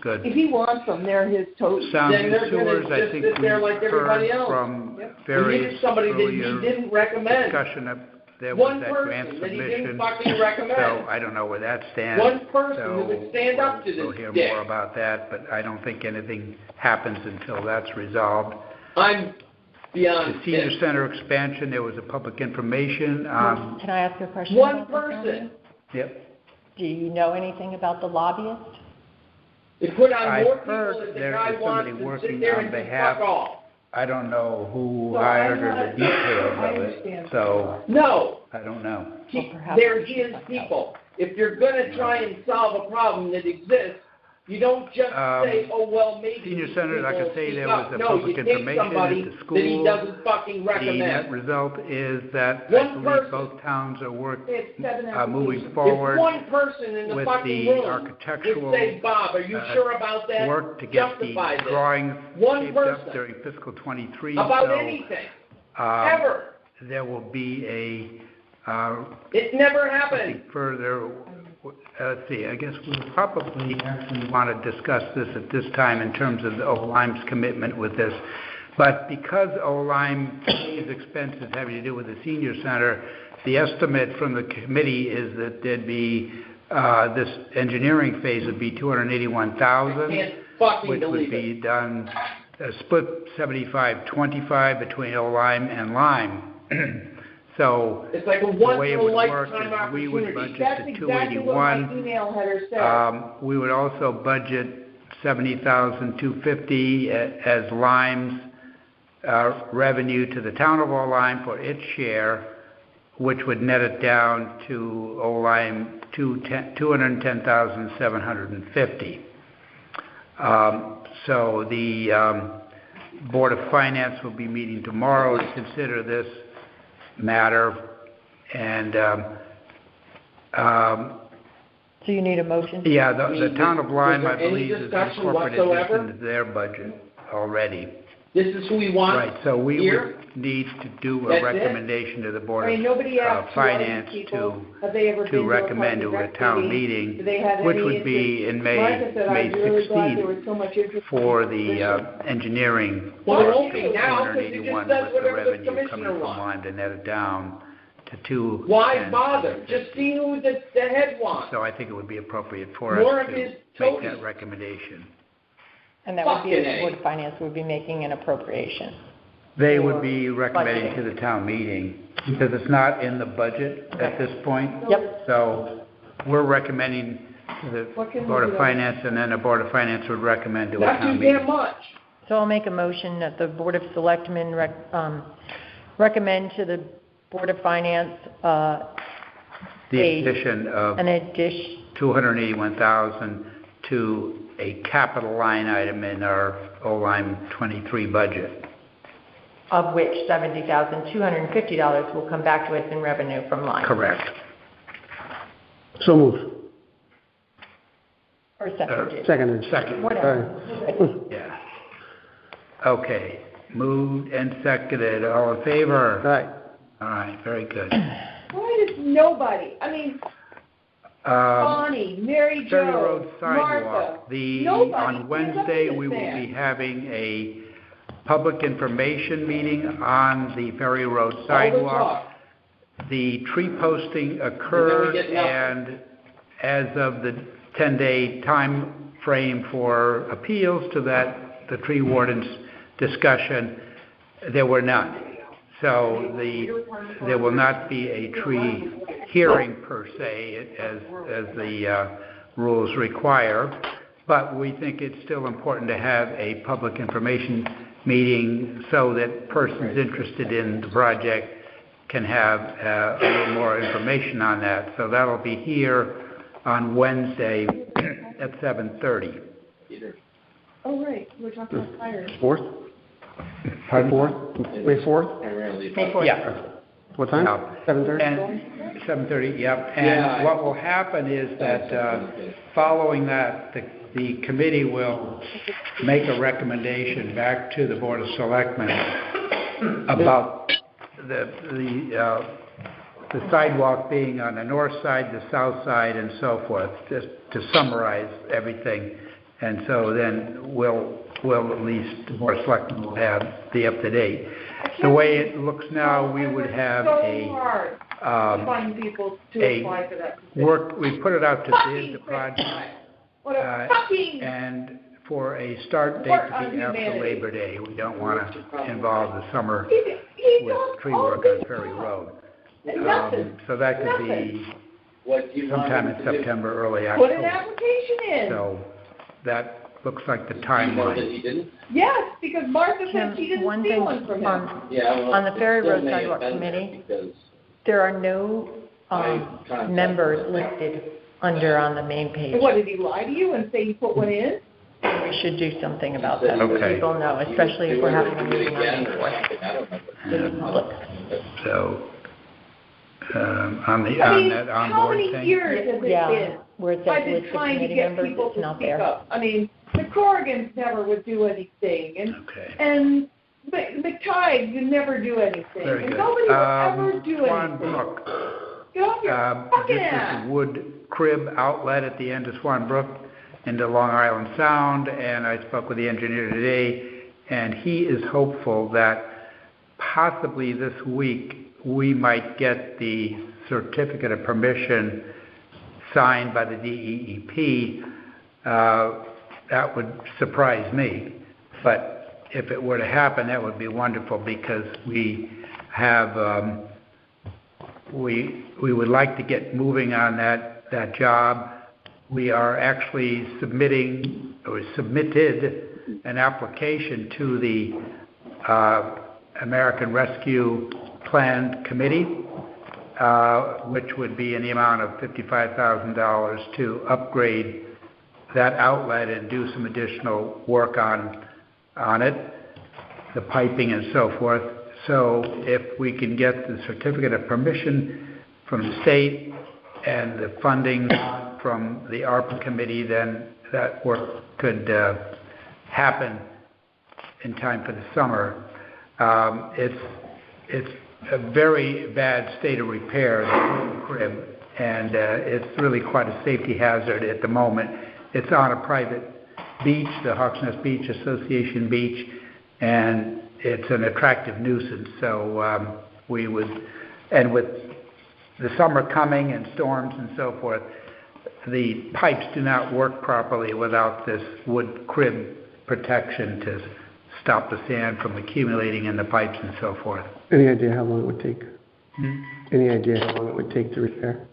if he wants them, they're his toes. Sound then they're sewers, going to I think sit there like everybody else. From Ferry, he needed somebody that he didn't recommend. Discussion of there was that grant that he didn't submission. fucking recommend. So I don't know where that stands. One person who would stand up to this We'll hear dick. more about that, but I don't think anything happens until that's resolved. I'm beyond the senior center expansion, there was a public information. Can I ask you a question? One person. Yep. Do you know anything about the lobbyist? They put on I've more heard people if the there guy is wants somebody to working sit there on and behalf. fuck off. I don't know who hired or the details of it, so no, I don't know. They're his people. If you're going to try and solve a problem that exists, you don't just say, oh, well, maybe... Senior center, like I say, there was a no, public you take information somebody at the school. that he doesn't fucking recommend. The net result is that One I believe person. both towns are moving If forward one person in the with fucking the room architectural would say, Bob, are you sure about that? work to get the Justify this. drawings One shaped person. up during fiscal 23. About so, anything. Ever. There will be a... it never happened. Further... let's see, I guess we'll probably actually want to discuss this at this time in terms of the O-Lime's commitment with this. But because O-Lime pays expenses having to do with the senior center, the estimate from the committee is that there'd be, this engineering phase would be $281,000, which would be done, split 75-25 between O-Lime and Lime. So it's like a the way it would work once-in-a-lifetime is we would opportunity. budget the 281. We would also budget $70,250 as Lime's revenue to the town of O-Lime for its share, which would net it down to O-Lime $210,750. So the Board of Finance will be meeting tomorrow to consider this matter, and so you need a motion? Yeah, the town of Lyme, I believe, has incorporated this into their budget already. This is who we want. Right, so we would need to do a recommendation to the Board of Finance to recommend to a town meeting, which would be in May 16th for the engineering work, 281 with the revenue coming from Lyme to net it down to 2. Why bother? Just see who the head wants. So I think it would be appropriate for us to make that recommendation. And that would be, the Board of Finance would be making an appropriation. They would be recommending to the town meeting, because it's not in the budget at this point. Yep. So we're recommending to the Board of Finance, and then the Board of Finance would recommend to a town meeting. So I'll make a motion that the Board of Selectmen recommend to the Board of Finance The addition of $281,000 to a capital line item in our line 23 budget. Of which $70,250 will come back to us in revenue from line. Correct. So moved. Or seconded. Second. Whatever. Yeah. Okay. Moved and seconded. All in favor? Right. All right. Very good. Why does nobody, I mean, Bonnie, Mary Ferry Jo, Road Sidewalk. Martha, On Wednesday, we will be having a public information meeting on the Ferry Road Sidewalk. The tree posting occurred, and as of the 10-day time frame for appeals to that, the tree warden's discussion, there were none. So there will not be a tree hearing per se, as the rules require, but we think it's still important to have a public information meeting so that persons interested in the project can have a little more information on that. So that'll be here on Wednesday at 7:30. Oh, right, we're talking about fire. 4th? Pardon? 4th? May 4th? May 4th. Yeah. What time? 7:30? And 7:30, yep. And what will happen is that following that, the committee will make a recommendation back to the Board of Selectmen about the sidewalk being on the north side, the south side, and so forth, just to summarize everything. And so then we'll at least, the Board of Selectmen will have the up-to-date. The way it looks now, we would have we put it out to bid, the project, and for a start date to be after Labor Day. We don't want to involve the summer with tree work on Ferry Road. So that could be sometime in September, early October. Put an application in. So that looks like the timeline. Yes, because Martha said she didn't see one from him. On the Ferry Road Sidewalk Committee, there are no members listed under on the main page. What, did he lie to you and say he put one in? We should do something about that so people know, especially if we're having a meeting on May 4th. So, on that onboard thing? How many years has it been? Where it says list of committee members, it's not there. I mean, the Corrigans never would do anything, and McTighe would never do anything, Very and good. nobody would ever do Swan anything. Brook. Get off your fucking This ass. is wood crib outlet at the end of Swan Brook into Long Island Sound, and I spoke with the engineer today, and he is hopeful that possibly this week we might get the certificate of permission signed by the DEEP. That would surprise me, but if it were to happen, that would be wonderful, because we have we would like to get moving on that job. We are actually submitted an application to the American Rescue Plan Committee, which would be in the amount of $55,000 to upgrade that outlet and do some additional work on it, the piping and so forth. So if we can get the certificate of permission from the state and the funding from the ARPA committee, then that work could happen in time for the summer. It's a very bad state of repair, the crib, and it's really quite a safety hazard at the moment. It's on a private beach, the Hawks Nest Beach Association beach, and it's an attractive nuisance. So we would, and with the summer coming and storms and so forth, the pipes do not work properly without this wood crib protection to stop the sand from accumulating in the pipes and so forth. Any idea how long it would take? Any idea how long it would take to repair?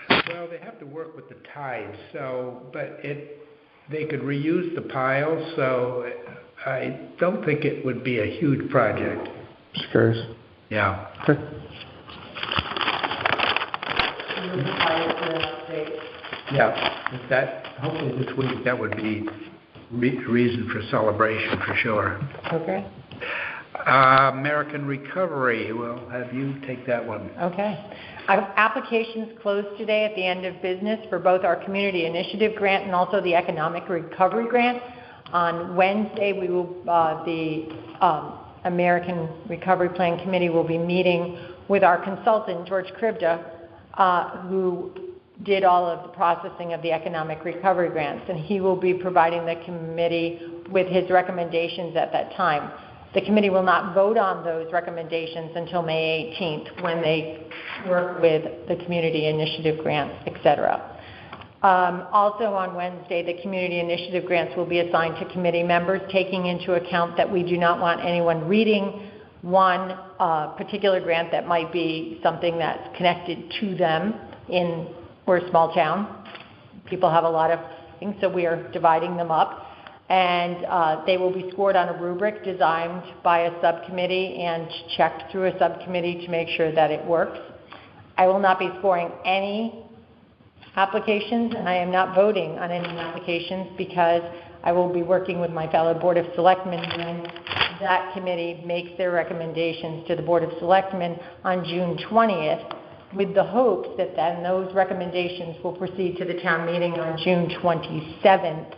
Well, they have to work with the tides, but they could reuse the piles, so I don't think it would be a huge project. Just curious. Yeah. Okay. Yeah, hopefully this week, that would be reason for celebration for sure. Okay. American Recovery, we'll have you take that one. Okay. Applications closed today at the end of business for both our Community Initiative Grant and also the Economic Recovery Grant. On Wednesday, the American Recovery Plan Committee will be meeting with our consultant, George Kribda, who did all of the processing of the Economic Recovery Grants, and he will be providing the committee with his recommendations at that time. The committee will not vote on those recommendations until May 18th when they work with the Community Initiative Grants, etc. Also on Wednesday, the Community Initiative Grants will be assigned to committee members, taking into account that we do not want anyone reading one particular grant that might be something that's connected to them. We're a small town. People have a lot of things, so we are dividing them up. And they will be scored on a rubric designed by a subcommittee and checked through a subcommittee to make sure that it works. I will not be scoring any applications, and I am not voting on any applications because I will be working with my fellow Board of Selectmen when that committee makes their recommendations to the Board of Selectmen on June 20th, with the hopes that then those recommendations will proceed to the town meeting on June 27th,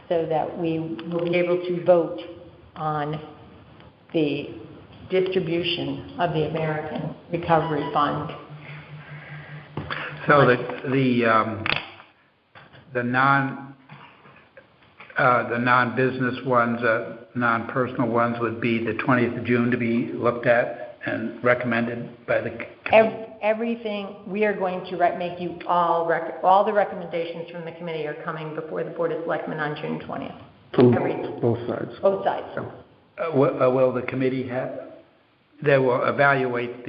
so that we will be able to vote on the distribution of the American Recovery Fund. So the non-business ones, non-personal ones would be the 20th of June to be looked at and recommended by the committee? Everything, we are going to make you all the recommendations from the committee are coming before the Board of Selectmen on June 20th. From both sides? Both sides. Will the committee they will evaluate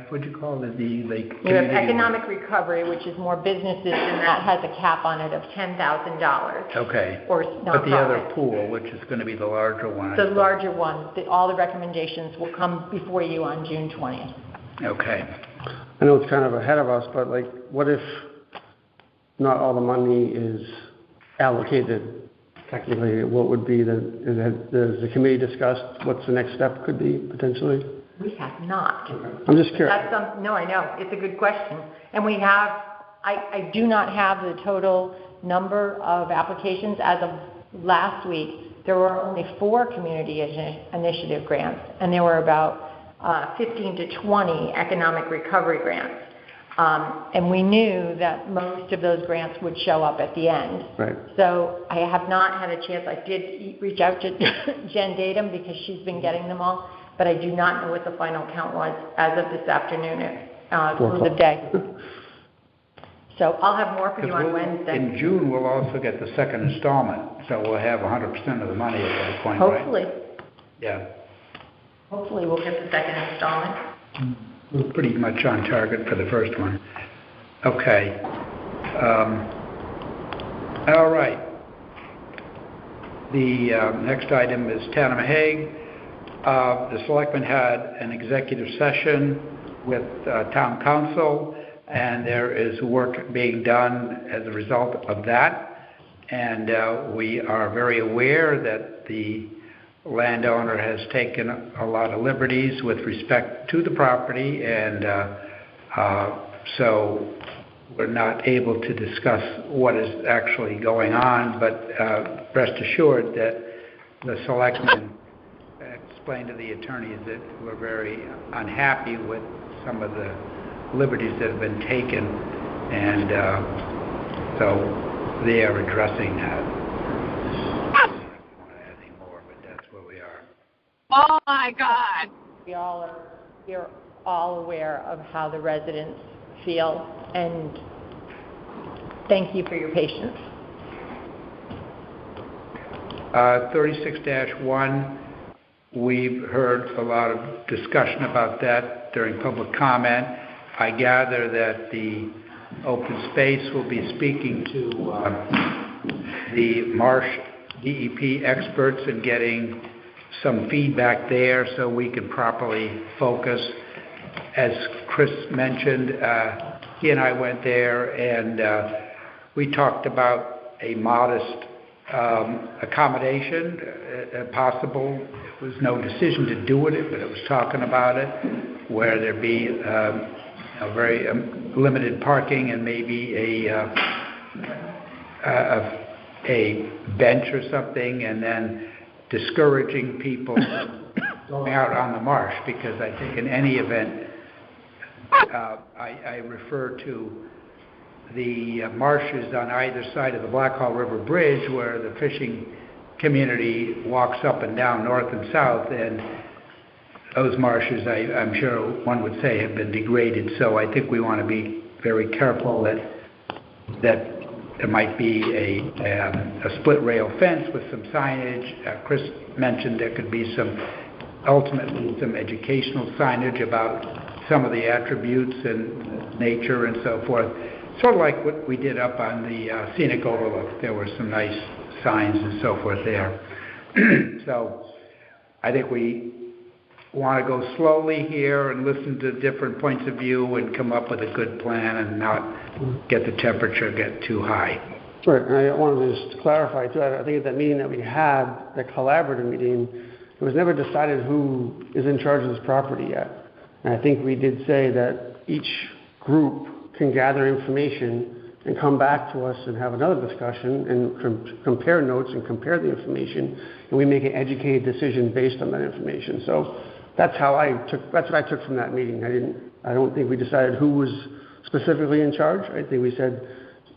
what'd you call it, the we have Economic Recovery, which is more businesses, and that has a cap on it of $10,000. Okay. Or but the other pool, which is going to be the larger one. The larger one, all the recommendations will come before you on June 20th. Okay. I know it's kind of ahead of us, but what if not all the money is allocated? Technically, what would be does the committee discuss what's the next step could be potentially? We have not. I'm just curious. No, I know. It's a good question. And we have, I do not have the total number of applications. As of last week, there were only 4 community initiative grants, and there were about 15 to 20 economic recovery grants. And we knew that most of those grants would show up at the end. Right. So I have not had a chance. I did reach out to Jen Datum because she's been getting them all, but I do not know what the final count was as of this afternoon at close of day. So I'll have more for you on Wednesday. In June, we'll also get the second installment, so we'll have 100% of the money at that point, hopefully. Right? Yeah. Hopefully we'll get the second installment. We're pretty much on target for the first one. Okay. All right. The next item is Tanamahaig. The Selectmen had an executive session with Town Council, and there is work being done as a result of that. And we are very aware that the landowner has taken a lot of liberties with respect to the property, and so we're not able to discuss what is actually going on, but rest assured that the Selectmen explained to the attorneys that we're very unhappy with some of the liberties that have been taken, and so they are addressing that. Oh my God! We are all aware of how the residents feel, and thank you for your patience. 36-1, we've heard a lot of discussion about that during public comment. I gather that the open space will be speaking to the marsh DEP experts and getting some feedback there so we can properly focus. As Chris mentioned, he and I went there and we talked about a modest accommodation possible. It was no decision to do it, but it was talking about it, where there'd be very limited parking and maybe a bench or something, and then discouraging people going out on the marsh, because I think in any event, I refer to the marshes on either side of the Blackhall River Bridge, where the fishing community walks up and down north and south, and those marshes, I'm sure one would say, have been degraded. So I think we want to be very careful that there might be a split rail fence with some signage. Chris mentioned there could be ultimately some educational signage about some of the attributes and nature and so forth. Sort of like what we did up on the scenic overlook. There were some nice signs and so forth there. So I think we want to go slowly here and listen to different points of view and come up with a good plan and not get the temperature get too high. Right, and I wanted to just clarify too, I think at that meeting that we had, the collaborative meeting, it was never decided who is in charge of this property yet. And I think we did say that each group can gather information and come back to us and have another discussion and compare notes and compare the information, and we make an educated decision based on that information. So that's what I took from that meeting. I don't think we decided who was specifically in charge. I think we said,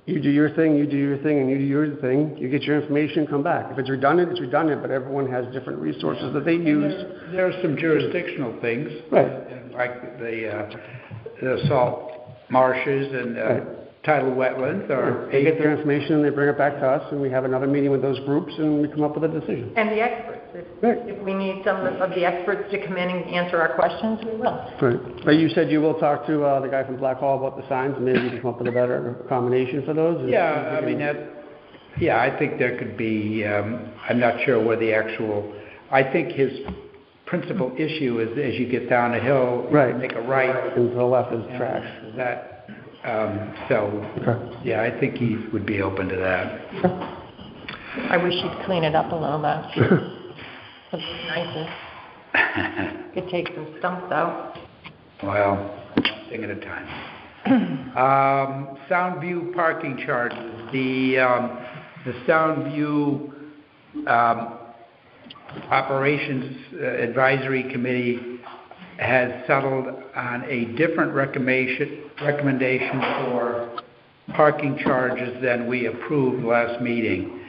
you do your thing, you do your thing, and you do your thing. You get your information, come back. If it's redundant, it's redundant, but everyone has different resources that they use. There are some jurisdictional things, right? Like the salt marshes and tidal wetlands. They get their information and they bring it back to us, and we have another meeting with those groups, and we come up with a decision. And the experts. If we need some of the experts to come in and answer our questions, we will. Right. But you said you will talk to the guy from Blackhall about the signs, and maybe you can come up with a better combination for those? Yeah, I mean, I think there could be, I'm not sure where the I think his principal issue is as you get down a hill, make a right. And to the left is trash. Yeah, I think he would be open to that. I wish he'd clean it up a little bit. Something nicer. Could take some stumps out. Well, one thing at a time. Soundview parking charges. The Soundview Operations Advisory Committee has settled on a different recommendation for parking charges than we approved last meeting.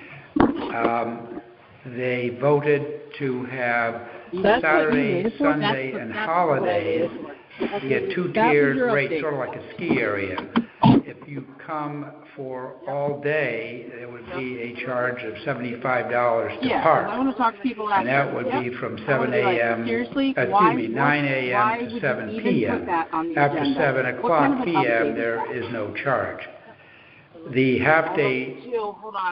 They voted to have Saturday, Sunday, and holidays be a two-tiered rate, sort of like a ski area. If you come for all day, there would be a charge of $75 to park. I want to talk to people after. And that would be from 7 a.m., 9 a.m. to 7 p.m. After 7 o'clock p.m., there is no charge. The half-day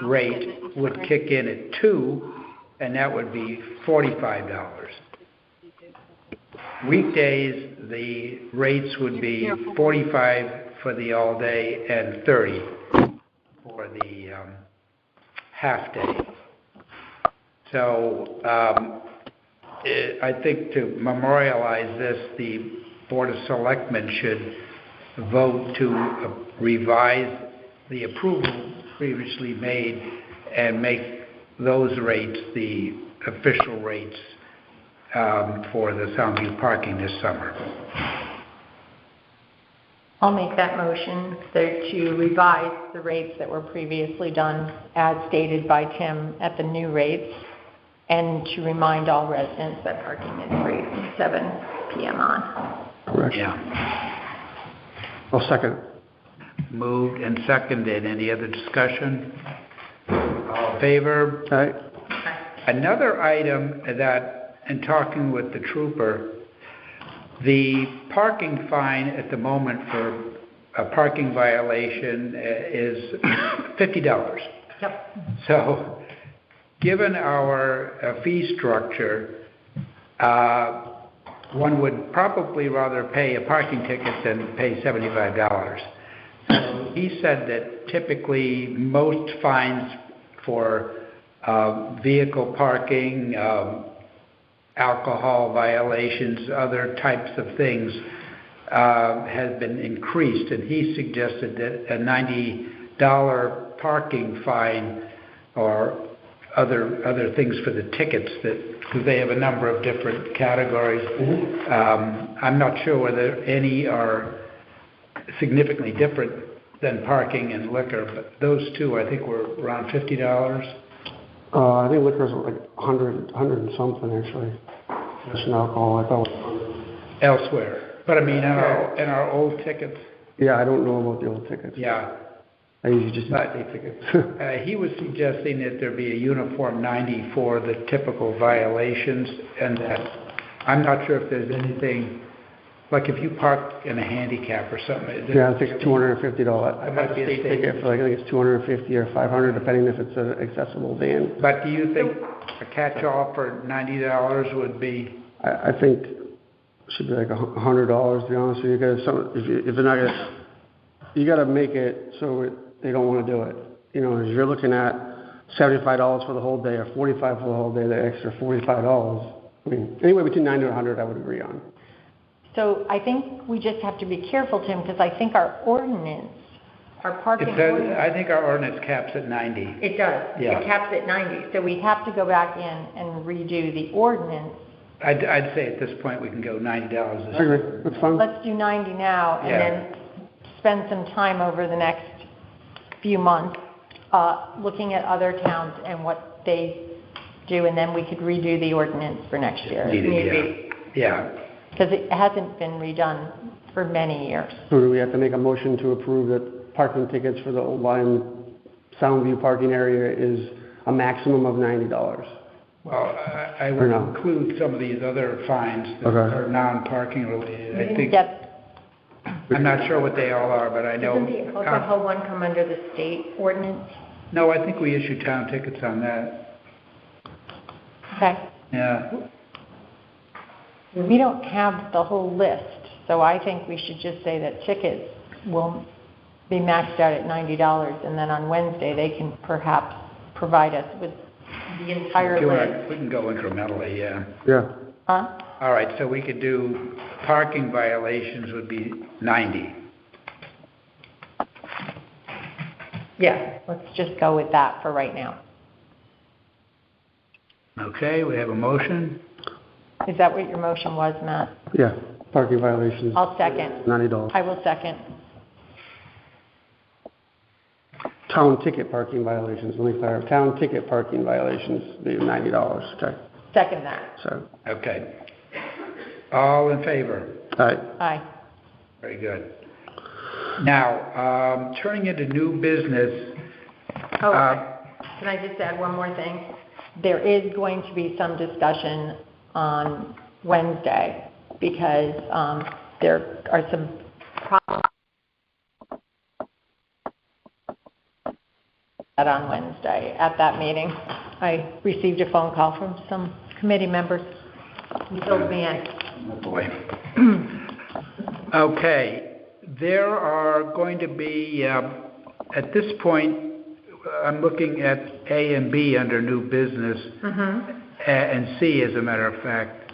rate would kick in at 2, and that would be $45. Weekdays, the rates would be $45 for the all-day and $30 for the half-day. So I think to memorialize this, the Board of Selectmen should vote to revise the approval previously made and make those rates the official rates for the Soundview parking this summer. I'll make that motion to revise the rates that were previously done as stated by Tim at the new rates, and to remind all residents that parking is free from 7 p.m. on. Correct. Yeah. I'll second. Moved and seconded. Any other discussion? All in favor? Aye. Another item that, in talking with the trooper, the parking fine at the moment for a parking violation is $50. Yep. So, given our fee structure, one would probably rather pay a parking ticket than pay $75. So he said that typically most fines for vehicle parking, alcohol violations, other types of things has been increased, and he suggested that a $90 parking fine or other things for the tickets, because they have a number of different categories. I'm not sure whether any are significantly different than parking and liquor, but those two I think were around $50. I think liquor's like 100 and something actually. Just an alcohol, I thought it was 100. Elsewhere. But I mean, in our old tickets. Yeah, I don't know about the old tickets. Yeah. I usually just buy state tickets. He was suggesting that there be a uniform 90 for the typical violations, and that I'm not sure if there's anything, like if you park in a handicap or something. Yeah, I think it's $250. I have a state ticket for, like, I think it's $250 or $500, depending if it's an accessible van. But do you think a catch-all for $90 would be? I think it should be like $100, to be honest with you, because if they're not gonna, you got to make it so they don't want to do it. You know, if you're looking at $75 for the whole day or $45 for the whole day, the extra $45. I mean, anywhere between $90 and $100, I would agree on. So I think we just have to be careful, Tim, because I think our ordinance, our parking ordinance. I think our ordinance caps at 90. It does. Yeah. It caps at 90. So we have to go back in and redo the ordinance. I'd say at this point we can go $90. I agree. That's fine. Let's do 90 now, and then spend some time over the next few months looking at other towns and what they do, and then we could redo the ordinance for next year. Yeah. Because it hasn't been redone for many years. So do we have to make a motion to approve that parking tickets for the Old Line Soundview parking area is a maximum of $90? Well, I would include some of these other fines that are non-parking related. I think. I'm not sure what they all are, but I know. Doesn't the alcohol one come under the state ordinance? No, I think we issue town tickets on that. Okay. Yeah. We don't have the whole list, so I think we should just say that tickets will be maxed out at $90, and then on Wednesday they can perhaps provide us with the entire list. We can go incrementally, yeah. Yeah. Huh? All right, so we could do parking violations would be 90. Yeah, let's just go with that for right now. Okay, we have a motion. Is that what your motion was, Matt? Yeah, parking violations. I'll second. $90. I will second. Town ticket parking violations, let me clarify. Town ticket parking violations be $90, okay? Second that. So. Okay. All in favor? Aye. Aye. Very good. Now, turning into new business. Can I just add one more thing? There is going to be some discussion on Wednesday because there are some problems on Wednesday at that meeting. I received a phone call from some committee members who filled me in. Oh boy. Okay, there are going to be, at this point, I'm looking at A and B under new business, and C as a matter of fact.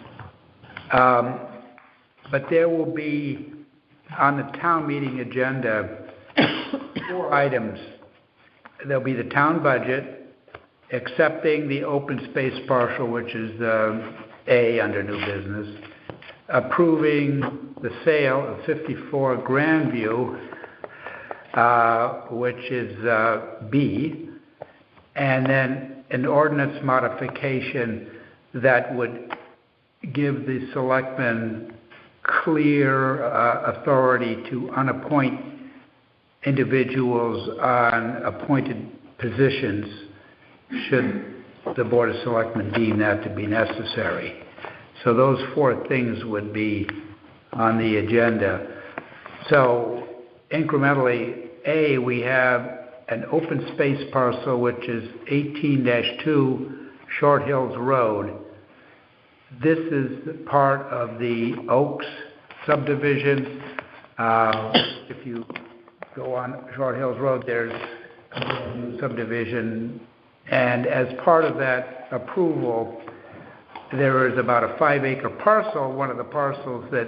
But there will be, on the town meeting agenda, 4 items. There'll be the town budget, accepting the open space parcel, which is A under new business, approving the sale of 54 Grandview, which is B, and then an ordinance modification that would give the selectmen clear authority to unappoint individuals on appointed positions should the Board of Selectmen deem that to be necessary. So those 4 things would be on the agenda. So incrementally, A, we have an open space parcel, which is 18-2 Short Hills Road. This is part of the Oaks subdivision. If you go on Short Hills Road, there's a new subdivision. And as part of that approval, there is about a 5-acre parcel, one of the parcels that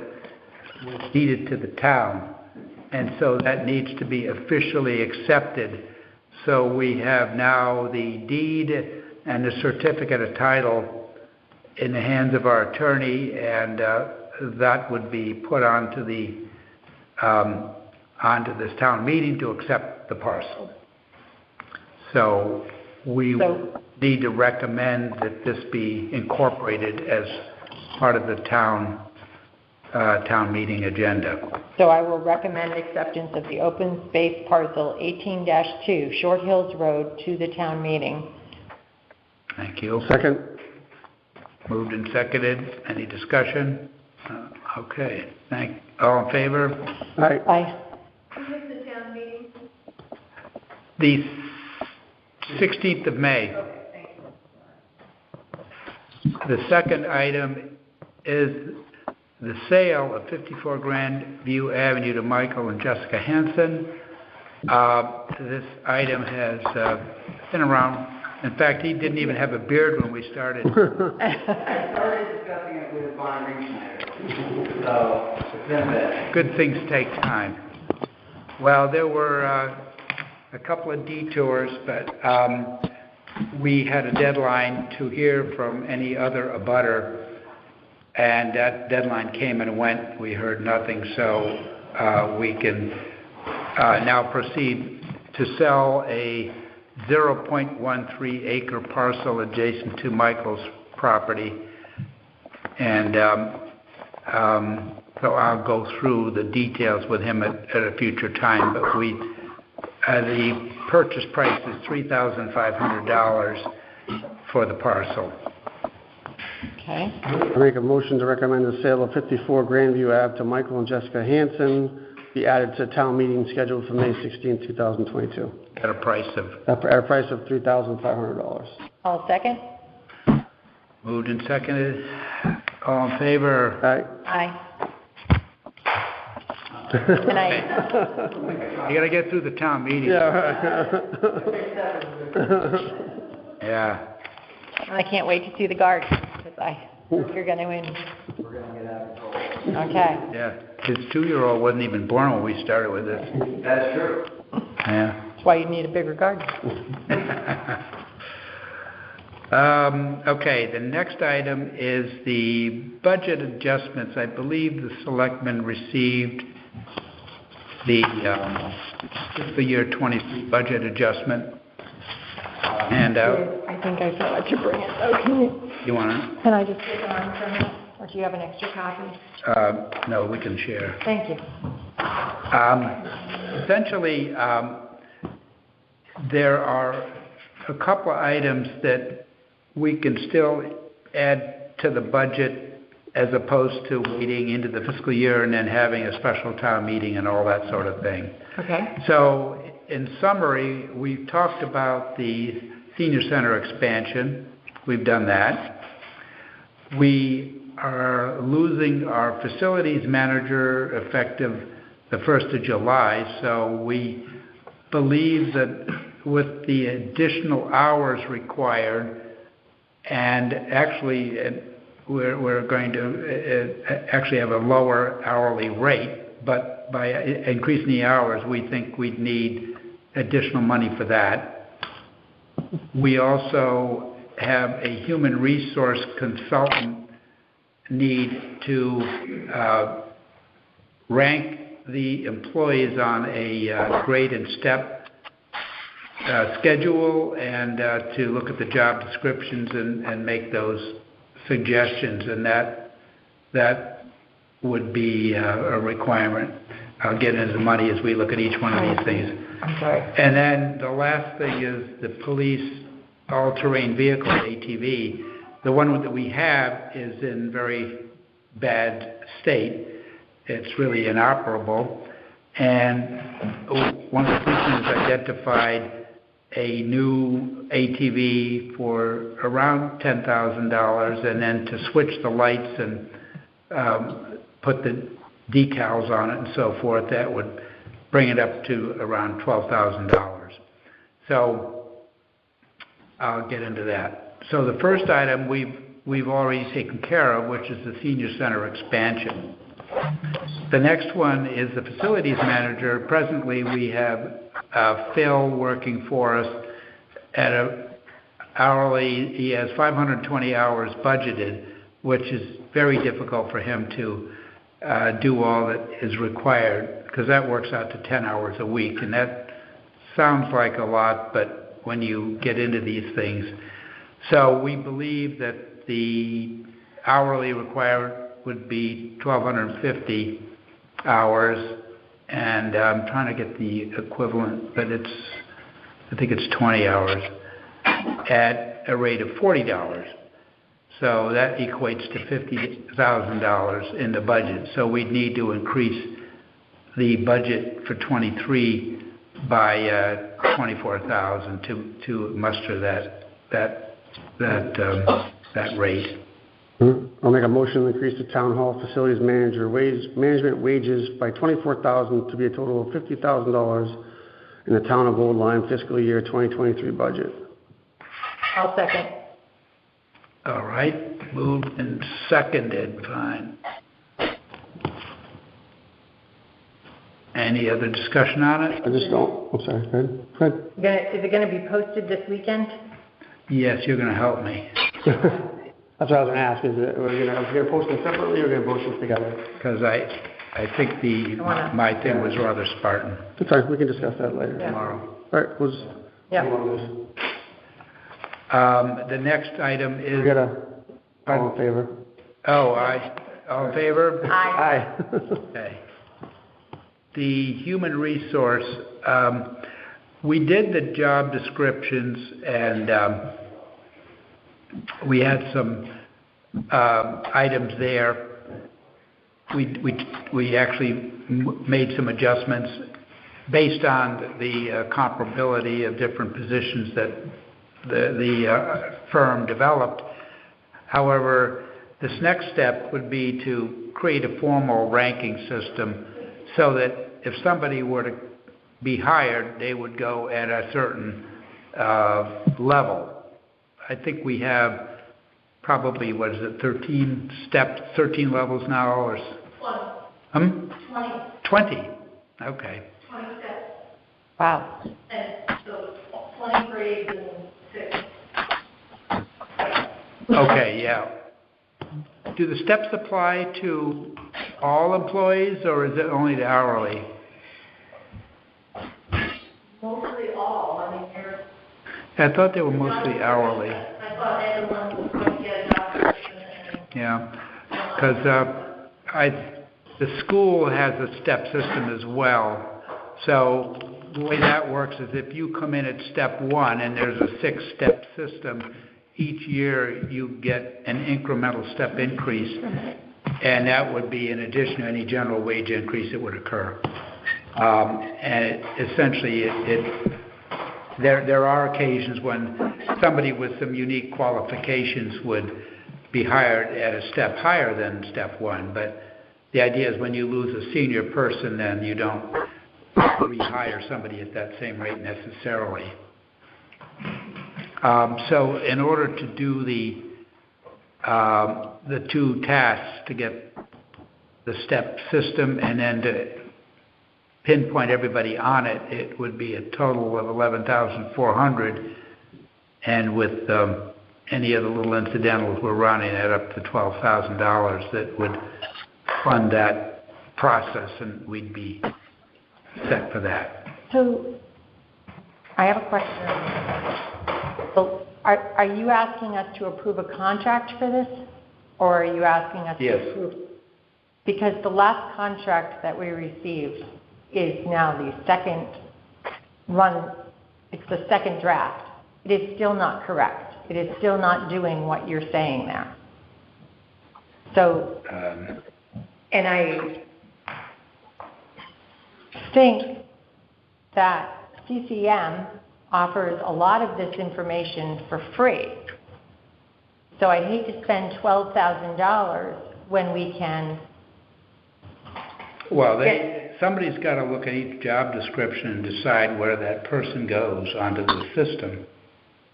was deeded to the town. And so that needs to be officially accepted. So we have now the deed and the certificate of title in the hands of our attorney, and that would be put onto this town meeting to accept the parcel. So we need to recommend that this be incorporated as part of the town meeting agenda. So I will recommend acceptance of the open space parcel 18-2 Short Hills Road to the town meeting. Thank you. Second. Moved and seconded. Any discussion? Okay. All in favor? Aye. Aye. When is the town meeting? The 16th of May. The second item is the sale of 54 Grandview Avenue to Michael and Jessica Hansen. This item has been around. In fact, he didn't even have a beard when we started. I started discussing it with Von Riechner, so it's been a bit. Good things take time. Well, there were a couple of detours, but we had a deadline to hear from any other abutter, and that deadline came and went. We heard nothing, so we can now proceed to sell a 0.13 acre parcel adjacent to Michael's property. And so I'll go through the details with him at a future time, but the purchase price is $3,500 for the parcel. Okay. I make a motion to recommend the sale of 54 Grandview Ave to Michael and Jessica Hansen be added to town meeting scheduled for May 16, 2022. At a price of? At a price of $3,500. I'll second. Moved and seconded. All in favor? Aye. Aye. Good night. You got to get through the town meeting. Yeah. I can't wait to see the garden, because you're going to win. We're going to get out of control. Okay. Yeah. His 2-year-old wasn't even born when we started with this. That's true. Yeah. That's why you need a bigger garden. Okay, the next item is the budget adjustments. I believe the Selectmen received the fiscal year 23 budget adjustment handout. I think I forgot to bring it. Okay. You want to? Can I just take it on from it? Or do you have an extra copy? No, we can share. Thank you. Essentially, there are a couple of items that we can still add to the budget as opposed to waiting into the fiscal year and then having a special town meeting and all that sort of thing. Okay. So, in summary, we've talked about the senior center expansion. We've done that. We are losing our facilities manager effective the 1st of July, so we believe that with the additional hours required, and actually we're going to actually have a lower hourly rate, but by increasing the hours, we think we'd need additional money for that. We also have a human resource consultant need to rank the employees on a grade and step schedule, and to look at the job descriptions and make those suggestions, and that would be a requirement. I'll get into the money as we look at each one of these things. I'm sorry. And then the last thing is the police all-terrain vehicle, ATV. The one that we have is in very bad state. It's really inoperable. And one of the commissioners identified a new ATV for around $10,000, and then to switch the lights and put the decals on it and so forth, that would bring it up to around $12,000. So I'll get into that. So the first item we've already taken care of, which is the senior center expansion. The next one is the facilities manager. Presently, we have Phil working for us at a hourly. He has 520 hours budgeted, which is very difficult for him to do all that is required, because that works out to 10 hours a week, and that sounds like a lot, but when you get into these things. So we believe that the hourly required would be 1,250 hours, and I'm trying to get the equivalent, but I think it's 20 hours at a rate of $40. So that equates to $50,000 in the budget. So we'd need to increase the budget for 23 by 24,000 to muster that rate. I'll make a motion to increase the town hall facilities management wages by $24,000 to be a total of $50,000 in the town of Old Lyme fiscal year 2023 budget. I'll second. All right, moved and seconded, fine. Any other discussion on it? I'm sorry, go ahead. Is it going to be posted this weekend? Yes, you're going to help me. That's what I was going to ask. Is it, are we going to post them separately or are we going to post them together? Because I think my thing was rather Spartan. That's fine. We can discuss that later. Tomorrow. All right. We'll just the next item is... We got all in favor. Oh, aye. All in favor? Aye. Okay. The human resource, we did the job descriptions, and we had some items there. We actually made some adjustments based on the comparability of different positions that the firm developed. However, this next step would be to create a formal ranking system so that if somebody were to be hired, they would go at a certain level. I think we have probably, 13 levels now, or 20. 20. Okay. 20 steps. Wow. And so 20 grades and 6. Okay, yeah. Do the steps apply to all employees, or is it only the hourly? Mostly all. I mean, I thought they were mostly hourly. I thought everyone was going to get a job description. Yeah, because the school has a step system as well. So the way that works is if you come in at step 1 and there's a 6-step system, each year you get an incremental step increase, and that would be in addition to any general wage increase that would occur. And essentially, there are occasions when somebody with some unique qualifications would be hired at a step higher than step 1, but the idea is when you lose a senior person, then you don't rehire somebody at that same rate necessarily. So in order to do the 2 tasks, to get the step system and then to pinpoint everybody on it, it would be a total of $11,400, and with any of the little incidentals we're running at up to $12,000 that would fund that process, and we'd be set for that. So I have a question. So are you asking us to approve a contract for this, or are you asking us to approve? Because the last contract that we received is now the second run. It's the second draft. it is still not correct. It is still not doing what you're saying there. So, and I think that CCM offers a lot of this information for free. So I hate to spend $12,000 when we can. Well, somebody's got to look at each job description and decide where that person goes onto the system.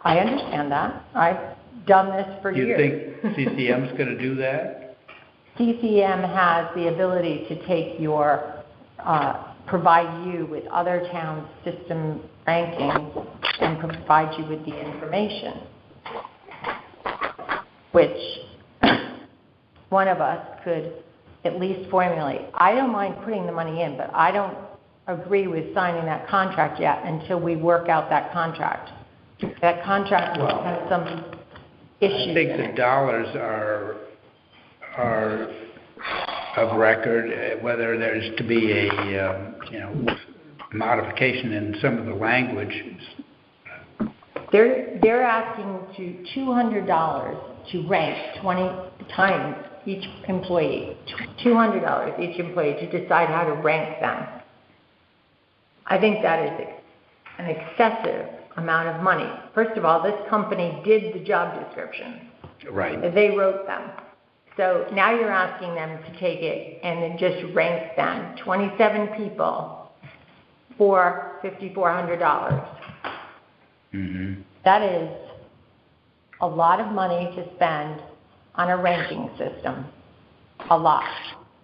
I understand that. I've done this for years. You think CCM's going to do that? CCM has the ability to take your, provide you with other towns' system rankings and provide you with the information, which one of us could at least formulate. I don't mind putting the money in, but I don't agree with signing that contract yet until we work out that contract. That contract has some issues. I think the dollars are of record, whether there's to be a modification in some of the language. They're asking to $200 to rank 20 times each employee. $200 each employee to decide how to rank them. I think that is an excessive amount of money. First of all, this company did the job descriptions. Right. They wrote them. So now you're asking them to take it and then just rank them, 27 people, for $5,400. Mm-hmm. That is a lot of money to spend on a ranking system. A lot.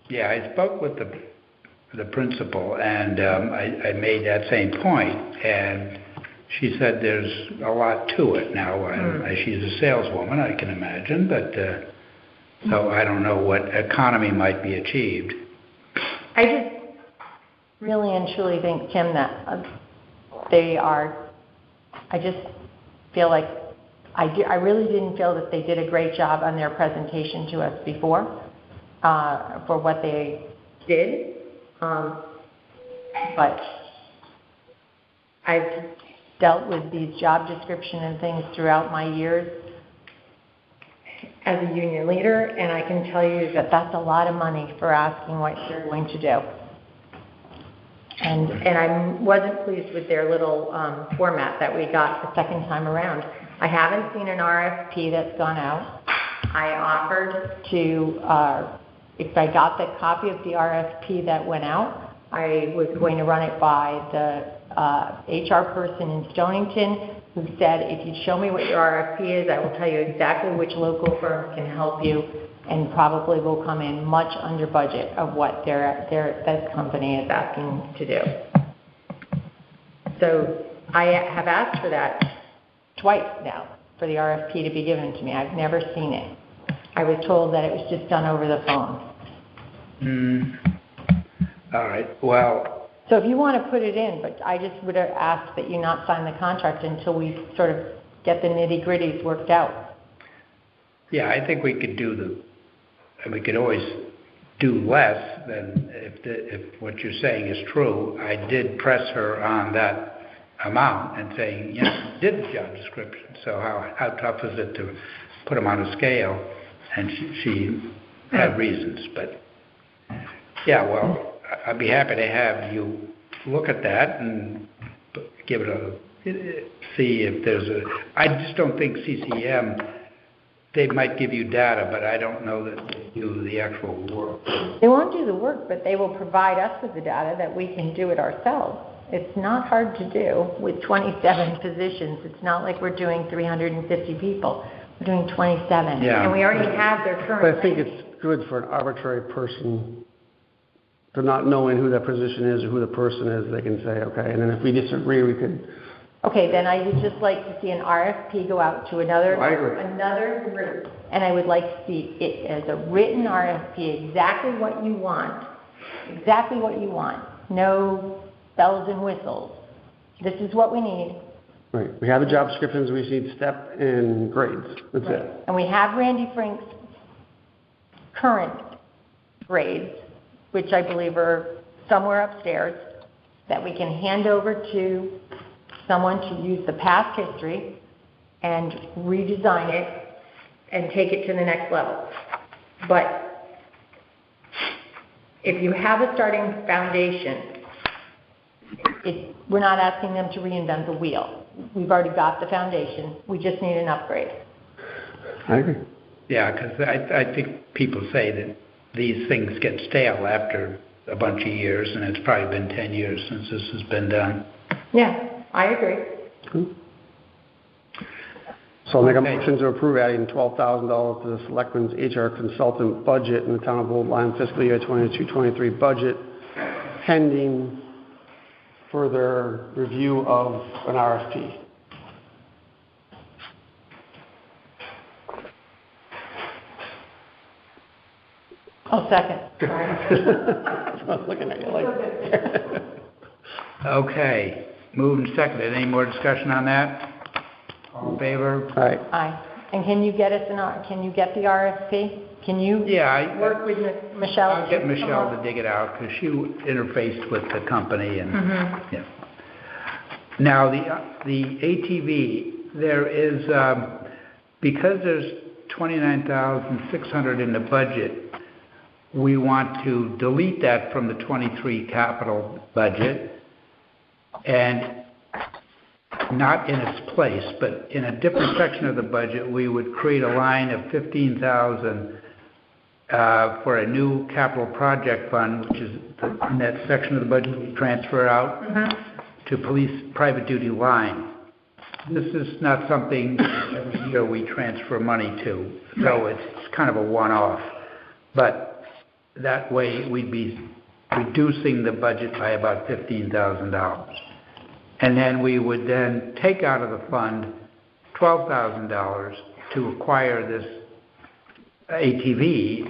Yeah, I spoke with the principal, and I made that same point, and she said there's a lot to it now. She's a saleswoman, I can imagine, but so I don't know what economy might be achieved. I just really and truly think, Tim, that I just feel like I really didn't feel that they did a great job on their presentation to us before for what they did. But I've dealt with these job description and things throughout my years as a union leader, and I can tell you that that's a lot of money for asking what they're going to do. And I wasn't pleased with their little format that we got the second time around. I haven't seen an RFP that's gone out. I offered to, if I got the copy of the RFP that went out, I was going to run it by the HR person in Stonington, who said, if you show me what your RFP is, I will tell you exactly which local firms can help you and probably will come in much under budget of what this company is asking to do. So I have asked for that twice now, for the RFP to be given to me. I've never seen it. I was told that it was just done over the phone. All right. Well, so if you want to put it in, but I just would have asked that you not sign the contract until we sort of get the nitty-gritties worked out. Yeah, I think we could we could always do less than if what you're saying is true. I did press her on that amount and saying, did the job description, so how tough is it to put them on a scale? And she had reasons, but yeah, well, I'd be happy to have you look at that and give it see if there's I just don't think CCM, they might give you data, but I don't know that they do the actual work. They won't do the work, but they will provide us with the data that we can do it ourselves. It's not hard to do with 27 positions. It's not like we're doing 350 people. We're doing 27. Yeah. And we already have their current... But I think it's good for an arbitrary person to not knowing who that position is or who the person is. They can say, okay, and then if we disagree, we could... Okay, then I would just like to see an RFP go out to another group, and I would like to see it as a written RFP, exactly what you want, no bells and whistles. This is what we need. Right. We have the job descriptions. We need step and grades. That's it. And we have Randy Frank's current grades, which I believe are somewhere upstairs, that we can hand over to someone to use the past history and redesign it and take it to the next level. But if you have a starting foundation, we're not asking them to reinvent the wheel. We've already got the foundation. We just need an upgrade. I agree. Yeah, because I think people say that these things get stale after a bunch of years, and it's probably been 10 years since this has been done. Yeah, I agree. Cool. So I'll make a motion to approve adding $12,000 to the Selectmen's HR consultant budget in the Town of Old Lyme fiscal year 22-23 budget, pending further review of an RFP. I'll second. I was looking at you like. Okay, moved and seconded. Any more discussion on that? All in favor? Aye. Aye. And can you get us can you get the RFP? Can you work with Michelle? I'll get Michelle to dig it out because she interfaced with the company and yeah. Now the ATV, there is because there's $29,600 in the budget. We want to delete that from the 23 capital budget and not in its place, but in a different section of the budget, we would create a line of $15,000 for a new capital project fund, which is in that section of the budget we transfer out to police private duty line. This is not something every year we transfer money to, so it's kind of a one-off. But that way we'd be reducing the budget by about $15,000. And then we would then take out of the fund $12,000 to acquire this ATV,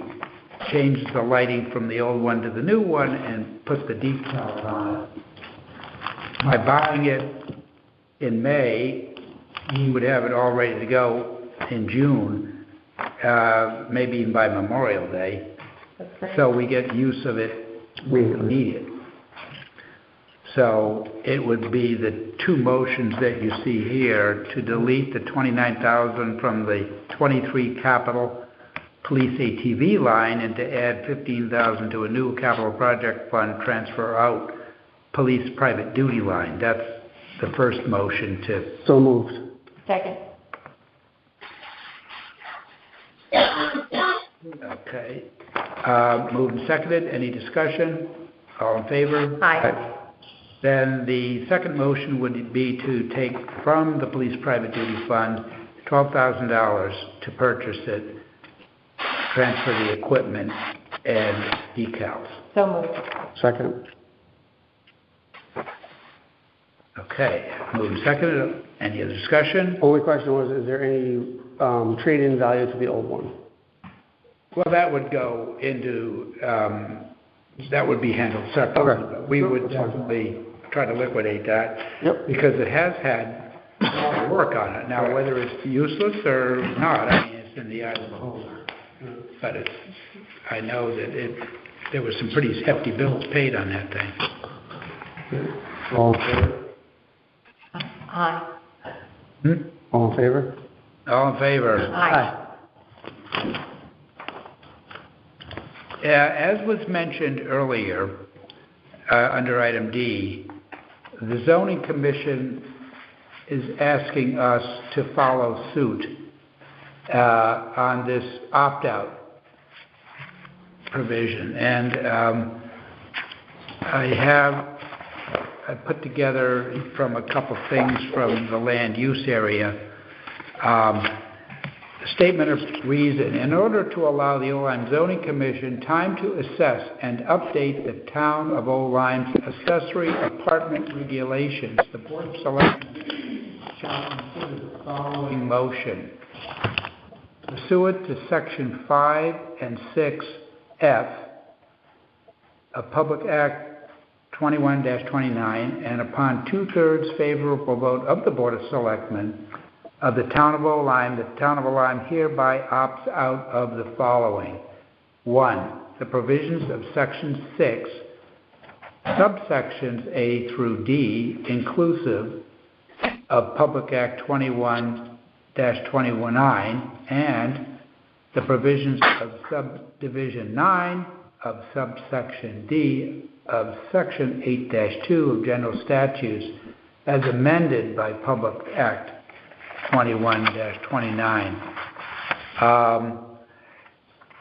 change the lighting from the old one to the new one, and put the decals on it. By buying it in May, you would have it all ready to go in June, maybe even by Memorial Day. So we get use of it when we need it. So it would be the two motions that you see here to delete the $29,000 from the 23 capital police ATV line and to add $15,000 to a new capital project fund, transfer out police private duty line. That's the first motion to. So moved. Second. Okay. Moved and seconded. Any discussion? All in favor? Aye. Then the second motion would be to take from the police private duty fund $12,000 to purchase it, transfer the equipment, and decals. So moved. Second. Okay. Moved and seconded. Any other discussion? Only question was, is there any trade-in value to the old one? Well, that would go into, that would be handled separately. Okay. But we would definitely try to liquidate that because it has had a lot of work on it. Now, whether it's useless or not, I mean, it's in the eye of the beholder. But it's, I know that there was some pretty hefty bills paid on that thing. All in favor? Aye. All in favor? All in favor? Aye. As was mentioned earlier, under item D, the zoning commission is asking us to follow suit on this opt-out provision. And I put together from a couple things from the land use area, a statement of reason. In order to allow the Old Lyme Zoning Commission time to assess and update the Town of Old Lyme's accessory apartment regulations, the Board of Selectmen shall consider the following motion. Pursuant to Section 5 and 6F of Public Act 21-29, and upon two-thirds favorable vote of the Board of Selectmen of the Town of Old Lyme, the Town of Old Lyme hereby opts out of the following. 1. The provisions of Section 6, subsections A through D, inclusive of Public Act 21-29, 9 and the provisions of subdivision 9 of subsection D of section 8-2 of general statutes as amended by Public Act 21-29.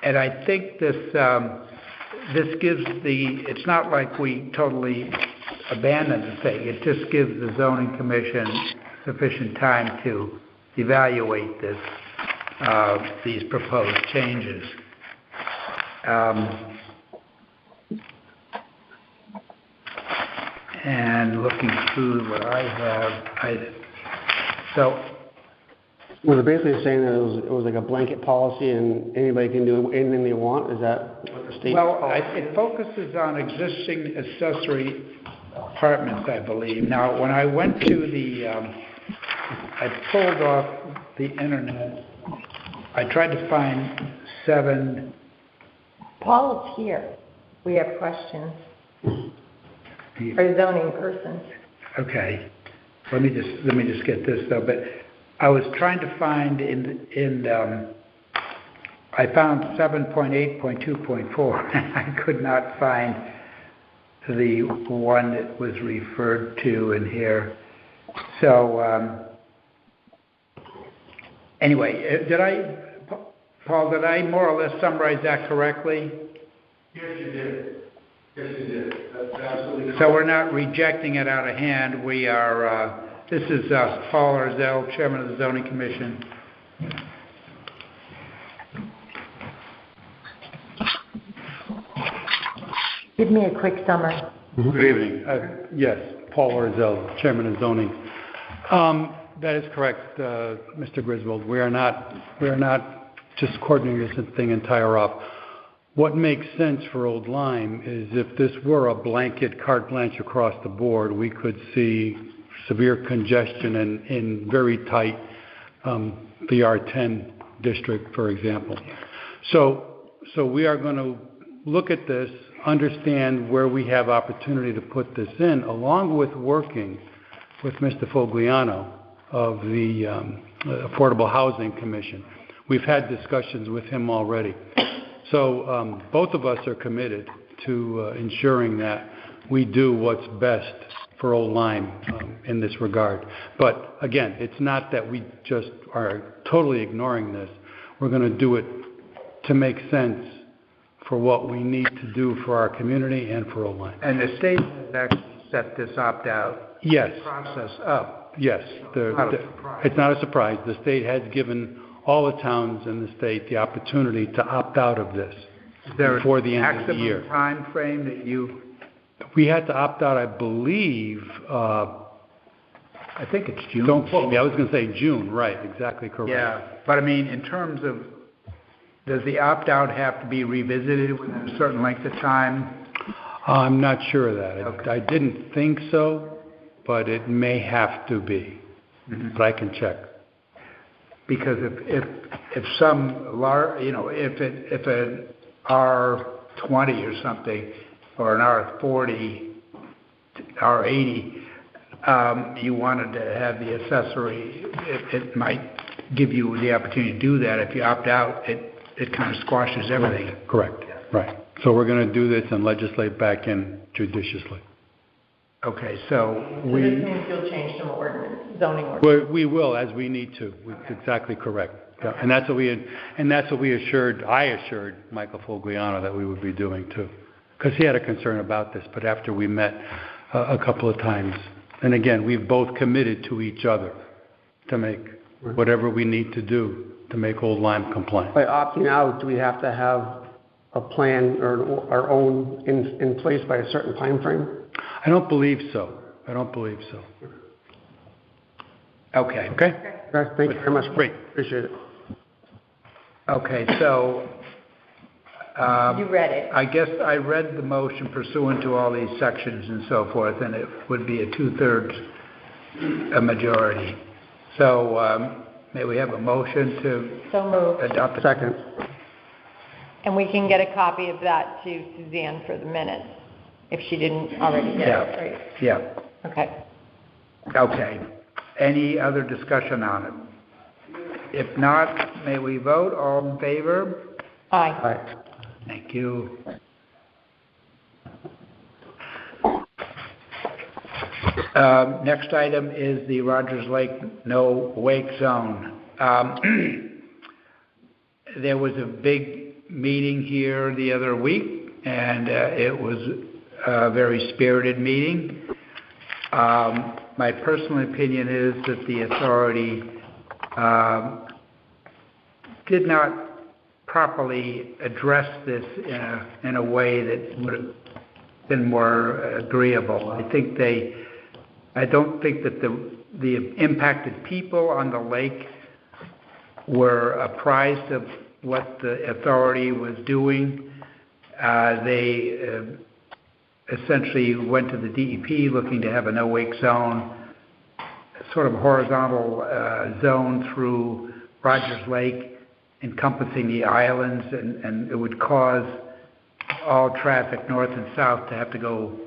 And I think this gives it's not like we totally abandon the thing. It just gives the zoning commission sufficient time to evaluate these proposed changes. And looking through what I have, Well, they're basically saying that it was like a blanket policy and anybody can do anything they want? Is that what the state it focuses on existing accessory apartments, I believe. Now, when I went to I pulled off the internet, I tried to find 7. Paul is here. We have questions. Our zoning person. Okay. Let me just get this though. But I was trying to find I found 7.8.2.4. I could not find the one that was referred to in here. So anyway, Paul, did I more or less summarize that correctly? Yes, you did. Yes, you did. That's absolutely correct. So we're not rejecting it out of hand. We are, this is Paul Arzell, Chairman of the Zoning Commission. Give me a quick summary. Good evening. Yes, Paul Arzell, Chairman of Zoning. That is correct, Mr. Griswold. We are not just cordoning this thing entire off. What makes sense for Old Lyme is if this were a blanket carte blanche across the board, we could see severe congestion in very tight, the R10 district, for example. So we are going to look at this, understand where we have opportunity to put this in, along with working with Mr. Fogliano of the Affordable Housing Commission. We've had discussions with him already. So both of us are committed to ensuring that we do what's best for Old Lyme in this regard. But again, it's not that we just are totally ignoring this. We're going to do it to make sense for what we need to do for our community and for Old Lyme. And the state has actually set this opt-out process up. Yes. It's not a surprise. The state has given all the towns in the state the opportunity to opt out of this before the end of the year. Is there a maximum time frame that you... We had to opt out, I believe... I think it's June. Don't quote me. I was going to say June. Right. Exactly correct. Yeah. But I mean, in terms of... Does the opt-out have to be revisited within a certain length of time? I'm not sure of that. Okay. I didn't think so, but it may have to be. Mm-hmm. But I can check. Because if some large, if an R20 or something, or an R40, R80, you wanted to have the accessory, it might give you the opportunity to do that. If you opt out, it kind of squashes everything. Correct. Right. So we're going to do this and legislate back in judiciously. Okay, so this means you'll change some zoning ordinance. We will as we need to. Exactly correct. Yeah. And that's what we assured. I assured Michael Fogliano that we would be doing too, because he had a concern about this. But after we met a couple of times, and again, we've both committed to each other to make whatever we need to do to make Old Lyme compliant. By opting out, do we have to have a plan or our own in place by a certain time frame? I don't believe so. Okay. Thank you very much. Great. Appreciate it. Okay, so... you read it. I guess I read the motion pursuant to all these sections and so forth, and it would be a 2/3 majority. So may we have a motion to adopt? Second. And we can get a copy of that to Suzanne for the minutes, if she didn't already get it, right? Yeah. Okay. Okay. Any other discussion on it? If not, may we vote? All in favor? Aye. Aye. Thank you. Next item is the Rogers Lake no wake zone. There was a big meeting here the other week, and it was a very spirited meeting. My personal opinion is that the authority did not properly address this in a way that would have been more agreeable. I don't think that the impacted people on the lake were apprised of what the authority was doing. They essentially went to the DEP looking to have a no-wake zone, sort of horizontal zone through Rogers Lake, encompassing the islands, and it would cause all traffic north and south to have to go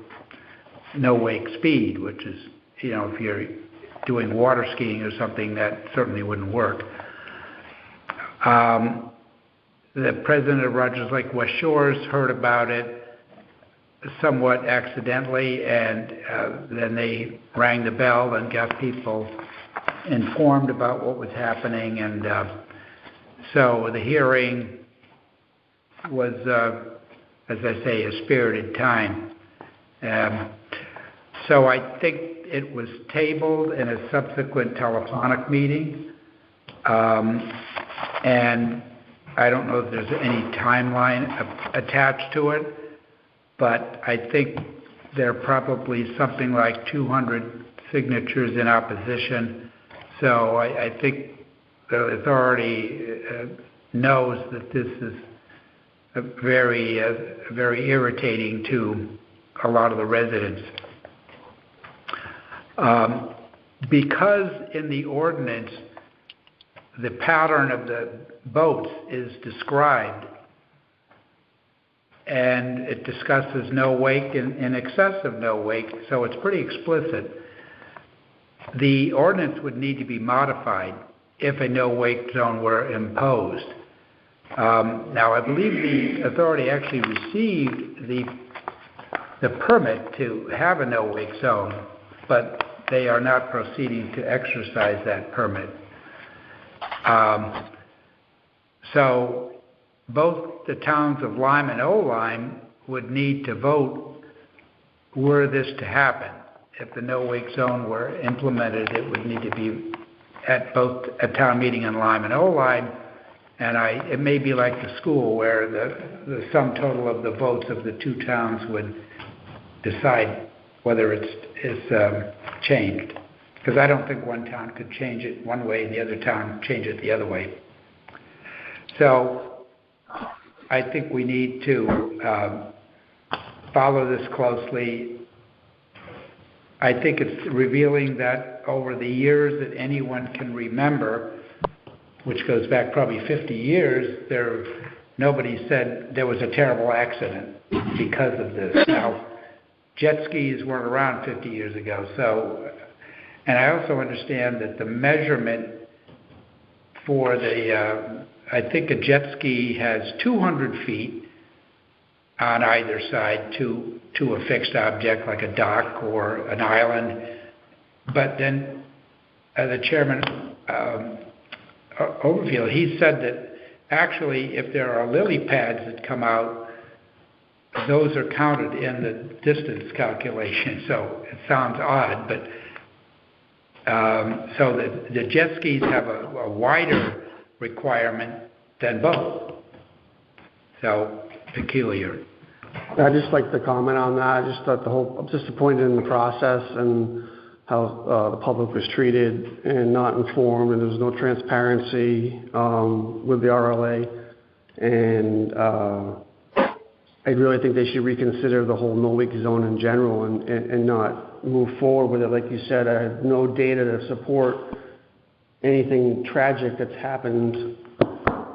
no-wake speed, which is, if you're doing water skiing or something, that certainly wouldn't work. The president of Rogers Lake West Shores heard about it somewhat accidentally, and then they rang the bell and got people informed about what was happening, and so the hearing was, as I say, a spirited time. So I think it was tabled in a subsequent telephonic meeting, and I don't know if there's any timeline attached to it, but I think there are probably something like 200 signatures in opposition. So I think the authority knows that this is very irritating to a lot of the residents. Because in the ordinance, the pattern of the boats is described, and it discusses no wake and excessive no wake, so it's pretty explicit. The ordinance would need to be modified if a no wake zone were imposed. Now, I believe the authority actually received the permit to have a no wake zone, but they are not proceeding to exercise that permit. So both the towns of Lyme and Olyme would need to vote were this to happen. If the no-wake zone were implemented, it would need to be at both a town meeting in Lyme and Olyme, and it may be like the school where the sum total of the votes of the two towns would decide whether it's changed. Because I don't think one town could change it one way and the other town change it the other way. So I think we need to follow this closely. I think it's revealing that over the years that anyone can remember, which goes back probably 50 years, nobody said there was a terrible accident because of this. Now, jet skis weren't around 50 years ago, and I also understand that the measurement for I think a jet ski has 200 feet on either side to a fixed object like a dock or an island. But then the chairman, Overfield, he said that actually if there are lily pads that come out, those are counted in the distance calculation. So it sounds odd, but so the jet skis have a wider requirement than both. So peculiar. I'd just like to comment on that. I just thought I'm disappointed in the process and how the public was treated and not informed, and there was no transparency with the RLA. And I really think they should reconsider the whole no-wake zone in general and not move forward with it. Like you said, I have no data to support anything tragic that's happened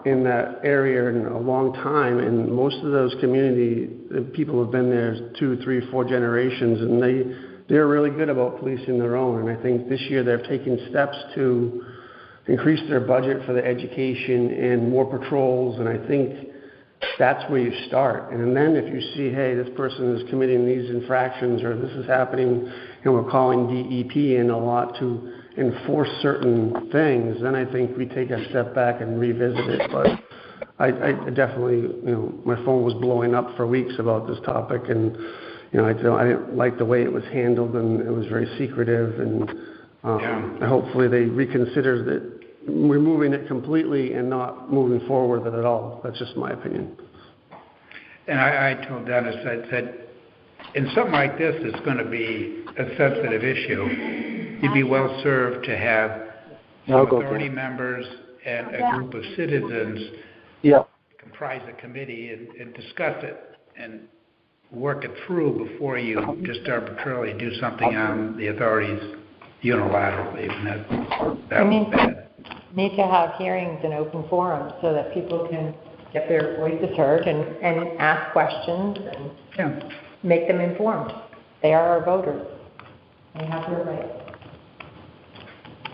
in that area in a long time, and most of those community people have been there 2, 3, 4 generations, and they're really good about policing their own. And I think this year they've taken steps to increase their budget for the education and more patrols, and I think that's where you start. And then if you see, hey, this person is committing these infractions, or this is happening, and we're calling DEP in a lot to enforce certain things, then I think we take a step back and revisit it. But I definitely, my phone was blowing up for weeks about this topic, and I didn't like the way it was handled, and it was very secretive, and hopefully they reconsider that, removing it completely and not moving forward with it at all. That's just my opinion. And I told Dennis, I said, in something like this, it's going to be a sensitive issue. You'd be well served to have some authority members and a group of citizens comprise a committee and discuss it and work it through before you just arbitrarily do something on the authorities unilaterally. That was bad. Need to have hearings and open forums so that people can get their voices heard and ask questions and make them informed. They are our voters. They have their rights.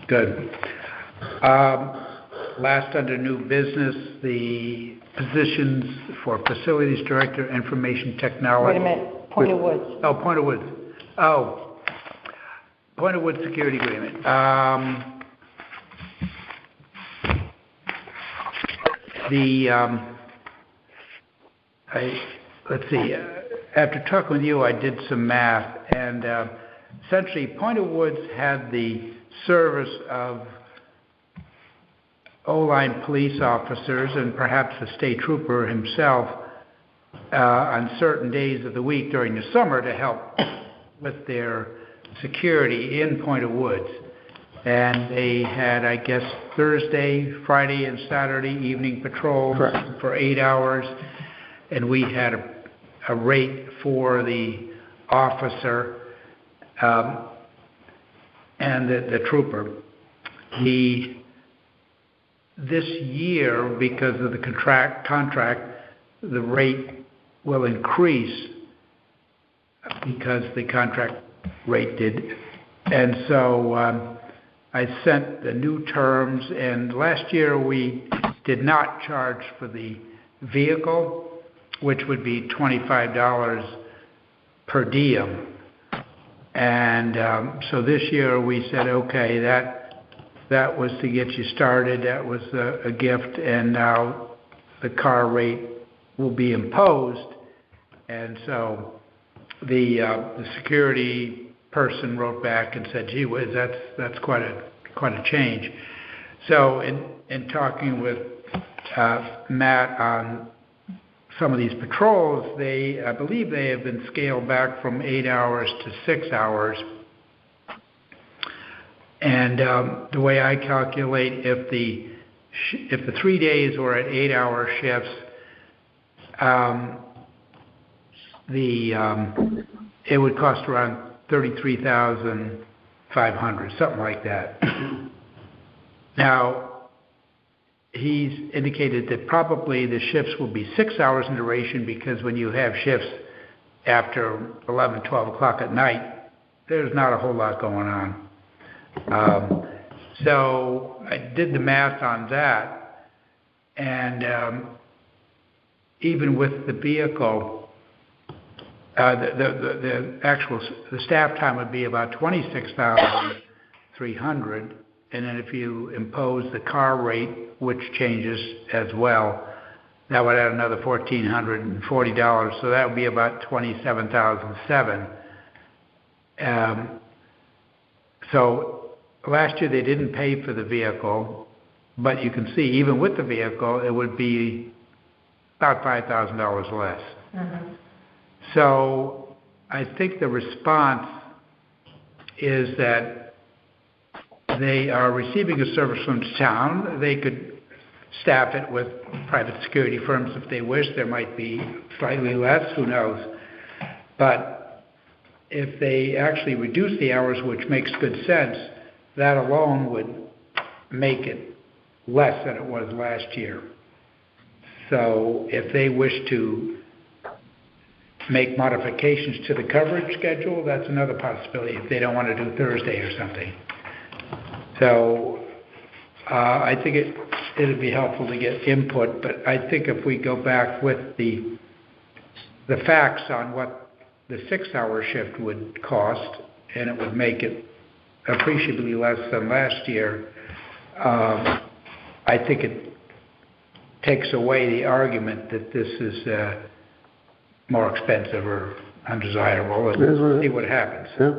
Good. Last under new business, the positions for Facilities Director, Information Technology. Wait a minute. Point of Woods. Oh, Point of Woods. Oh, Point of Woods Security Agreement. Let's see. After talking with you, I did some math, and essentially, Point of Woods had the service of O-line police officers and perhaps a state trooper himself on certain days of the week during the summer to help with their security in Point of Woods. And they had, I guess, Thursday, Friday, and Saturday evening patrols for 8 hours. And we had a rate for the officer and the trooper. This year, because of the contract, the rate will increase because the contract rate did. And so I sent the new terms, and last year we did not charge for the vehicle, which would be $25 per diem. And so this year we said, okay, that was to get you started, that was a gift, and now the car rate will be imposed. And so the security person wrote back and said, gee whiz, that's quite a change. So in talking with Matt on some of these patrols, I believe they have been scaled back from 8 hours to 6 hours. And the way I calculate, if the 3 days were at 8-hour shifts, it would cost around $33,500, something like that. Now, he's indicated that probably the shifts will be 6 hours in duration, because when you have shifts after 11, 12 o'clock at night, there's not a whole lot going on. So I did the math on that, and even with the vehicle, the staff time would be about $26,300, and then if you impose the car rate, which changes as well, that would add another $1,440, so that would be about $27,700. So last year they didn't pay for the vehicle, but you can see even with the vehicle it would be about $5,000 less. Mm-hmm. So I think the response is that they are receiving a service from the town. They could staff it with private security firms if they wish. There might be slightly less, who knows. But if they actually reduce the hours, which makes good sense, that alone would make it less than it was last year. So if they wish to make modifications to the coverage schedule, that's another possibility, if they don't want to do Thursday or something. So I think it'd be helpful to get input, but I think if we go back with the facts on what the 6-hour shift would cost, and it would make it appreciably less than last year, I think it takes away the argument that this is more expensive or undesirable, and see what happens. Yeah.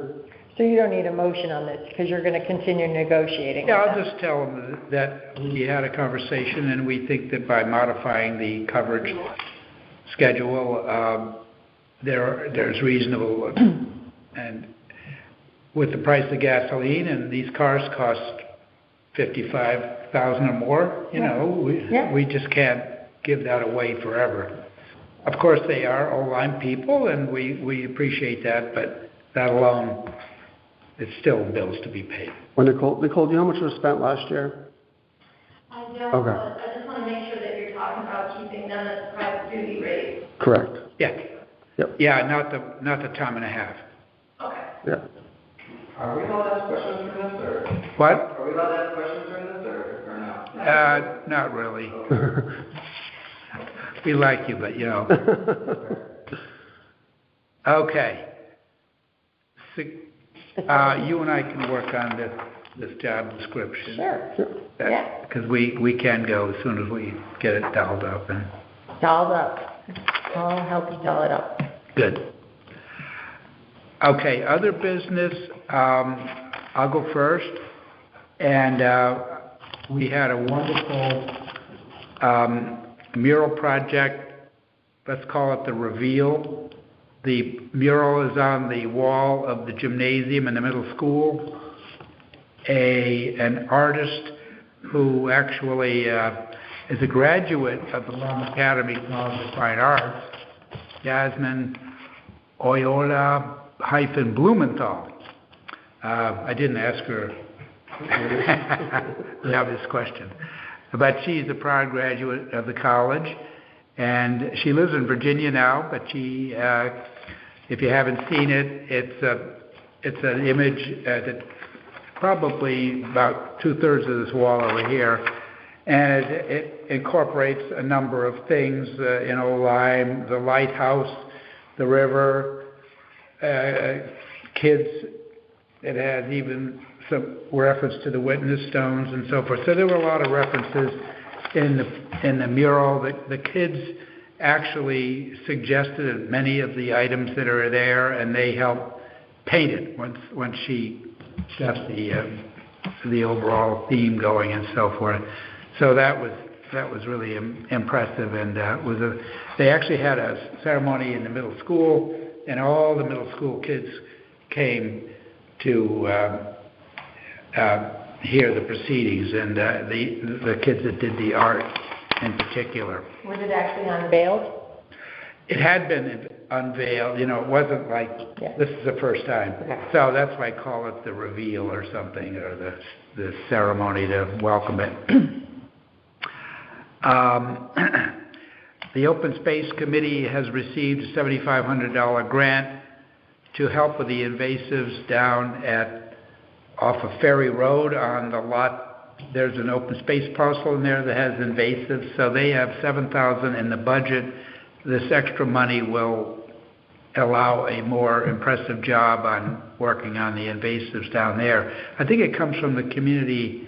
So you don't need a motion on this, because you're going to continue negotiating? Yeah, I'll just tell them that we had a conversation, and we think that by modifying the coverage schedule, there's reasonable, and with the price of gasoline, and these cars cost $55,000 or more, we just can't give that away forever. Of course, they are old-line people, and we appreciate that, but that alone, it's still bills to be paid. Well, Nicole, do you know how much was spent last year? I don't, okay. I just want to make sure that you're talking about keeping them at the private duty rate. Correct. Yeah. Yep. Yeah, not the time and a half. Okay. Yeah. Are we allowed to ask questions during this, or? What? Are we allowed to ask questions during this, or no? Not really. We like you, but Okay. You and I can work on this job description. Sure. Yeah. Because we can go as soon as we get it dolled up. Dolled up. I'll help you doll it up. Good. Okay, other business, I'll go first. And we had a wonderful mural project. Let's call it the Reveal. The mural is on the wall of the gymnasium in the middle school. An artist who actually is a graduate of the Lone Academy College of Fine Arts, Jasmine Oyola-Blumenthal. I didn't ask her the obvious question. But she's a proud graduate of the college. And she lives in Virginia now, but she, if you haven't seen it, it's an image that probably about 2/3 of this wall over here, and it incorporates a number of things, Lyme, the lighthouse, the river, kids. It has even some reference to the witness stones and so forth. So there were a lot of references in the mural. The kids actually suggested many of the items that are there, and they helped paint it once she got the overall theme going and so forth. So that was really impressive, and they actually had a ceremony in the middle school, and all the middle school kids came to hear the proceedings, and the kids that did the art in particular. Was it actually unveiled? It had been unveiled, it wasn't like, this is the first time. Okay. So that's why I call it the reveal or something, or the ceremony to welcome it. The Open Space Committee has received a $7,500 grant to help with the invasives down off of Ferry Road on the lot. There's an open space parcel in there that has invasives, so they have $7,000 in the budget. This extra money will allow a more impressive job on working on the invasives down there. I think it comes from the community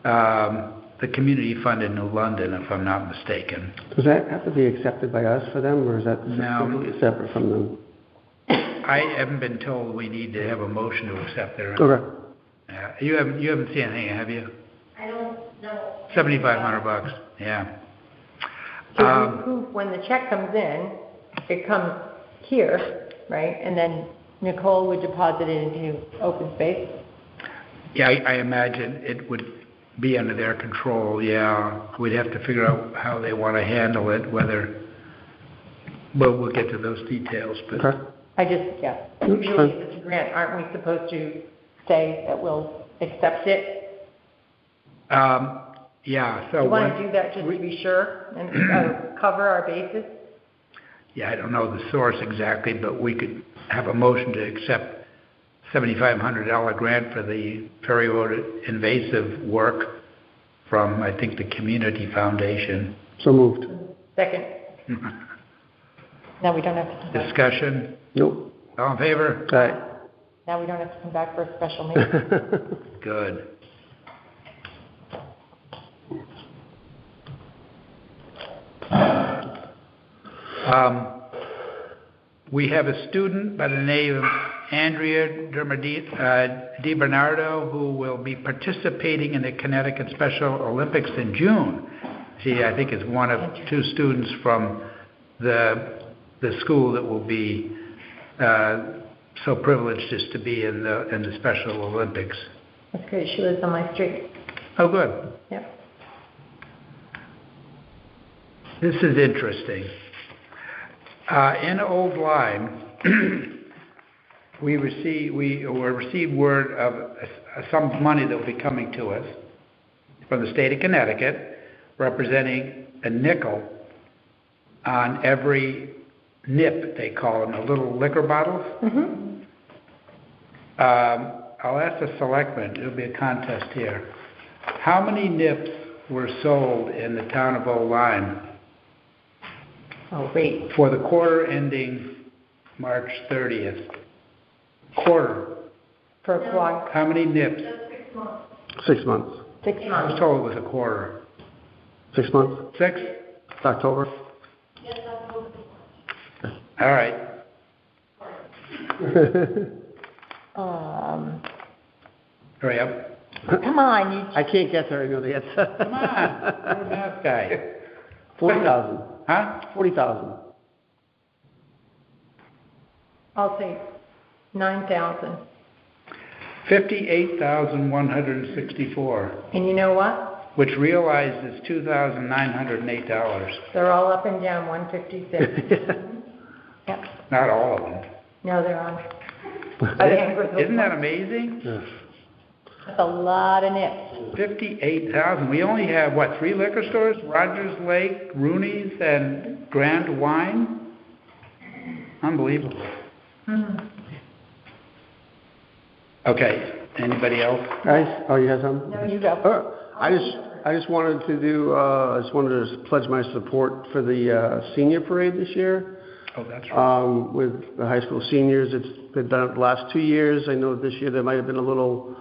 fund in New London, if I'm not mistaken. Does that have to be accepted by us for them, or is that completely separate from them? I haven't been told we need to have a motion to accept their. Okay. You haven't seen anything, have you? I don't know. $7,500, yeah. So when the check comes in, it comes here, right? And then Nicole would deposit it into open space? Yeah, I imagine it would be under their control, yeah. We'd have to figure out how they want to handle it, but we'll get to those details. But okay. Usually if it's a grant, aren't we supposed to say that we'll accept it? Yeah. So you want to do that just to be sure and cover our bases? Yeah, I don't know the source exactly, but we could have a motion to accept $7,500 grant for the Ferry Road invasive work, from, I think, the Community Foundation. So moved. Second. Now we don't have to come back. Discussion? Nope. All in favor? Aye. Now we don't have to come back for a special meeting. Good. We have a student by the name of Andrea DiBernardo who will be participating in the Connecticut Special Olympics in June. She, I think, is one of two students from the school that will be so privileged as to be in the Special Olympics. That's great. She lives on my street. Oh, good. Yep. This is interesting. In Old Lyme, we received word of some money that will be coming to us from the state of Connecticut, representing a nickel on every nip, they call them, the little liquor bottles. Mm-hmm. I'll ask the selectmen, it'll be a contest here. How many nips were sold in the town of Old Lyme? Oh, wait. For the quarter ending March 30th. Quarter. For what? How many nips? 6 months. 6 I months. was told it was a quarter. 6 months. 6? It's October. All right. Hurry up. Come on, you. I can't guess. I already know the answer. Come on. You're a math guy. 40,000. Huh? 40,000. I'll say 9,000. 58,164. And you know what? Which realized is $2,908. They're all up and down 156. Yep. Not all of them. No, they're on. Isn't that amazing? Yeah. That's a lot of nips. 58,000. We only have, what, 3 liquor stores? Rogers Lake, Rooney's, and Grand Wine? Unbelievable. Mm-hmm. Okay. Anybody else? Guys, oh, you have something? No, you go. I just wanted to do, pledge my support for the senior parade this year. Oh, that's right. With the high school seniors. They've done it the last 2 years. I know this year there might have been a little,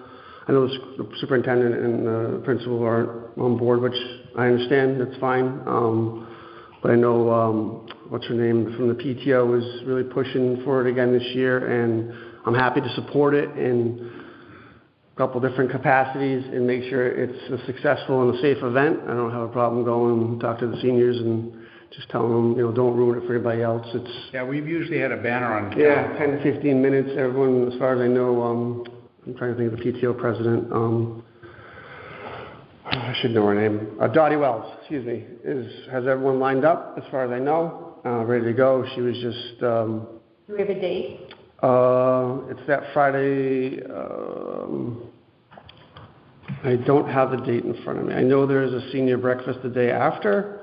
I know the superintendent and the principal aren't on board, which I understand, that's fine. But I know, what's her name, from the PTO is really pushing for it again this year, and I'm happy to support it in a couple different capacities and make sure it's a successful and a safe event. I don't have a problem going and talk to the seniors and just telling them, don't ruin it for everybody else. Yeah, we've usually had a banner on. 10 to 15 minutes. Everyone, as far as I know, I'm trying to think of the PTO president. I should know her name. Dottie Wells, excuse me, has everyone lined up, as far as I know, ready to go. She was just... Do we have a date? It's that Friday. I don't have the date in front of me. I know there is a senior breakfast the day after,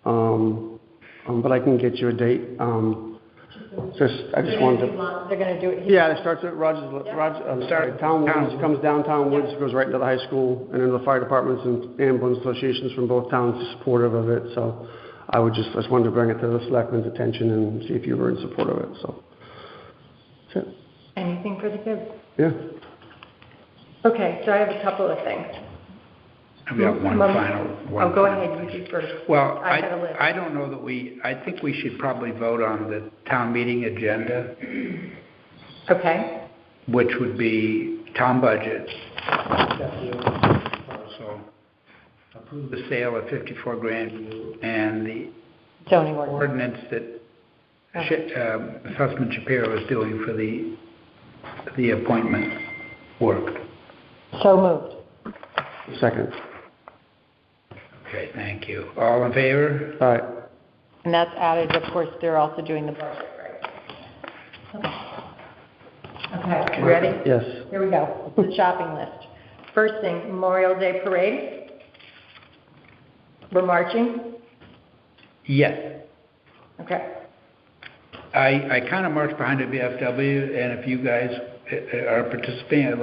but I can get you a date. I just wanted to... They're going to do it here? Yeah, it starts at Town Woods, comes downtown Woods, goes right into the high school, and then the fire departments and ambulance associations from both towns are supportive of it. So I just wanted to bring it to the selectmen's attention and see if you were in support of it. So that's it. Anything for the kids? Yeah. Okay, so I have a couple of things. I've got one final. Go ahead, you do first. Well, I have a list. I don't know that I think we should probably vote on the town meeting agenda. Okay. Which would be town budget. So approve the sale of 54 Grandview and the zoning ordinance that Sussman Shapiro is doing for the appointment work. So moved. Second. Okay, thank you. All in favor? All right. And that's added, of course, they're also doing the budget, right? Okay, you ready? Yes. Here we go. It's the shopping list. First thing, Memorial Day Parade. We're marching? Yes. Okay. I kind of march behind the VFW, and if you guys are participating,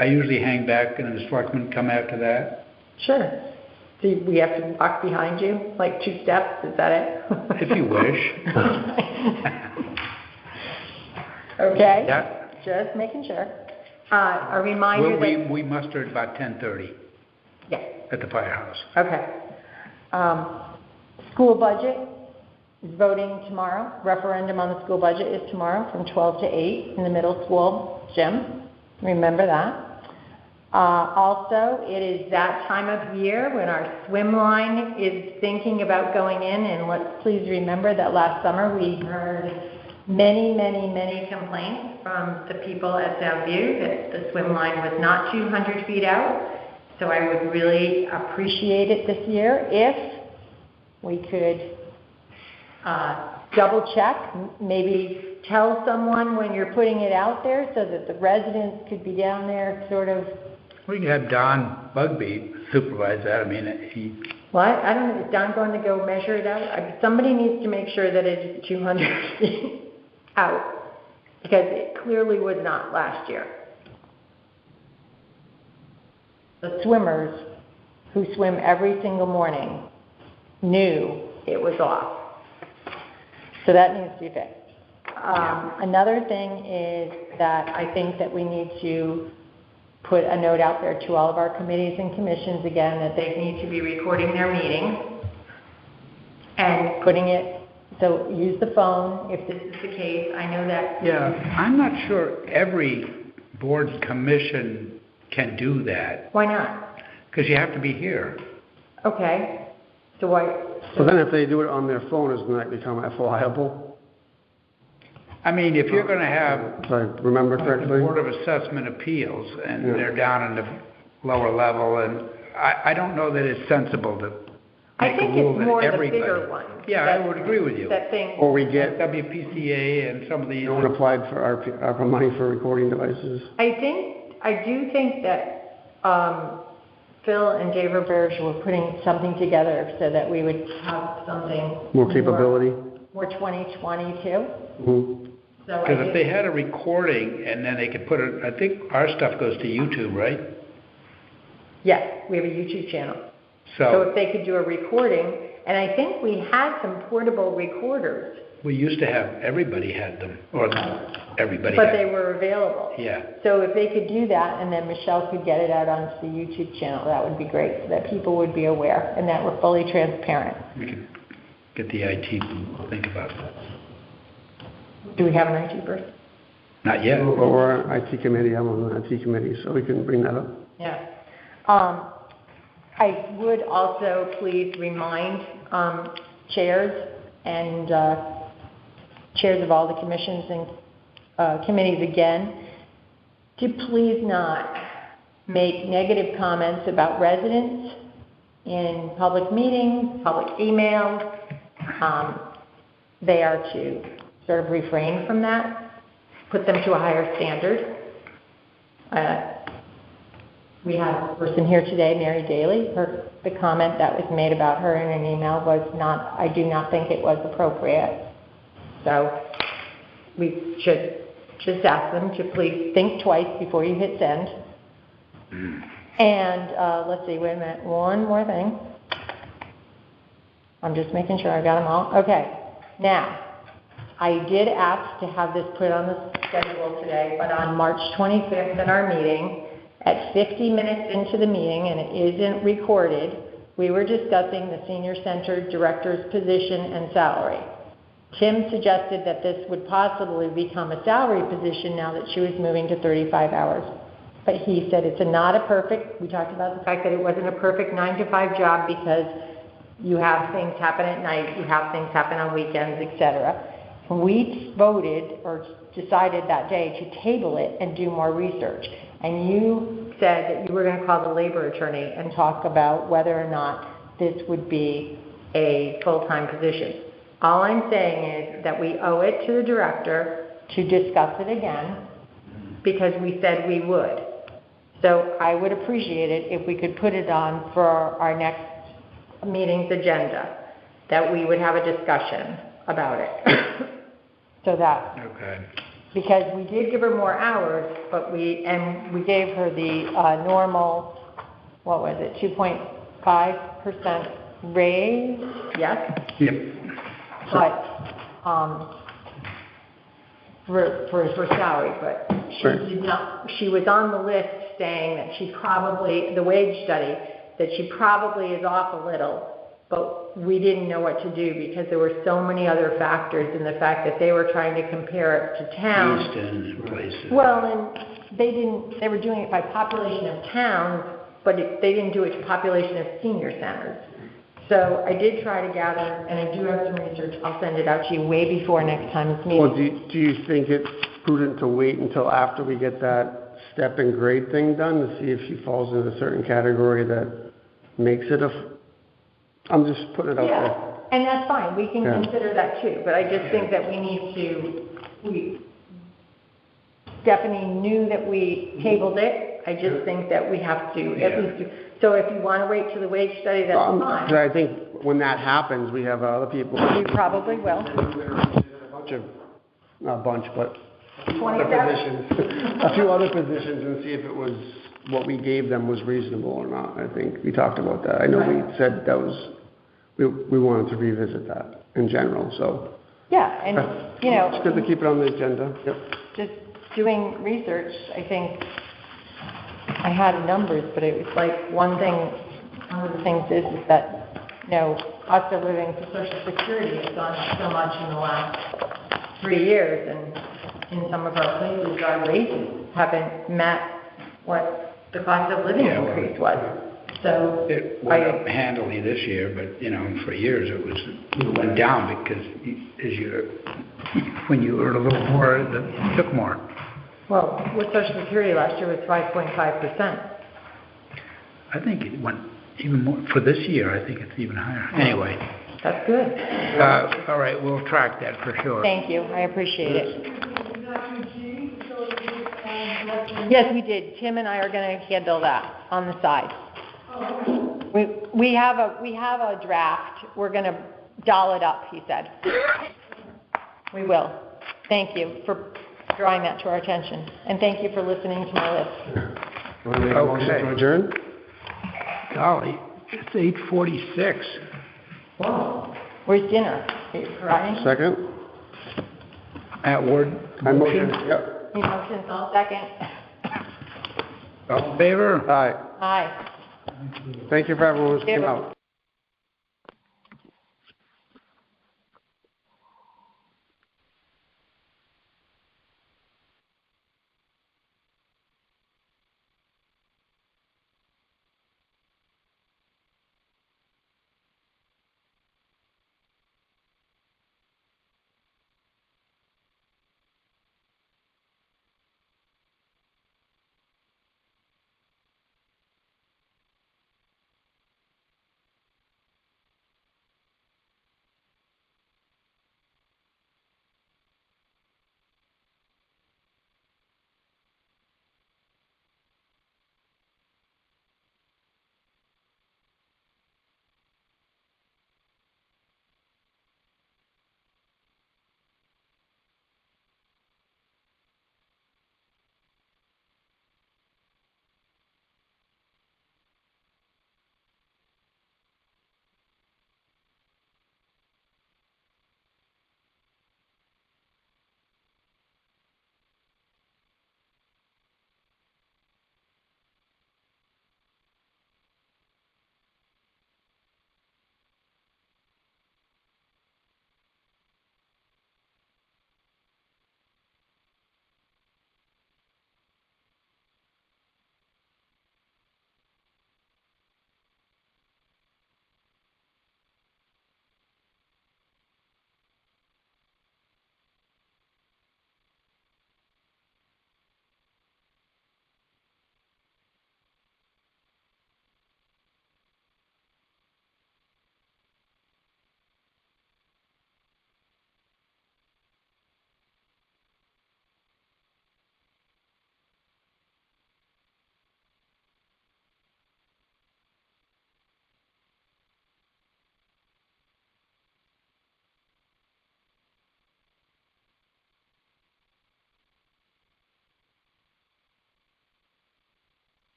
I usually hang back and the selectmen come after that. Sure. Do we have to walk behind you, like 2 steps? Is that it? If you wish. Okay. Yeah. Just making sure. A reminder that... We mustered about 10:30. Yeah. At the firehouse. Okay. School budget is voting tomorrow. Referendum on the school budget is tomorrow from 12 to 8 in the middle school gym. Remember that. Also, it is that time of year when our swim line is thinking about going in, and let's please remember that last summer we heard many complaints from the people at Southview that the swim line was not 200 feet out. So I would really appreciate it this year if we could double check, maybe tell someone when you're putting it out there so that the residents could be down there sort of... We can have Don Bugby supervise that. I mean, Well, I don't know. Is Don going to go measure it out? Somebody needs to make sure that it is 200 feet out, because it clearly was not last year. The swimmers who swim every single morning knew it was off. So that needs to be fixed. Another thing is that I think that we need to put a note out there to all of our committees and commissions again that they need to be recording their meetings and putting it, so use the phone if this is the case. I know that... Yeah, I'm not sure every board and commission can do that. Why not? Because you have to be here. Okay. So why... So then if they do it on their phone, isn't that become FOIable? I mean, if you're going to have... If I remember correctly. The Board of Assessment Appeals, and they're down in the lower level, and I don't know that it's sensible to make a rule that everybody... I think it's more the bigger ones. Yeah, I would agree with you. That thing... Or we get... WPCA and some of these... No one applied for ARPA money for recording devices. I do think that Phil and Dave Roberge were putting something together so that we would have something... More capability? More 2020 too. Mm-hmm. Because if they had a recording and then they could put it... I think our stuff goes to YouTube, right? Yes, we have a YouTube channel. So if they could do a recording, and I think we had some portable recorders. We used to have, everybody had them, or not everybody But had they were available. Yeah. So if they could do that, and then Michelle could get it out onto the YouTube channel, that would be great, so that people would be aware, and that we're fully transparent. We could get the IT to think about that. Do we have an IT person? Not yet. Well, we're an IT committee. I'm on the IT committee, so we can bring that up. Yeah. I would also please remind chairs and chairs of all the commissions and committees again to please not make negative comments about residents in public meetings, public emails. They are to sort of refrain from that, put them to a higher standard. We have a person here today, Mary Daly. The comment that was made about her in an email was not, I do not think it was appropriate. So we should just ask them to please think twice before you hit send. And let's see, wait a minute, one more thing. I'm just making sure I got them all. Okay, now, I did ask to have this put on the schedule today, but on March 25th at our meeting, at 50 minutes into the meeting, and it isn't recorded, we were discussing the senior center director's position and salary. Tim suggested that this would possibly become a salary position now that she was moving to 35 hours. But he said it's not a perfect, we talked about the fact that it wasn't a perfect 9-to-5 job because you have things happen at night, you have things happen on weekends, etc. We voted or decided that day to table it and do more research. And you said that you were going to call the labor attorney and talk about whether or not this would be a full-time position. All I'm saying is that we owe it to the director to discuss it again because we said we would. So I would appreciate it if we could put it on for our next meeting's agenda, that we would have a discussion about it. So that, because we did give her more hours, but we gave her the normal what was it, 2.5% raise, yes? Yep. But, for salary, but she did not, she was on the list saying that she probably, the wage study, that she probably is off a little, but we didn't know what to do because there were so many other factors in the fact that they were trying to compare it to towns. Easton places. Well, and they were doing it by population of towns, but they didn't do it to population of senior centers. So I did try to gather, and I do have some research. I'll send it out to you way before next time's meeting. Well, do you think it's prudent to wait until after we get that step and grade thing done to see if she falls into a certain category that makes it I'm just putting it out there. And that's fine. We can consider that too. But I just think that Stephanie knew that we tabled it. I just think that we have to at least so if you want to wait till the wage study, that's fine. But I think when that happens, we have other people. We probably will. Not a bunch, but 27? a few other positions and see if it was what we gave them was reasonable or not. I think we talked about that. I know we said that was, we wanted to revisit that in general, so. Yeah, and It's good to keep it on the agenda. Yep. Just doing research, I think I had numbers, but it was like one of the things is that, cost of living for Social Security has gone up so much in the last 3 years, and in some of our places, our wages haven't met what the cost of living increase was. So it went up handily this year, but for years it went down because when you earn a little more, it took more. Well, with Social Security last year was 5.5%. I think it went even more for this year. I think it's even higher. Anyway. That's good. All right, we'll track that for sure. Thank you. I appreciate it. Yes, we did. Tim and I are going to handle that on the side. We have a draft. We're going to doll it up, he said. We will. Thank you for drawing that to our attention. And thank you for listening to my list. Okay. Adjourn? Golly, it's 8:46. Wow. Where's dinner? Are you crying? Second? Atwood. I motion. Yep. Motion's all second. All in favor? Aye. Aye. Thank you for everyone who came out.